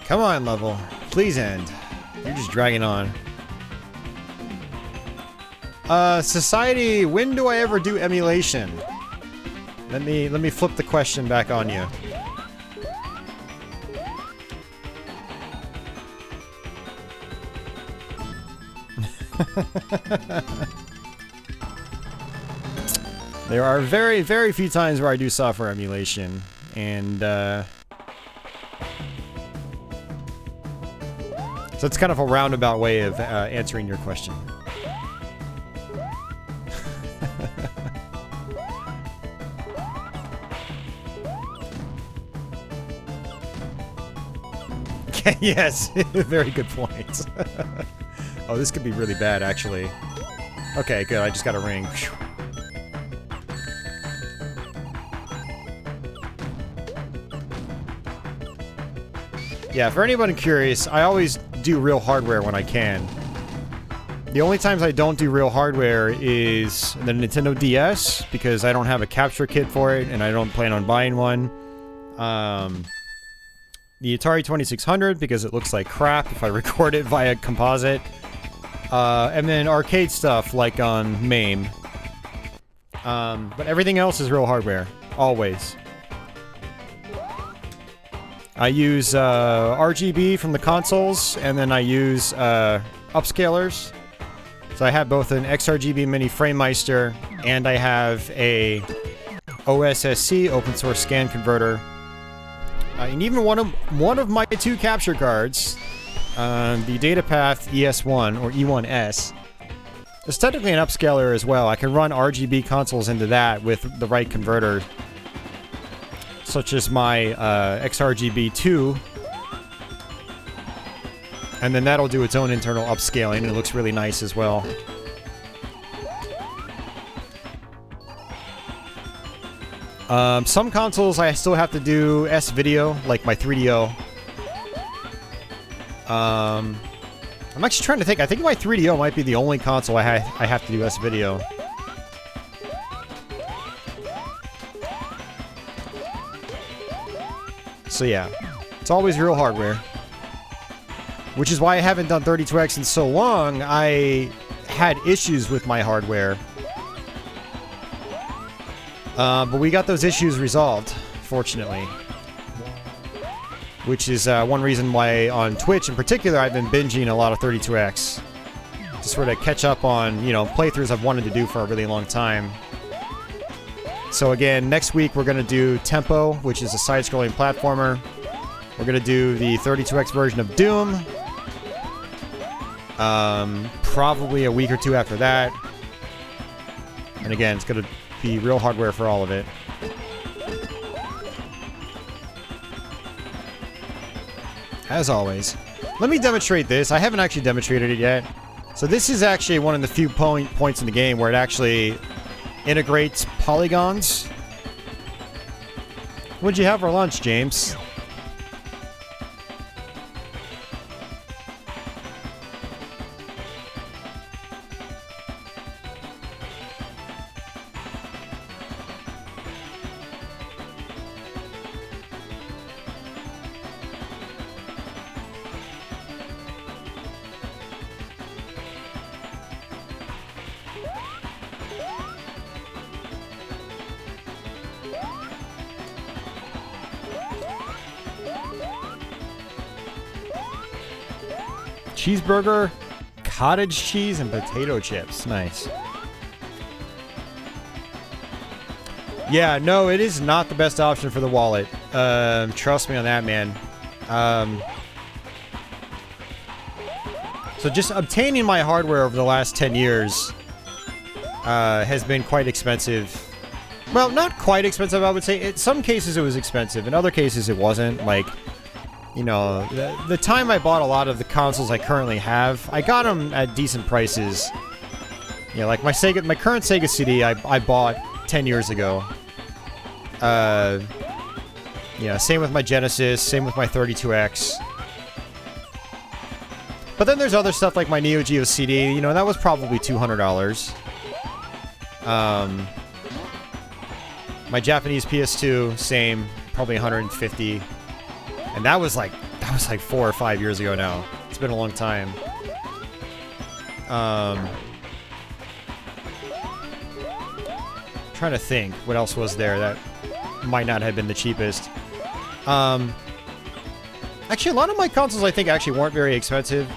Come on, level. Please end. You're just dragging on. Society, when do I ever do emulation? Let me flip the question back on you. There are very, very few times where I do software emulation, and so it's kind of a roundabout way of answering your question. Yes, very good point. Oh, this could be really bad, actually. Okay, good. I just got a ring. Yeah, for anyone curious, I always do real hardware when I can. The only times I don't do real hardware is the Nintendo DS, because I don't have a capture kit for it, and I don't plan on buying one. The Atari 2600, because it looks like crap if I record it via composite. And then arcade stuff, like on MAME. But everything else is real hardware. Always. I use RGB from the consoles, and then I use upscalers. So I have both an XRGB Mini FrameMeister, and I have a OSSC, open source scan converter. And even one of my two capture cards, the DataPath ES1 or E1S, is technically an upscaler as well. I can run RGB consoles into that with the right converter, such as my XRGB2, and then that'll do its own internal upscaling, and it looks really nice as well. Some consoles I still have to do S-Video, like my 3DO. I'm actually trying to think. I think my 3DO might be the only console I have to do S-Video. So yeah, it's always real hardware. Which is why I haven't done 32X in so long. I had issues with my hardware. But we got those issues resolved, fortunately. Which is one reason why on Twitch in particular I've been binging a lot of 32X. To sort of catch up on, you know, playthroughs I've wanted to do for a really long time. So again, next week we're going to do Tempo, which is a side-scrolling platformer. We're going to do the 32X version of Doom. Probably a week or two after that. And again, it's going to be real hardware for all of it. As always. Let me demonstrate this. I haven't actually demonstrated it yet. So this is actually one of the few points in the game where it actually integrates polygons. What'd you have for lunch, James? cheeseburger, cottage cheese, and potato chips. Nice. Yeah, no, it is not the best option for the wallet. Trust me on that, man. So just obtaining my hardware over the last 10 years has been quite expensive. Well, not quite expensive, I would say. In some cases it was expensive. In other cases it wasn't. Like, you know, the time I bought a lot of the consoles I currently have, I got them at decent prices. You know, like my current Sega CD I bought 10 years ago. Yeah, same with my Genesis, same with my 32X. But then there's other stuff like my Neo Geo CD, you know, that was probably $200. My Japanese PS2, same, probably $150. And that was like 4 or 5 years ago now. It's been a long time. Trying to think what else was there that might not have been the cheapest. Actually, a lot of my consoles I think actually weren't very expensive.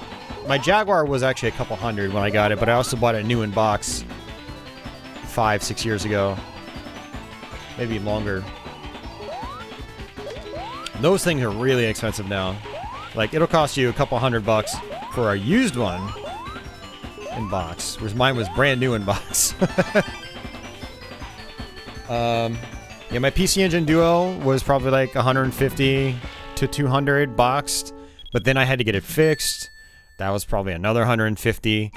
My Jaguar was actually a couple hundred when I got it, but I also bought it new in box 5-6 years ago. Maybe longer. Those things are really expensive now. Like, it'll cost you a couple $100 for a used one in box, whereas mine was brand new in box. Yeah, my PC Engine Duo was probably like 150 to 200 boxed, but then I had to get it fixed. That was probably another 150.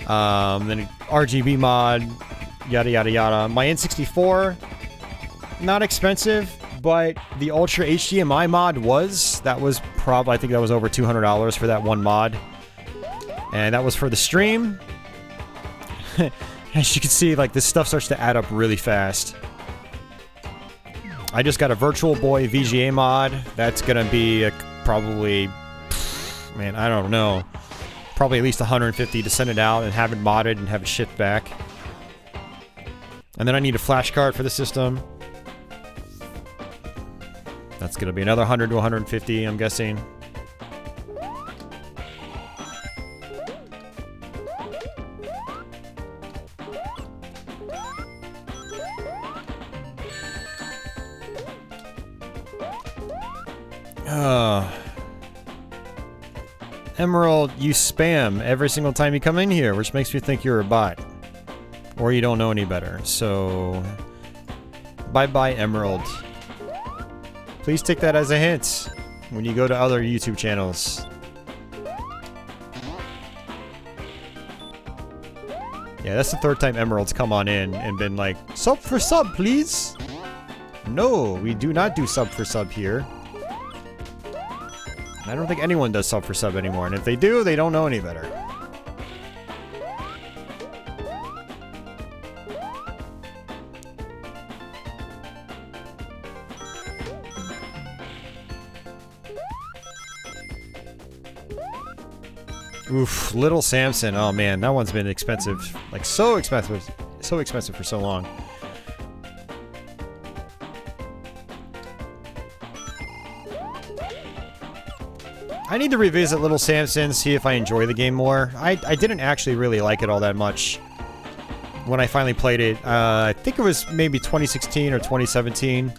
Then RGB mod, yada yada yada. My N64, not expensive, but the Ultra HDMI mod was. That was probably, I think that was over $200 for that one mod. And that was for the stream. As you can see, like, this stuff starts to add up really fast. I just got a Virtual Boy VGA mod. That's gonna be probably, man, I don't know. Probably at least 150 to send it out and have it modded and have it shipped back. And then I need a flash card for the system. That's gonna be another 100 to 150, I'm guessing. Emerald, you spam every single time you come in here, which makes me think you're a bot. Or you don't know any better, so... Bye-bye, Emerald. Please take that as a hint when you go to other YouTube channels. Yeah, that's the third time Emerald's come on in and been like, sub for sub, please! No, we do not do sub for sub here. I don't think anyone does sub for sub anymore, and if they do, they don't know any better. Oof, Little Samson. Oh man, that one's been expensive. Like, so expensive for so long. I need to revisit Little Samson, see if I enjoy the game more. I didn't actually really like it all that much when I finally played it. I think it was maybe 2016 or 2017.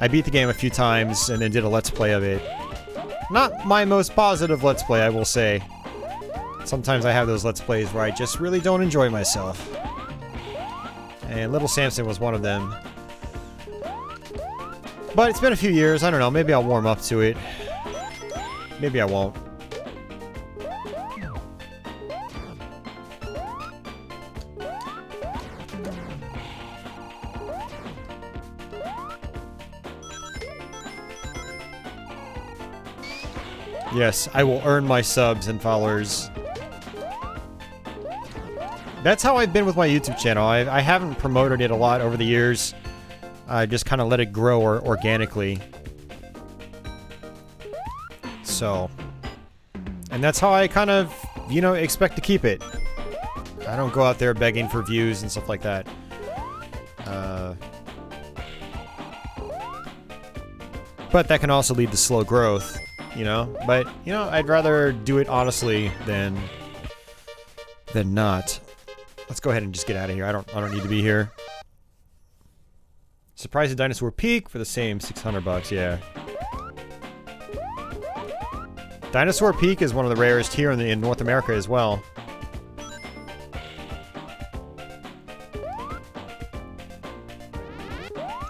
I beat the game a few times and then did a Let's Play of it. Not my most positive Let's Play, I will say. Sometimes I have those Let's Plays where I just really don't enjoy myself. And Little Samson was one of them. But it's been a few years, I don't know, maybe I'll warm up to it. Maybe I won't. Yes, I will earn my subs and followers. That's how I've been with my YouTube channel. I haven't promoted it a lot over the years. I just kind of let it grow organically. So, and that's how I kind of, you know, expect to keep it. I don't go out there begging for views and stuff like that. But that can also lead to slow growth. you know? But, you know, I'd rather do it honestly than not. Let's go ahead and just get out of here. I don't need to be here. Surprise the Dinosaur Peak for the same 600 bucks, yeah. Dinosaur Peak is one of the rarest here in North America as well.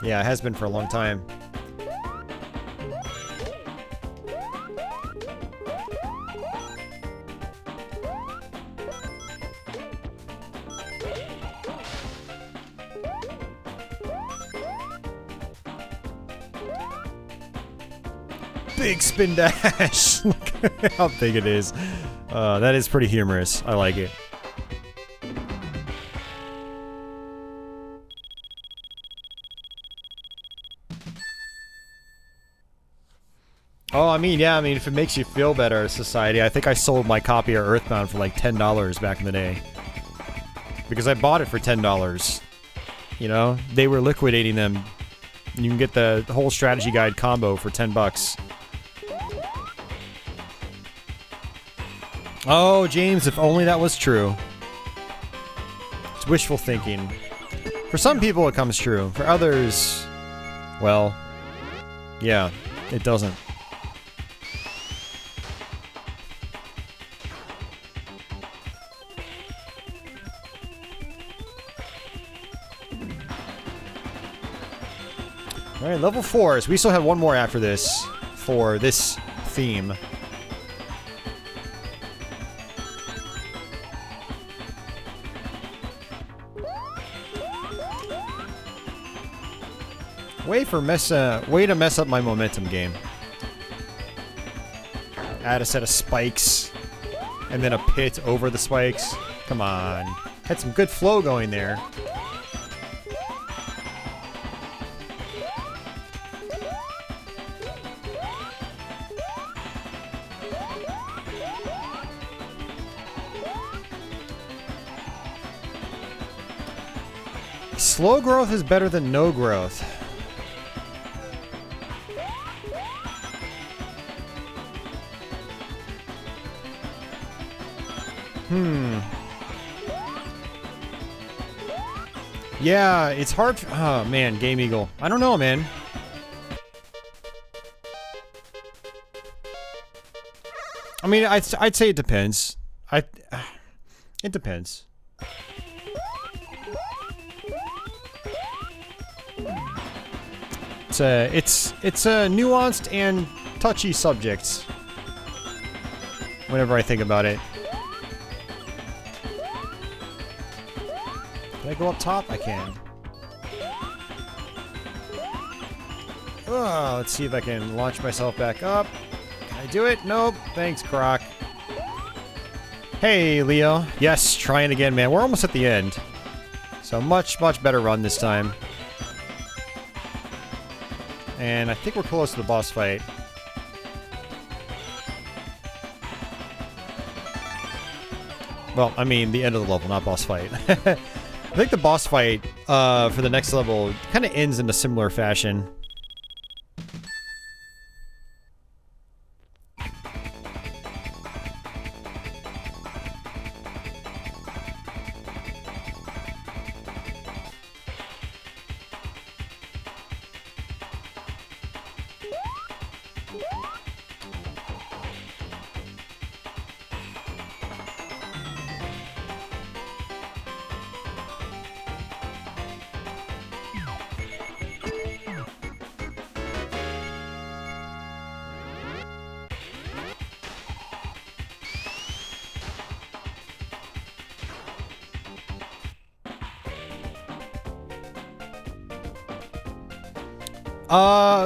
Yeah, it has been for a long time. Big spin dash! Look how big it is. That is pretty humorous. I like it. Oh, I mean, yeah, I mean, if it makes you feel better, society, I think I sold my copy of Earthbound for like $10 back in the day. Because I bought it for $10. You know? They were liquidating them. You can get the whole strategy guide combo for 10 bucks. Oh, James, if only that was true. It's wishful thinking. For some people, it comes true. For others, well, yeah, it doesn't. Alright, level 4. So we still have one more after this for this theme. Way to mess up my momentum game. Add a set of spikes and then a pit over the spikes. Come on. Had some good flow going there. Slow growth is better than no growth. Yeah, it's hard. Oh man, Game Eagle. I don't know, man. I mean, I'd say it depends. It depends. It's a nuanced and touchy subject. Whenever I think about it. Can I go up top? I can. Oh, let's see if I can launch myself back up. Can I do it? Nope. Thanks, Croc. Hey, Leo. Yes, trying again, man. We're almost at the end. So much better run this time. And I think we're close to the boss fight. Well, I mean, the end of the level, not boss fight. I think the boss fight for the next level kind of ends in a similar fashion.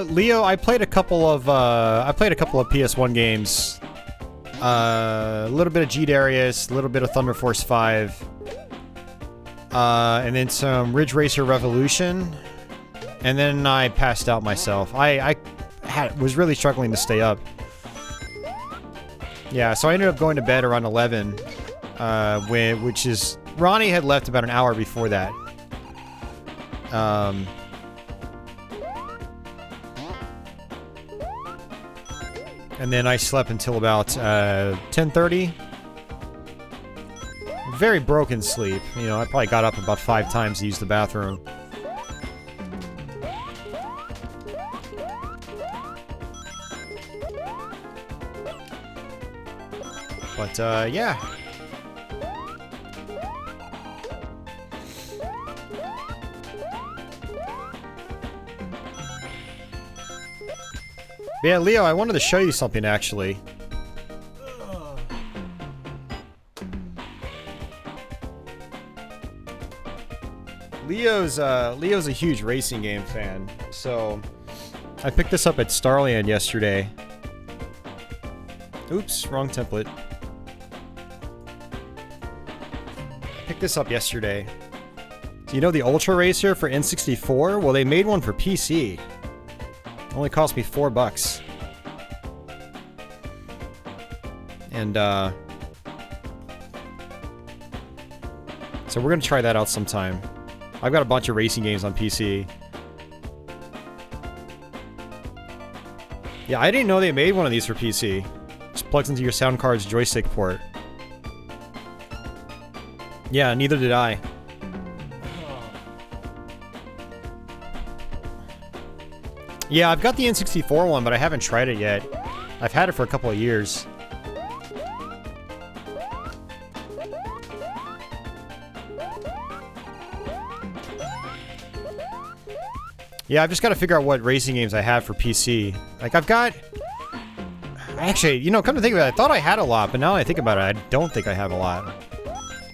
Leo, I played a couple of PS1 games. A little bit of G Darius, a little bit of Thunder Force 5. And then some Ridge Racer Revolution. And then I passed out myself. I was really struggling to stay up. Yeah, so I ended up going to bed around 11. Which is... Ronnie had left about an hour before that. And then I slept until about 10:30. Very broken sleep. You know, I probably got up about 5 times to use the bathroom. But, yeah. Yeah, Leo, I wanted to show you something, actually. Leo's a huge racing game fan, so I picked this up at Starland yesterday. Oops, wrong template. Picked this up yesterday. So you know the Ultra Racer for N64? Well, they made one for PC. Only cost me $4. And, so we're gonna try that out sometime. I've got a bunch of racing games on PC. Yeah, I didn't know they made one of these for PC. Just plugs into your sound card's joystick port. Yeah, neither did I. Yeah, I've got the N64 one, but I haven't tried it yet. I've had it for a couple of years. Yeah, I've just got to figure out what racing games I have for PC. Like, I've got... Actually, you know, come to think of it, I thought I had a lot, but now that I think about it, I don't think I have a lot.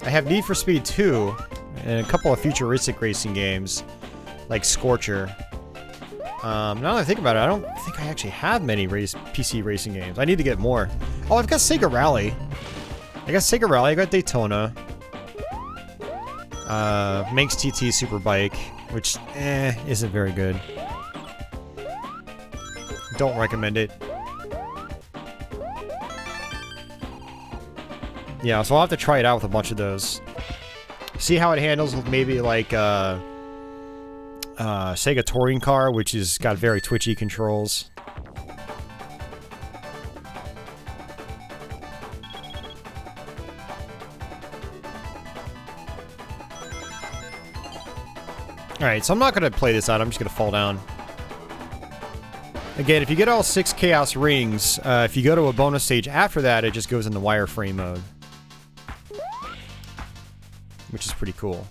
I have Need for Speed 2, and a couple of futuristic racing games, like Scorcher. Now that I think about it, I don't think I actually have many PC racing games. I need to get more. Oh, I've got Sega Rally. I got Sega Rally, I got Daytona. Manx TT Superbike, which, isn't very good. Don't recommend it. Yeah, so I'll have to try it out with a bunch of those. See how it handles with maybe like, Sega Touring Car, which has got very twitchy controls. Alright, so I'm not going to play this out, I'm just going to fall down. Again, if you get all 6 Chaos Rings, if you go to a bonus stage after that, it just goes into wireframe mode. Which is pretty cool.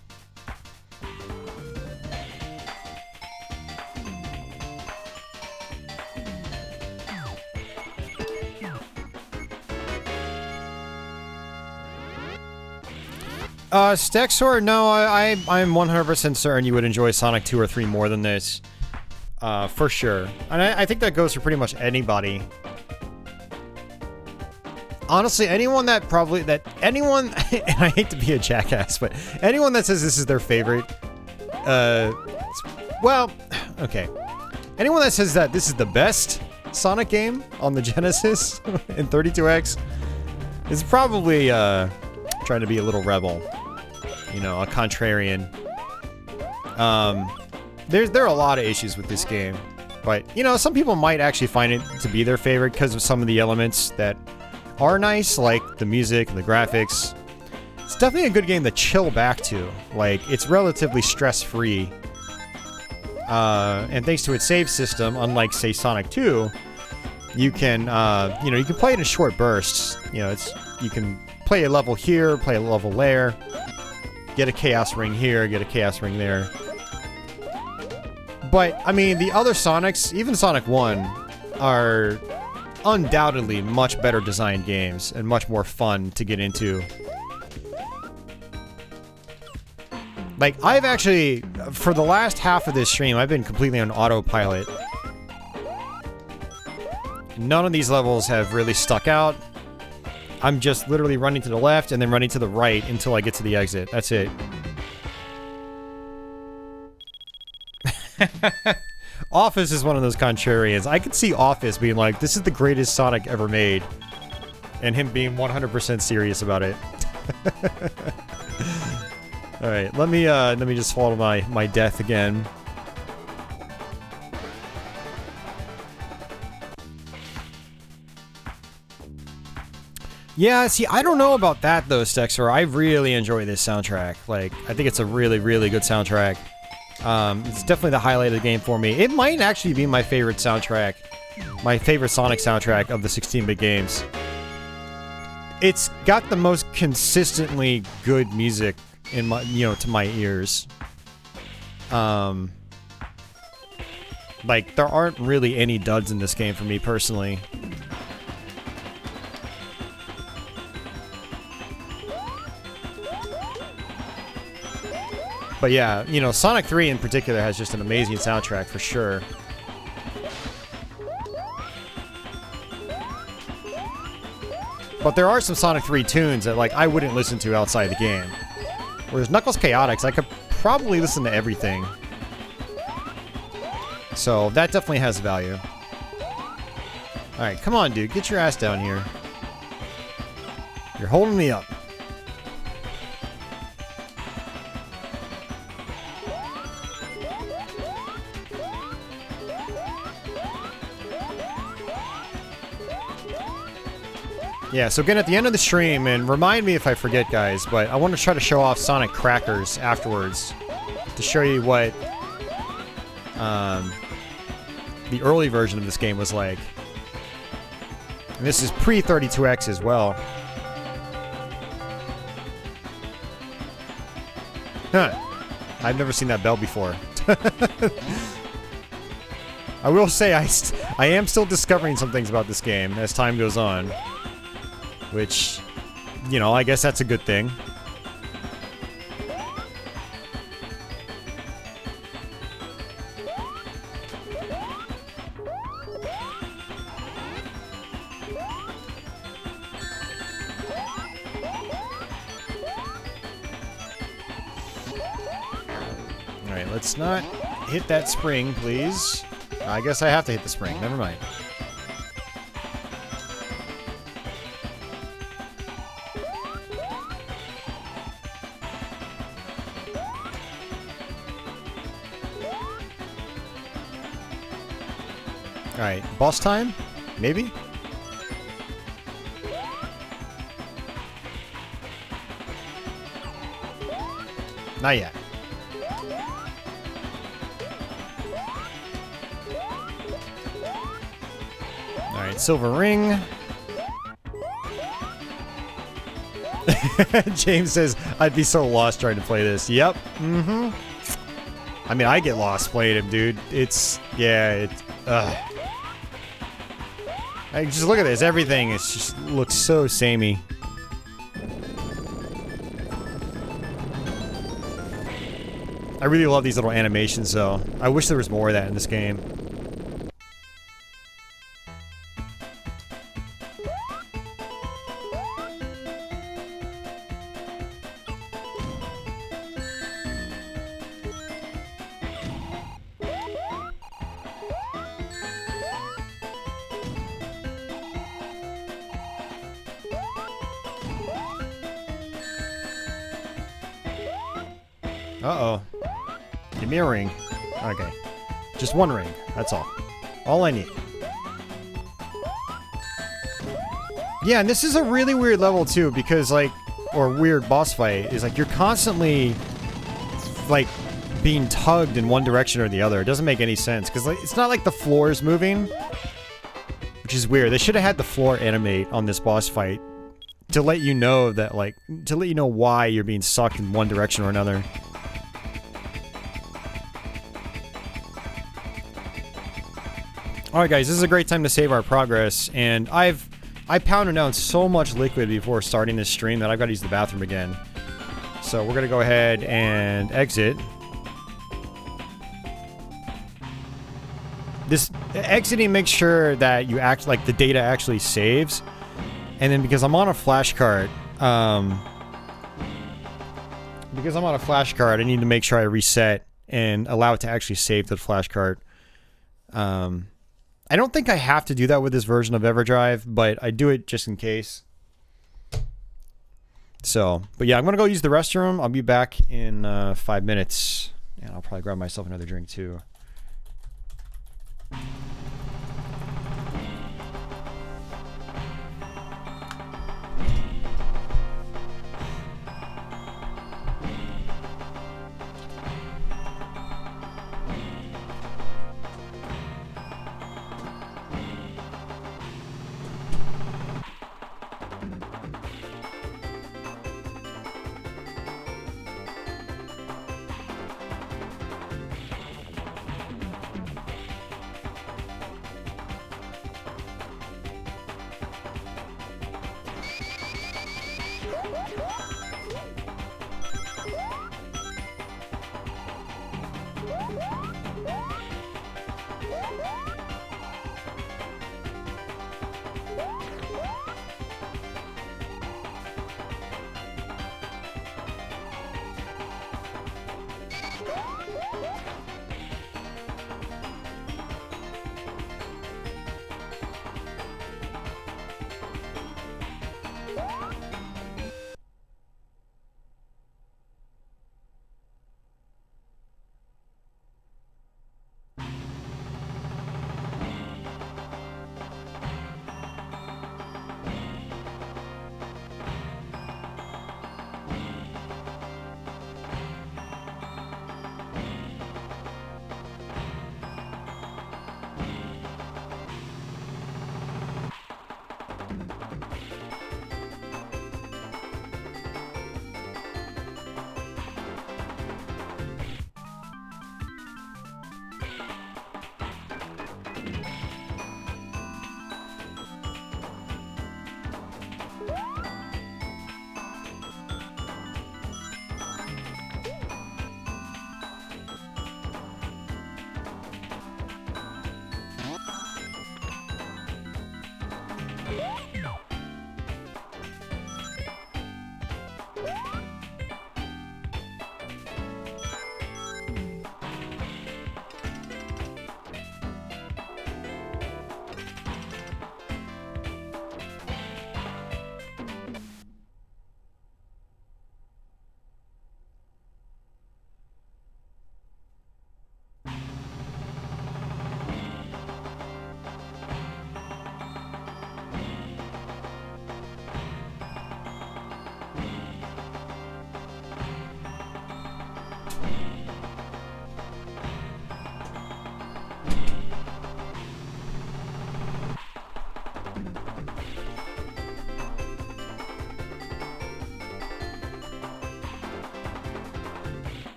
Stexor, no, I'm 100% certain you would enjoy Sonic 2 or 3 more than this. For sure. And I think that goes for pretty much anybody. Honestly, anyone that anyone, and I hate to be a jackass, but anyone that says this is their favorite, well, okay. Anyone that says that this is the best Sonic game on the Genesis in 32X is probably, trying to be a little rebel. You know, a contrarian. There are a lot of issues with this game, but, you know, some people might actually find it to be their favorite because of some of the elements that are nice, like the music and the graphics. It's definitely a good game to chill back to. Like, it's relatively stress-free. And thanks to its save system, unlike, say, Sonic 2, you can, you know, you can play it in short bursts. You know, you can play a level here, play a level there, get a Chaos Ring here, get a Chaos Ring there. But, I mean, the other Sonics, even Sonic 1, are undoubtedly much better designed games and much more fun to get into. Like, I've actually, for the last half of this stream, I've been completely on autopilot. None of these levels have really stuck out. I'm just literally running to the left and then running to the right until I get to the exit. That's it. Office is one of those contrarians. I could see Office being like, this is the greatest Sonic ever made. And him being 100% serious about it. Alright, let me just fall to my death again. Yeah, see, I don't know about that though, Stexer. I really enjoy this soundtrack. Like, I think it's a really, really good soundtrack. It's definitely the highlight of the game for me. It might actually be my favorite soundtrack, my favorite Sonic soundtrack of the 16-bit games. It's got the most consistently good music in my, to my ears. Like, there aren't really any duds in this game for me personally. But yeah, Sonic 3 in particular has just an amazing soundtrack for sure. But there are some Sonic 3 tunes that, like, I wouldn't listen to outside the game. Whereas Knuckles Chaotix, I could probably listen to everything. So that definitely has value. Alright, come on, dude. Get your ass down here. You're holding me up. Yeah, so again, at the end of the stream, and remind me if I forget, guys, but I want to try to show off Sonic Crackers afterwards to show you what the early version of this game was like. And this is pre-32X as well. Huh. I've never seen that bell before. I will say I am still discovering some things about this game as time goes on. Which, I guess that's a good thing. Alright, let's not hit that spring, please. I guess I have to hit the spring. Never mind. Alright, boss time? Maybe? Not yet. Alright, silver ring. James says, I'd be so lost trying to play this. Yep. Mm-hmm. I mean, I get lost playing him, dude. Just look at this. Everything just looks so samey. I really love these little animations, though. I wish there was more of that in this game. Uh-oh. Give me a ring. Okay. Just one ring. That's all. All I need. Yeah, and this is a really weird level, too, because, like, or weird boss fight, is, like, you're constantly, like, being tugged in one direction or the other. It doesn't make any sense, because, like, it's not like the floor is moving, which is weird. They should have had the floor animate on this boss fight to let you know that, like, to let you know why you're being sucked in one direction or another. Alright guys, this is a great time to save our progress, and I pounded down so much liquid before starting this stream that I've got to use the bathroom again. So we're going to go ahead and exit. This exiting makes sure that you act like the data actually saves. And then because I'm on a flash card, I need to make sure I reset and allow it to actually save to the flash card. I don't think I have to do that with this version of EverDrive, but I do it just in case. So, but yeah, I'm going to go use the restroom. I'll be back in 5 minutes. And I'll probably grab myself another drink too.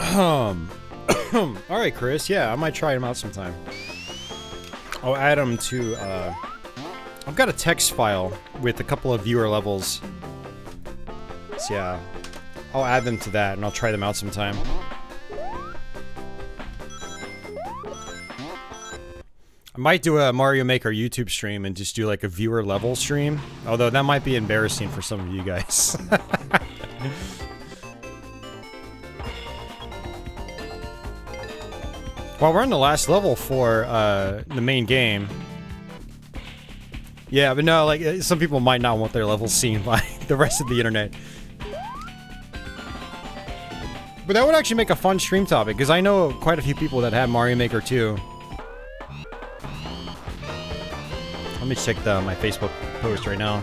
Alright, Chris. Yeah, I might try him out sometime. I'll add him to, I've got a text file with a couple of viewer levels. So yeah, I'll add them to that and I'll try them out sometime. I might do a Mario Maker YouTube stream and just do like a viewer level stream. Although that might be embarrassing for some of you guys. Well, we're on the last level for the main game. Yeah, but no, like, some people might not want their levels seen by the rest of the internet. But that would actually make a fun stream topic, because I know quite a few people that have Mario Maker 2. Let me check my Facebook post right now.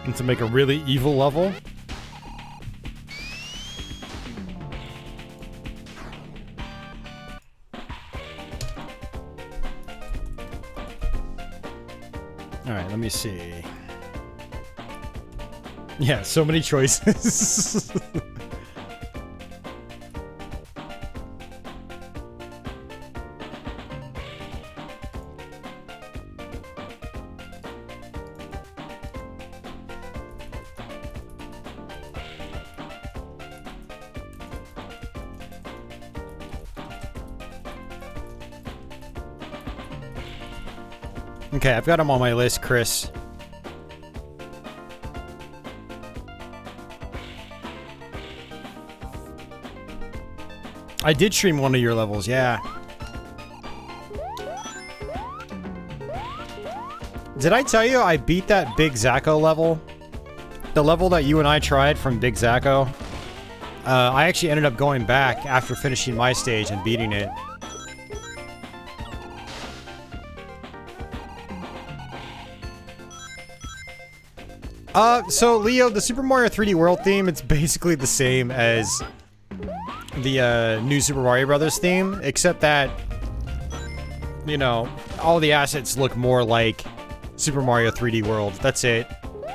And to make a really evil level. Alright, let me see. Yeah, so many choices. Okay, I've got them on my list, Chris. I did stream one of your levels, yeah. Did I tell you I beat that Big Zacko level? The level that you and I tried from Big Zacko? I actually ended up going back after finishing my stage and beating it. So Leo, the Super Mario 3D World theme, it's basically the same as the new Super Mario Brothers theme, except that, you know, all the assets look more like Super Mario 3D World. That's it.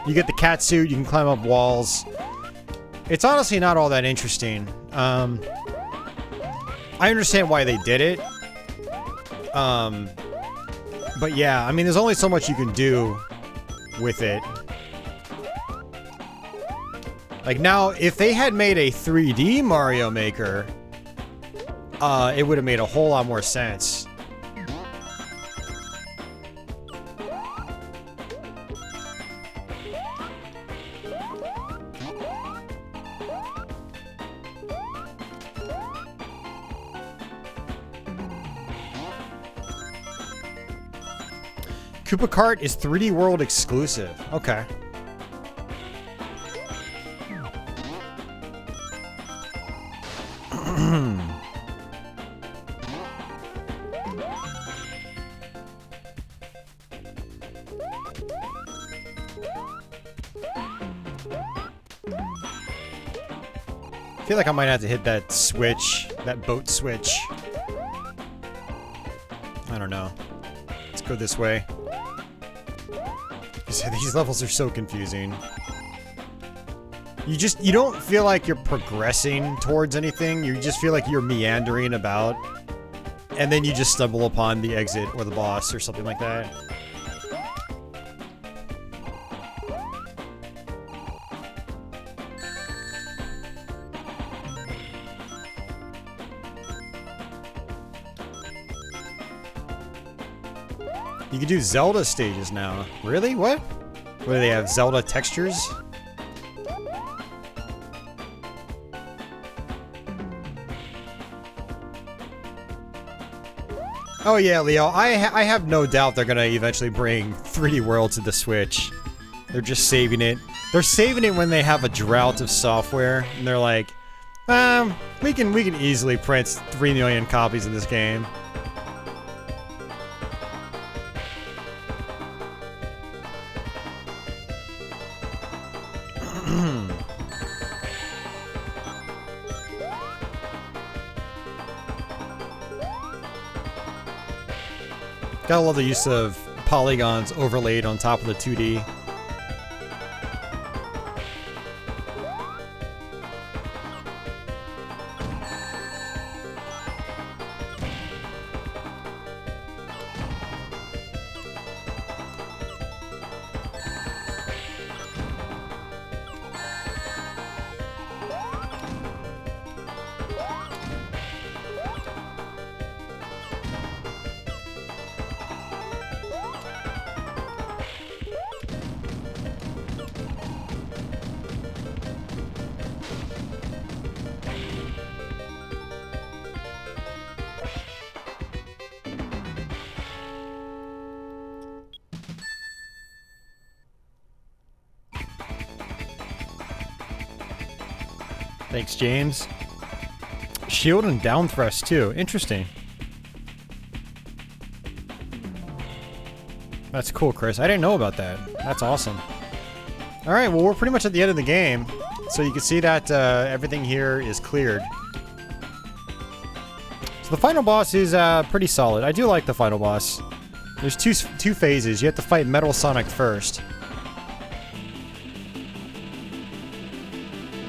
You get the cat suit, you can climb up walls. It's honestly not all that interesting. I understand why they did it. But yeah, I mean, there's only so much you can do with it. Like now, if they had made a 3D Mario Maker, it would have made a whole lot more sense. Koopa Kart is 3D World exclusive. Okay. I feel like I might have to hit that switch, that boat switch. I don't know. Let's go this way. These levels are so confusing. You don't feel like you're progressing towards anything. You just feel like you're meandering about. And then you just stumble upon the exit or the boss or something like that. You can do Zelda stages now. Really? What? What do they have? Zelda textures? Oh yeah, Leo. I have no doubt they're gonna eventually bring 3D World to the Switch. They're just saving it. They're saving it when they have a drought of software, and they're like, we can easily print 3 million copies of this game. Gotta love the use of polygons overlaid on top of the 2D. Thanks, James. Shield and down thrust, too. Interesting. That's cool, Chris. I didn't know about that. That's awesome. Alright, well, we're pretty much at the end of the game. So you can see that everything here is cleared. So the final boss is pretty solid. I do like the final boss. There's two phases. You have to fight Metal Sonic first.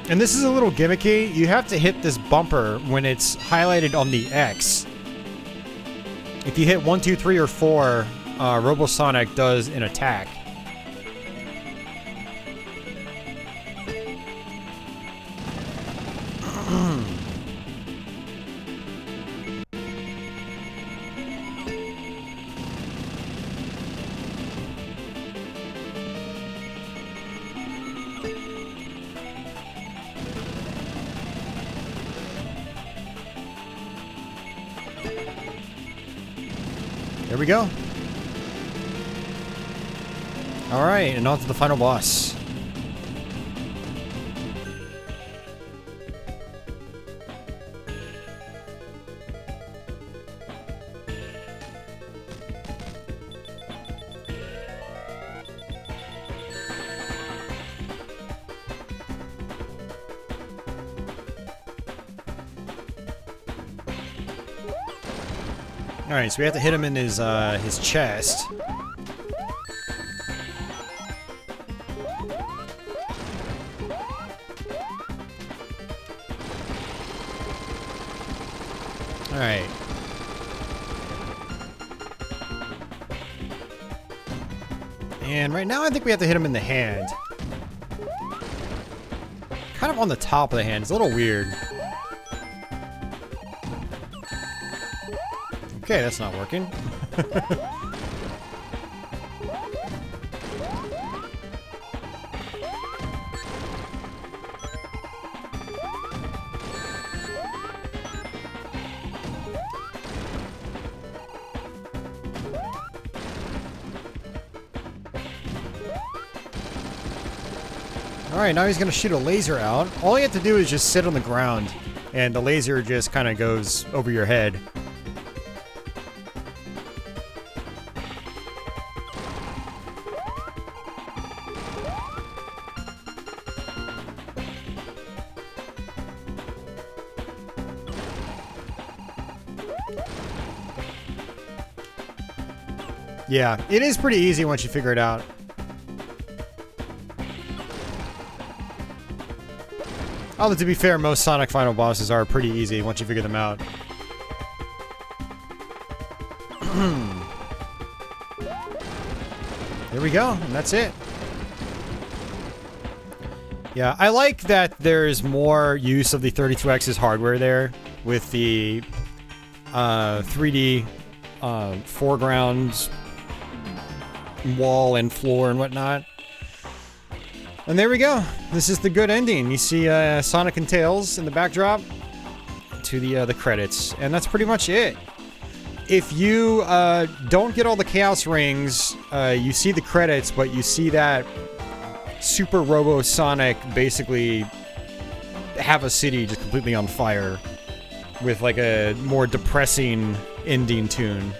And this is a little gimmicky. You have to hit this bumper when it's highlighted on the X. If you hit 1, 2, 3, or 4, Robosonic does an attack. There we go. Alright, and on to the final boss. Alright, so we have to hit him in his chest. Alright. And right now I think we have to hit him in the hand. Kind of on the top of the hand. It's a little weird. Okay, that's not working. Alright, now he's gonna shoot a laser out. All you have to do is just sit on the ground, and the laser just kind of goes over your head. Yeah, it is pretty easy once you figure it out. Although, to be fair, most Sonic final bosses are pretty easy once you figure them out. There we go, and that's it. Yeah, I like that there's more use of the 32X's hardware there with the 3D foreground, wall and floor and whatnot. And there we go. This is the good ending. You see Sonic and Tails in the backdrop to the credits, and that's pretty much it. If you don't get all the Chaos Rings, you see the credits, but you see that Super Robo Sonic basically have a city just completely on fire with like a more depressing ending tune.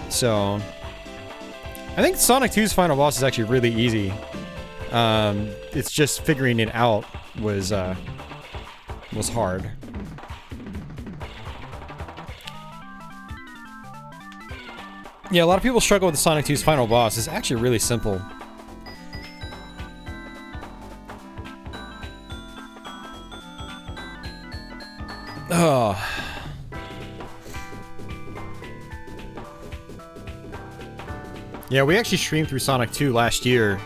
So I think Sonic 2's final boss is actually really easy. It's just figuring it out was hard. Yeah, a lot of people struggle with the Sonic 2's final boss. It's actually really simple. Oh. Yeah, we actually streamed through Sonic 2 last year.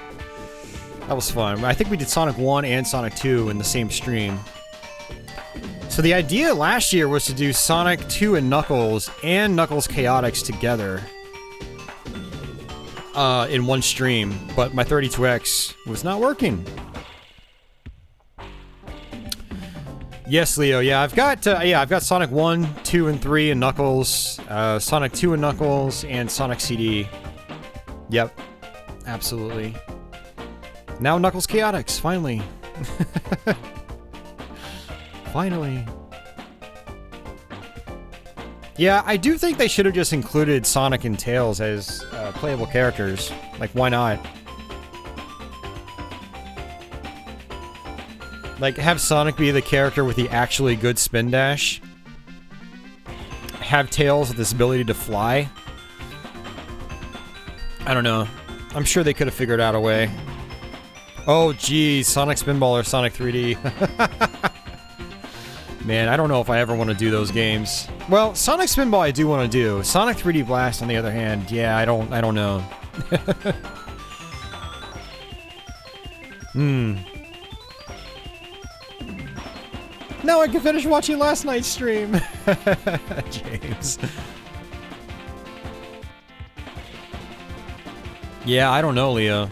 That was fun. I think we did Sonic 1 and Sonic 2 in the same stream. So the idea last year was to do Sonic 2 and Knuckles Chaotix together in one stream, but my 32X was not working. Yes, Leo. Yeah, I've got Sonic 1, 2, and 3 and Knuckles, Sonic 2 and Knuckles, and Sonic CD. Yep, absolutely. Now Knuckles Chaotix, finally. Finally. Yeah, I do think they should have just included Sonic and Tails as playable characters. Like, why not? Like, have Sonic be the character with the actually good spin dash. Have Tails with this ability to fly. I don't know. I'm sure they could have figured out a way. Oh, geez. Sonic Spinball or Sonic 3D. Man, I don't know if I ever want to do those games. Well, Sonic Spinball I do want to do. Sonic 3D Blast, on the other hand, yeah, I don't know. Now I can finish watching last night's stream. James. Yeah, I don't know, Leo.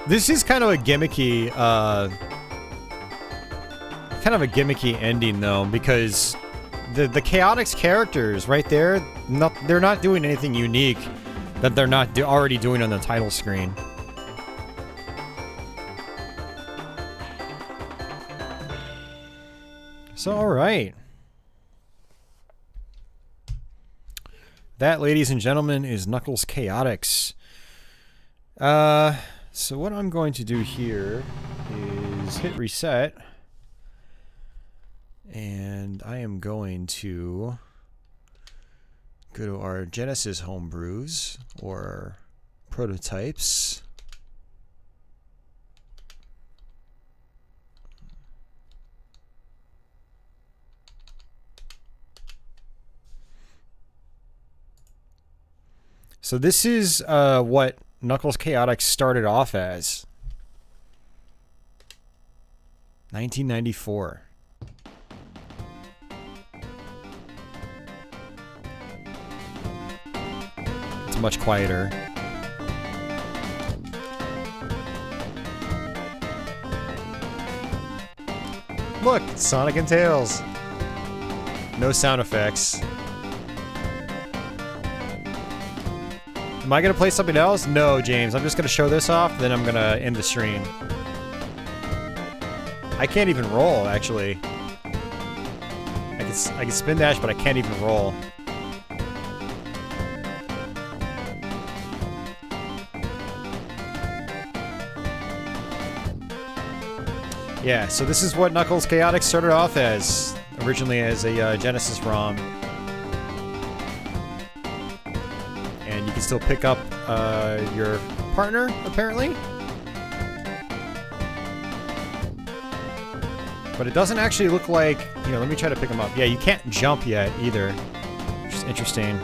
This is kind of a gimmicky, ending though, because the Chaotix characters right there, they're not doing anything unique that they're not already doing on the title screen. So, alright. That, ladies and gentlemen, is Knuckles Chaotix. So what I'm going to do here is hit reset. And I am going to go to our Genesis homebrews, or prototypes. So this is what Knuckles Chaotix started off as. 1994. It's much quieter. Look, it's Sonic and Tails. No sound effects. Am I gonna play something else? No, James. I'm just gonna show this off, then I'm gonna end the stream. I can't even roll, actually. I can spin dash, but I can't even roll. Yeah, so this is what Knuckles Chaotix started off as, originally as a Genesis ROM. And you can still pick up your partner, apparently. But it doesn't actually look like... You know, let me try to pick him up. Yeah, you can't jump yet, either. Which is interesting.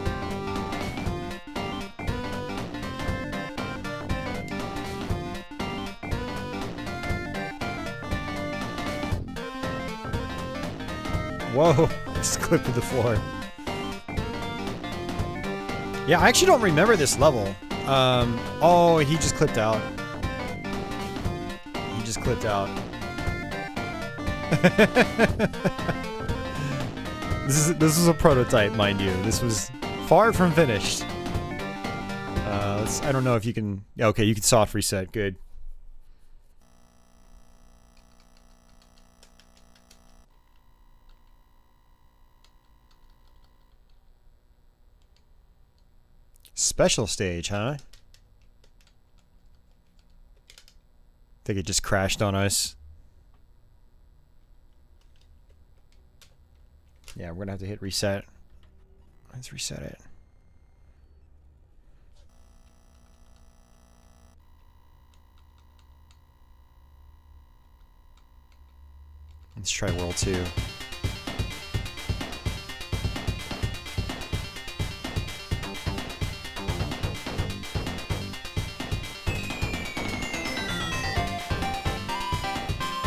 Whoa, just clipped to the floor. Yeah, I actually don't remember this level. Oh, he just clipped out. He just clipped out. This is a prototype, mind you. This was far from finished. I don't know if you can... Yeah, okay, you can soft reset. Good. Special stage, huh? think it just crashed on us. Yeah, we're gonna have to hit reset. Let's reset it. Let's try World 2.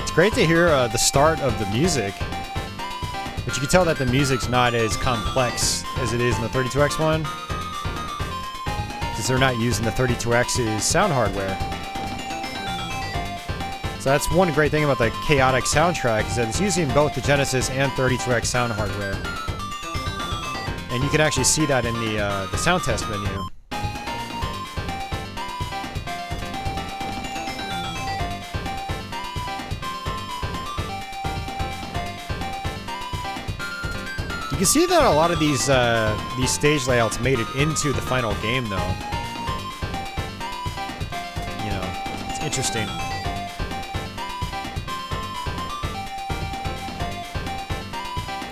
It's great to hear the start of the music, but you can tell that the music's not as complex as it is in the 32X one, since they're not using the 32X's sound hardware. So that's one great thing about the Chaotix soundtrack, is that it's using both the Genesis and 32X sound hardware. And you can actually see that in the sound test menu. You can see that a lot of these stage layouts made it into the final game, though. You know, it's interesting.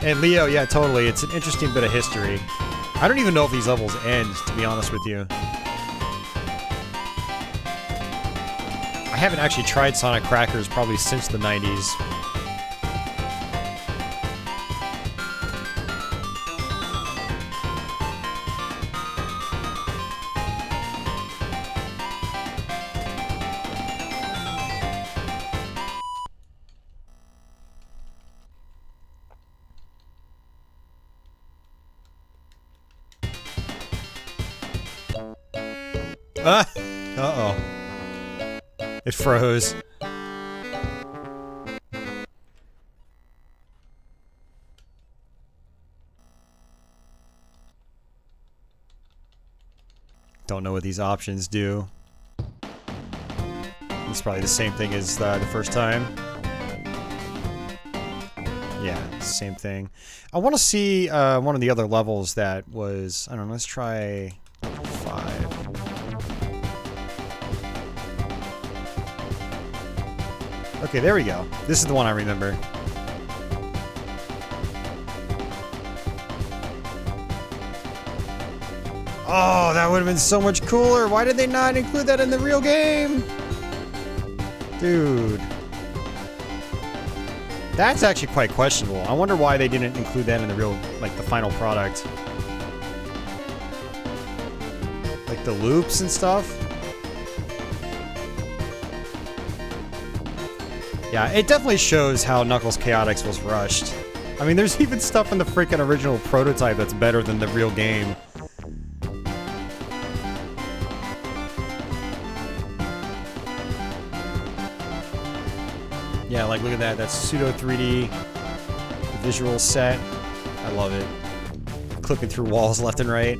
And Leo, yeah, totally. It's an interesting bit of history. I don't even know if these levels end, to be honest with you. I haven't actually tried Sonic Crackers probably since the 90s. Uh-oh. It froze. Don't know what these options do. It's probably the same thing as the first time. Yeah, same thing. I want to see one of the other levels that was... I don't know, let's try 5. Okay, there we go. This is the one I remember. Oh, that would have been so much cooler. Why did they not include that in the real game? Dude. That's actually quite questionable. I wonder why they didn't include that in the real, like, the final product. Like the loops and stuff. Yeah, it definitely shows how Knuckles Chaotix was rushed. I mean, there's even stuff in the freaking original prototype that's better than the real game. Yeah, like, look at that. That's pseudo 3D visual set. I love it. Clipping through walls left and right.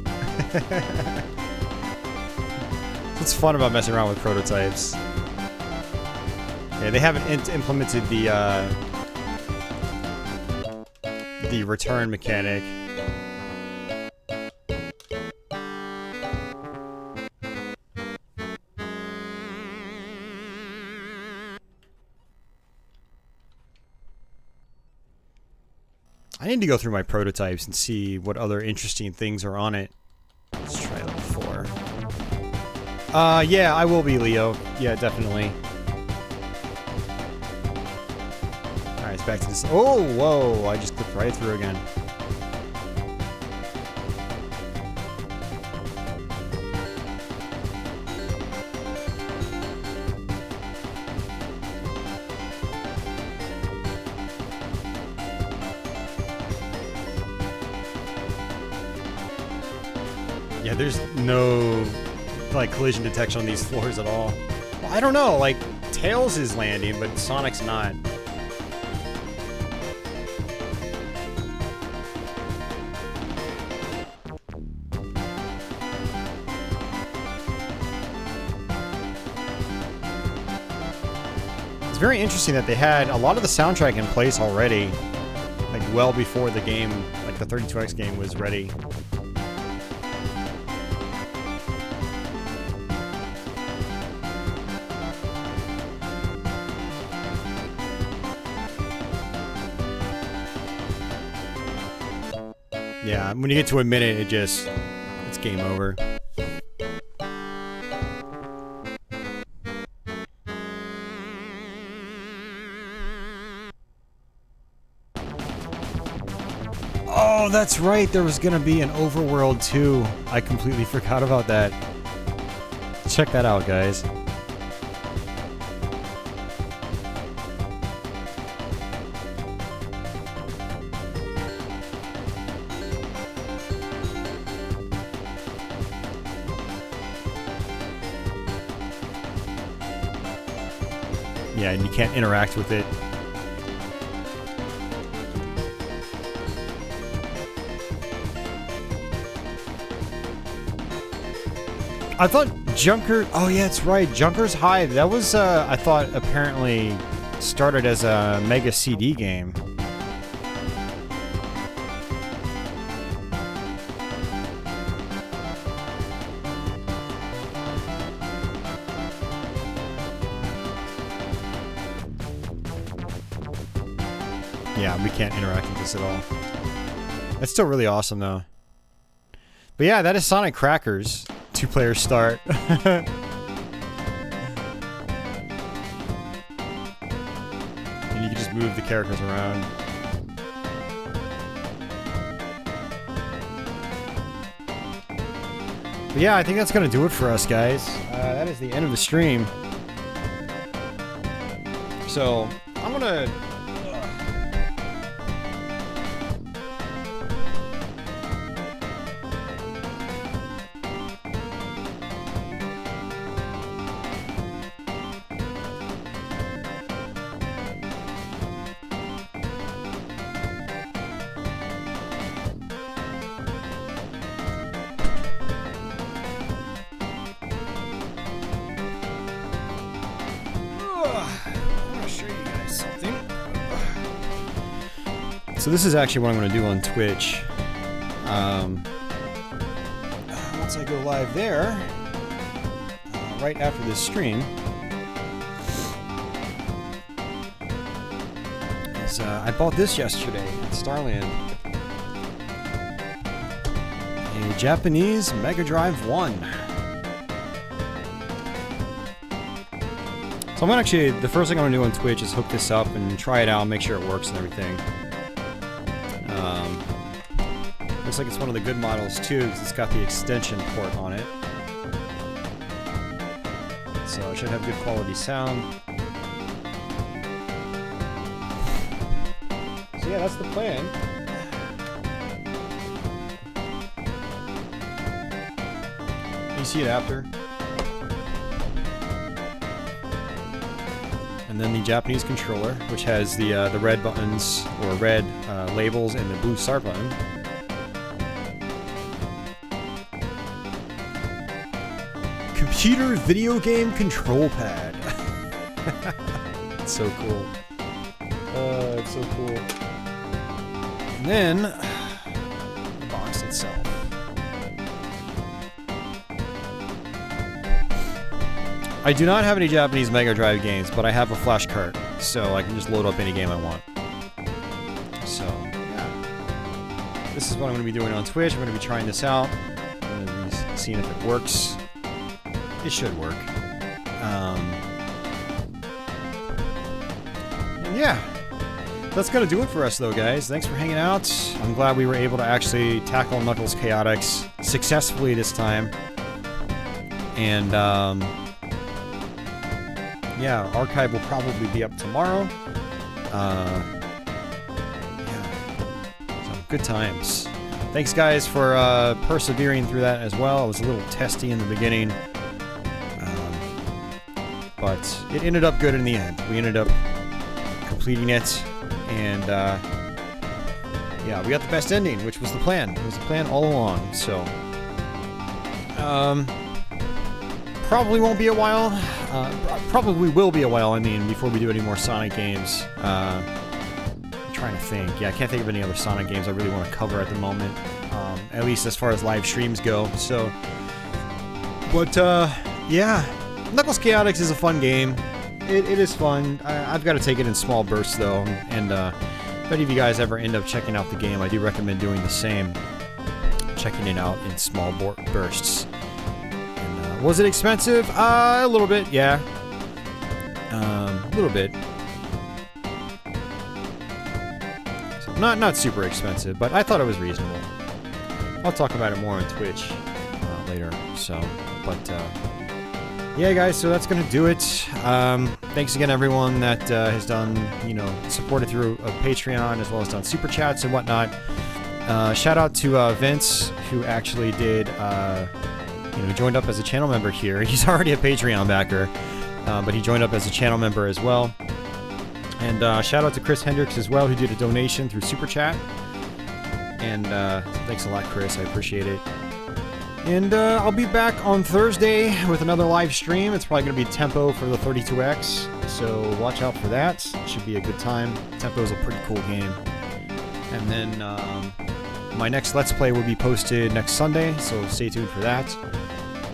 What's fun about messing around with prototypes? Yeah, they haven't implemented the return mechanic. I need to go through my prototypes and see what other interesting things are on it. Let's try level 4. Yeah, I will be, Leo. Yeah, definitely. Alright, it's back to this. Oh, whoa! I just clicked right through again. Yeah, there's no, like, collision detection on these floors at all. Well, I don't know, like, Tails is landing, but Sonic's not. It's very interesting that they had a lot of the soundtrack in place already, like, well before the game, like, the 32X game was ready. Yeah, when you get to a minute, it's game over. Oh, that's right, there was gonna be an Overworld 2. I completely forgot about that. Check that out, guys. Yeah, and you can't interact with it. I thought Junker... Oh, yeah, it's right. Junker's High. That was, I thought, apparently started as a Mega CD game. Yeah, we can't interact with this at all. That's still really awesome, though. But yeah, that is Sonic Crackers. 2-player start. And you can just move the characters around. But yeah, I think that's gonna do it for us, guys. That is the end of the stream. So, I'm gonna... So this is actually what I'm going to do on Twitch. Once I go live there, right after this stream, is I bought this yesterday at Starland. A Japanese Mega Drive 1. So I'm gonna actually, the first thing I'm gonna do on Twitch is hook this up and try it out, make sure it works and everything. Looks like it's one of the good models too, because it's got the extension port on it. So it should have good quality sound. So yeah, that's the plan. AC adapter. And then the Japanese controller, which has the red buttons, or red labels, and the blue start button. Computer video game control pad. It's so cool. It's so cool. And then, the box itself. I do not have any Japanese Mega Drive games, but I have a flash cart, so I can just load up any game I want. So, yeah. This is what I'm going to be doing on Twitch. I'm going to be trying this out. I'm going to be seeing if it works. It should work. And yeah. That's going to do it for us, though, guys. Thanks for hanging out. I'm glad we were able to actually tackle Knuckles Chaotix successfully this time. And, yeah, archive will probably be up tomorrow. Yeah. So, good times. Thanks, guys, for persevering through that as well. It was a little testy in the beginning. But it ended up good in the end. We ended up completing it. And, yeah, we got the best ending, which was the plan. It was the plan all along, so... probably won't be a while. Probably will be a while, I mean, before we do any more Sonic games. I'm trying to think. Yeah, I can't think of any other Sonic games I really want to cover at the moment. At least as far as live streams go, so... But, yeah. Knuckles Chaotix is a fun game. It is fun. I've got to take it in small bursts, though, and if any of you guys ever end up checking out the game, I do recommend doing the same. checking it out in small bursts. And, was it expensive? A little bit, yeah. A little bit. So not super expensive, but I thought it was reasonable. I'll talk about it more on Twitch later. So, but yeah, guys. So that's gonna do it. Thanks again, everyone that has done, supported through a Patreon as well as done super chats and whatnot. Shout out to Vince, who actually did, joined up as a channel member here. He's already a Patreon backer, but he joined up as a channel member as well. And shout out to Chris Hendricks as well, who did a donation through super chat. And thanks a lot, Chris. I appreciate it. And I'll be back on Thursday with another live stream. It's probably going to be Tempo for the 32X, so watch out for that. It should be a good time. Tempo is a pretty cool game. And then my next Let's Play will be posted next Sunday, so stay tuned for that.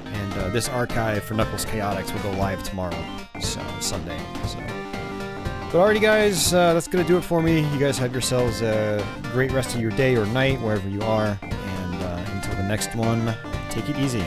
And this archive for Knuckles Chaotix will go live tomorrow, so Sunday. So, but alrighty, guys, that's going to do it for me. You guys have yourselves a great rest of your day or night, wherever you are. And until the next one, take it easy.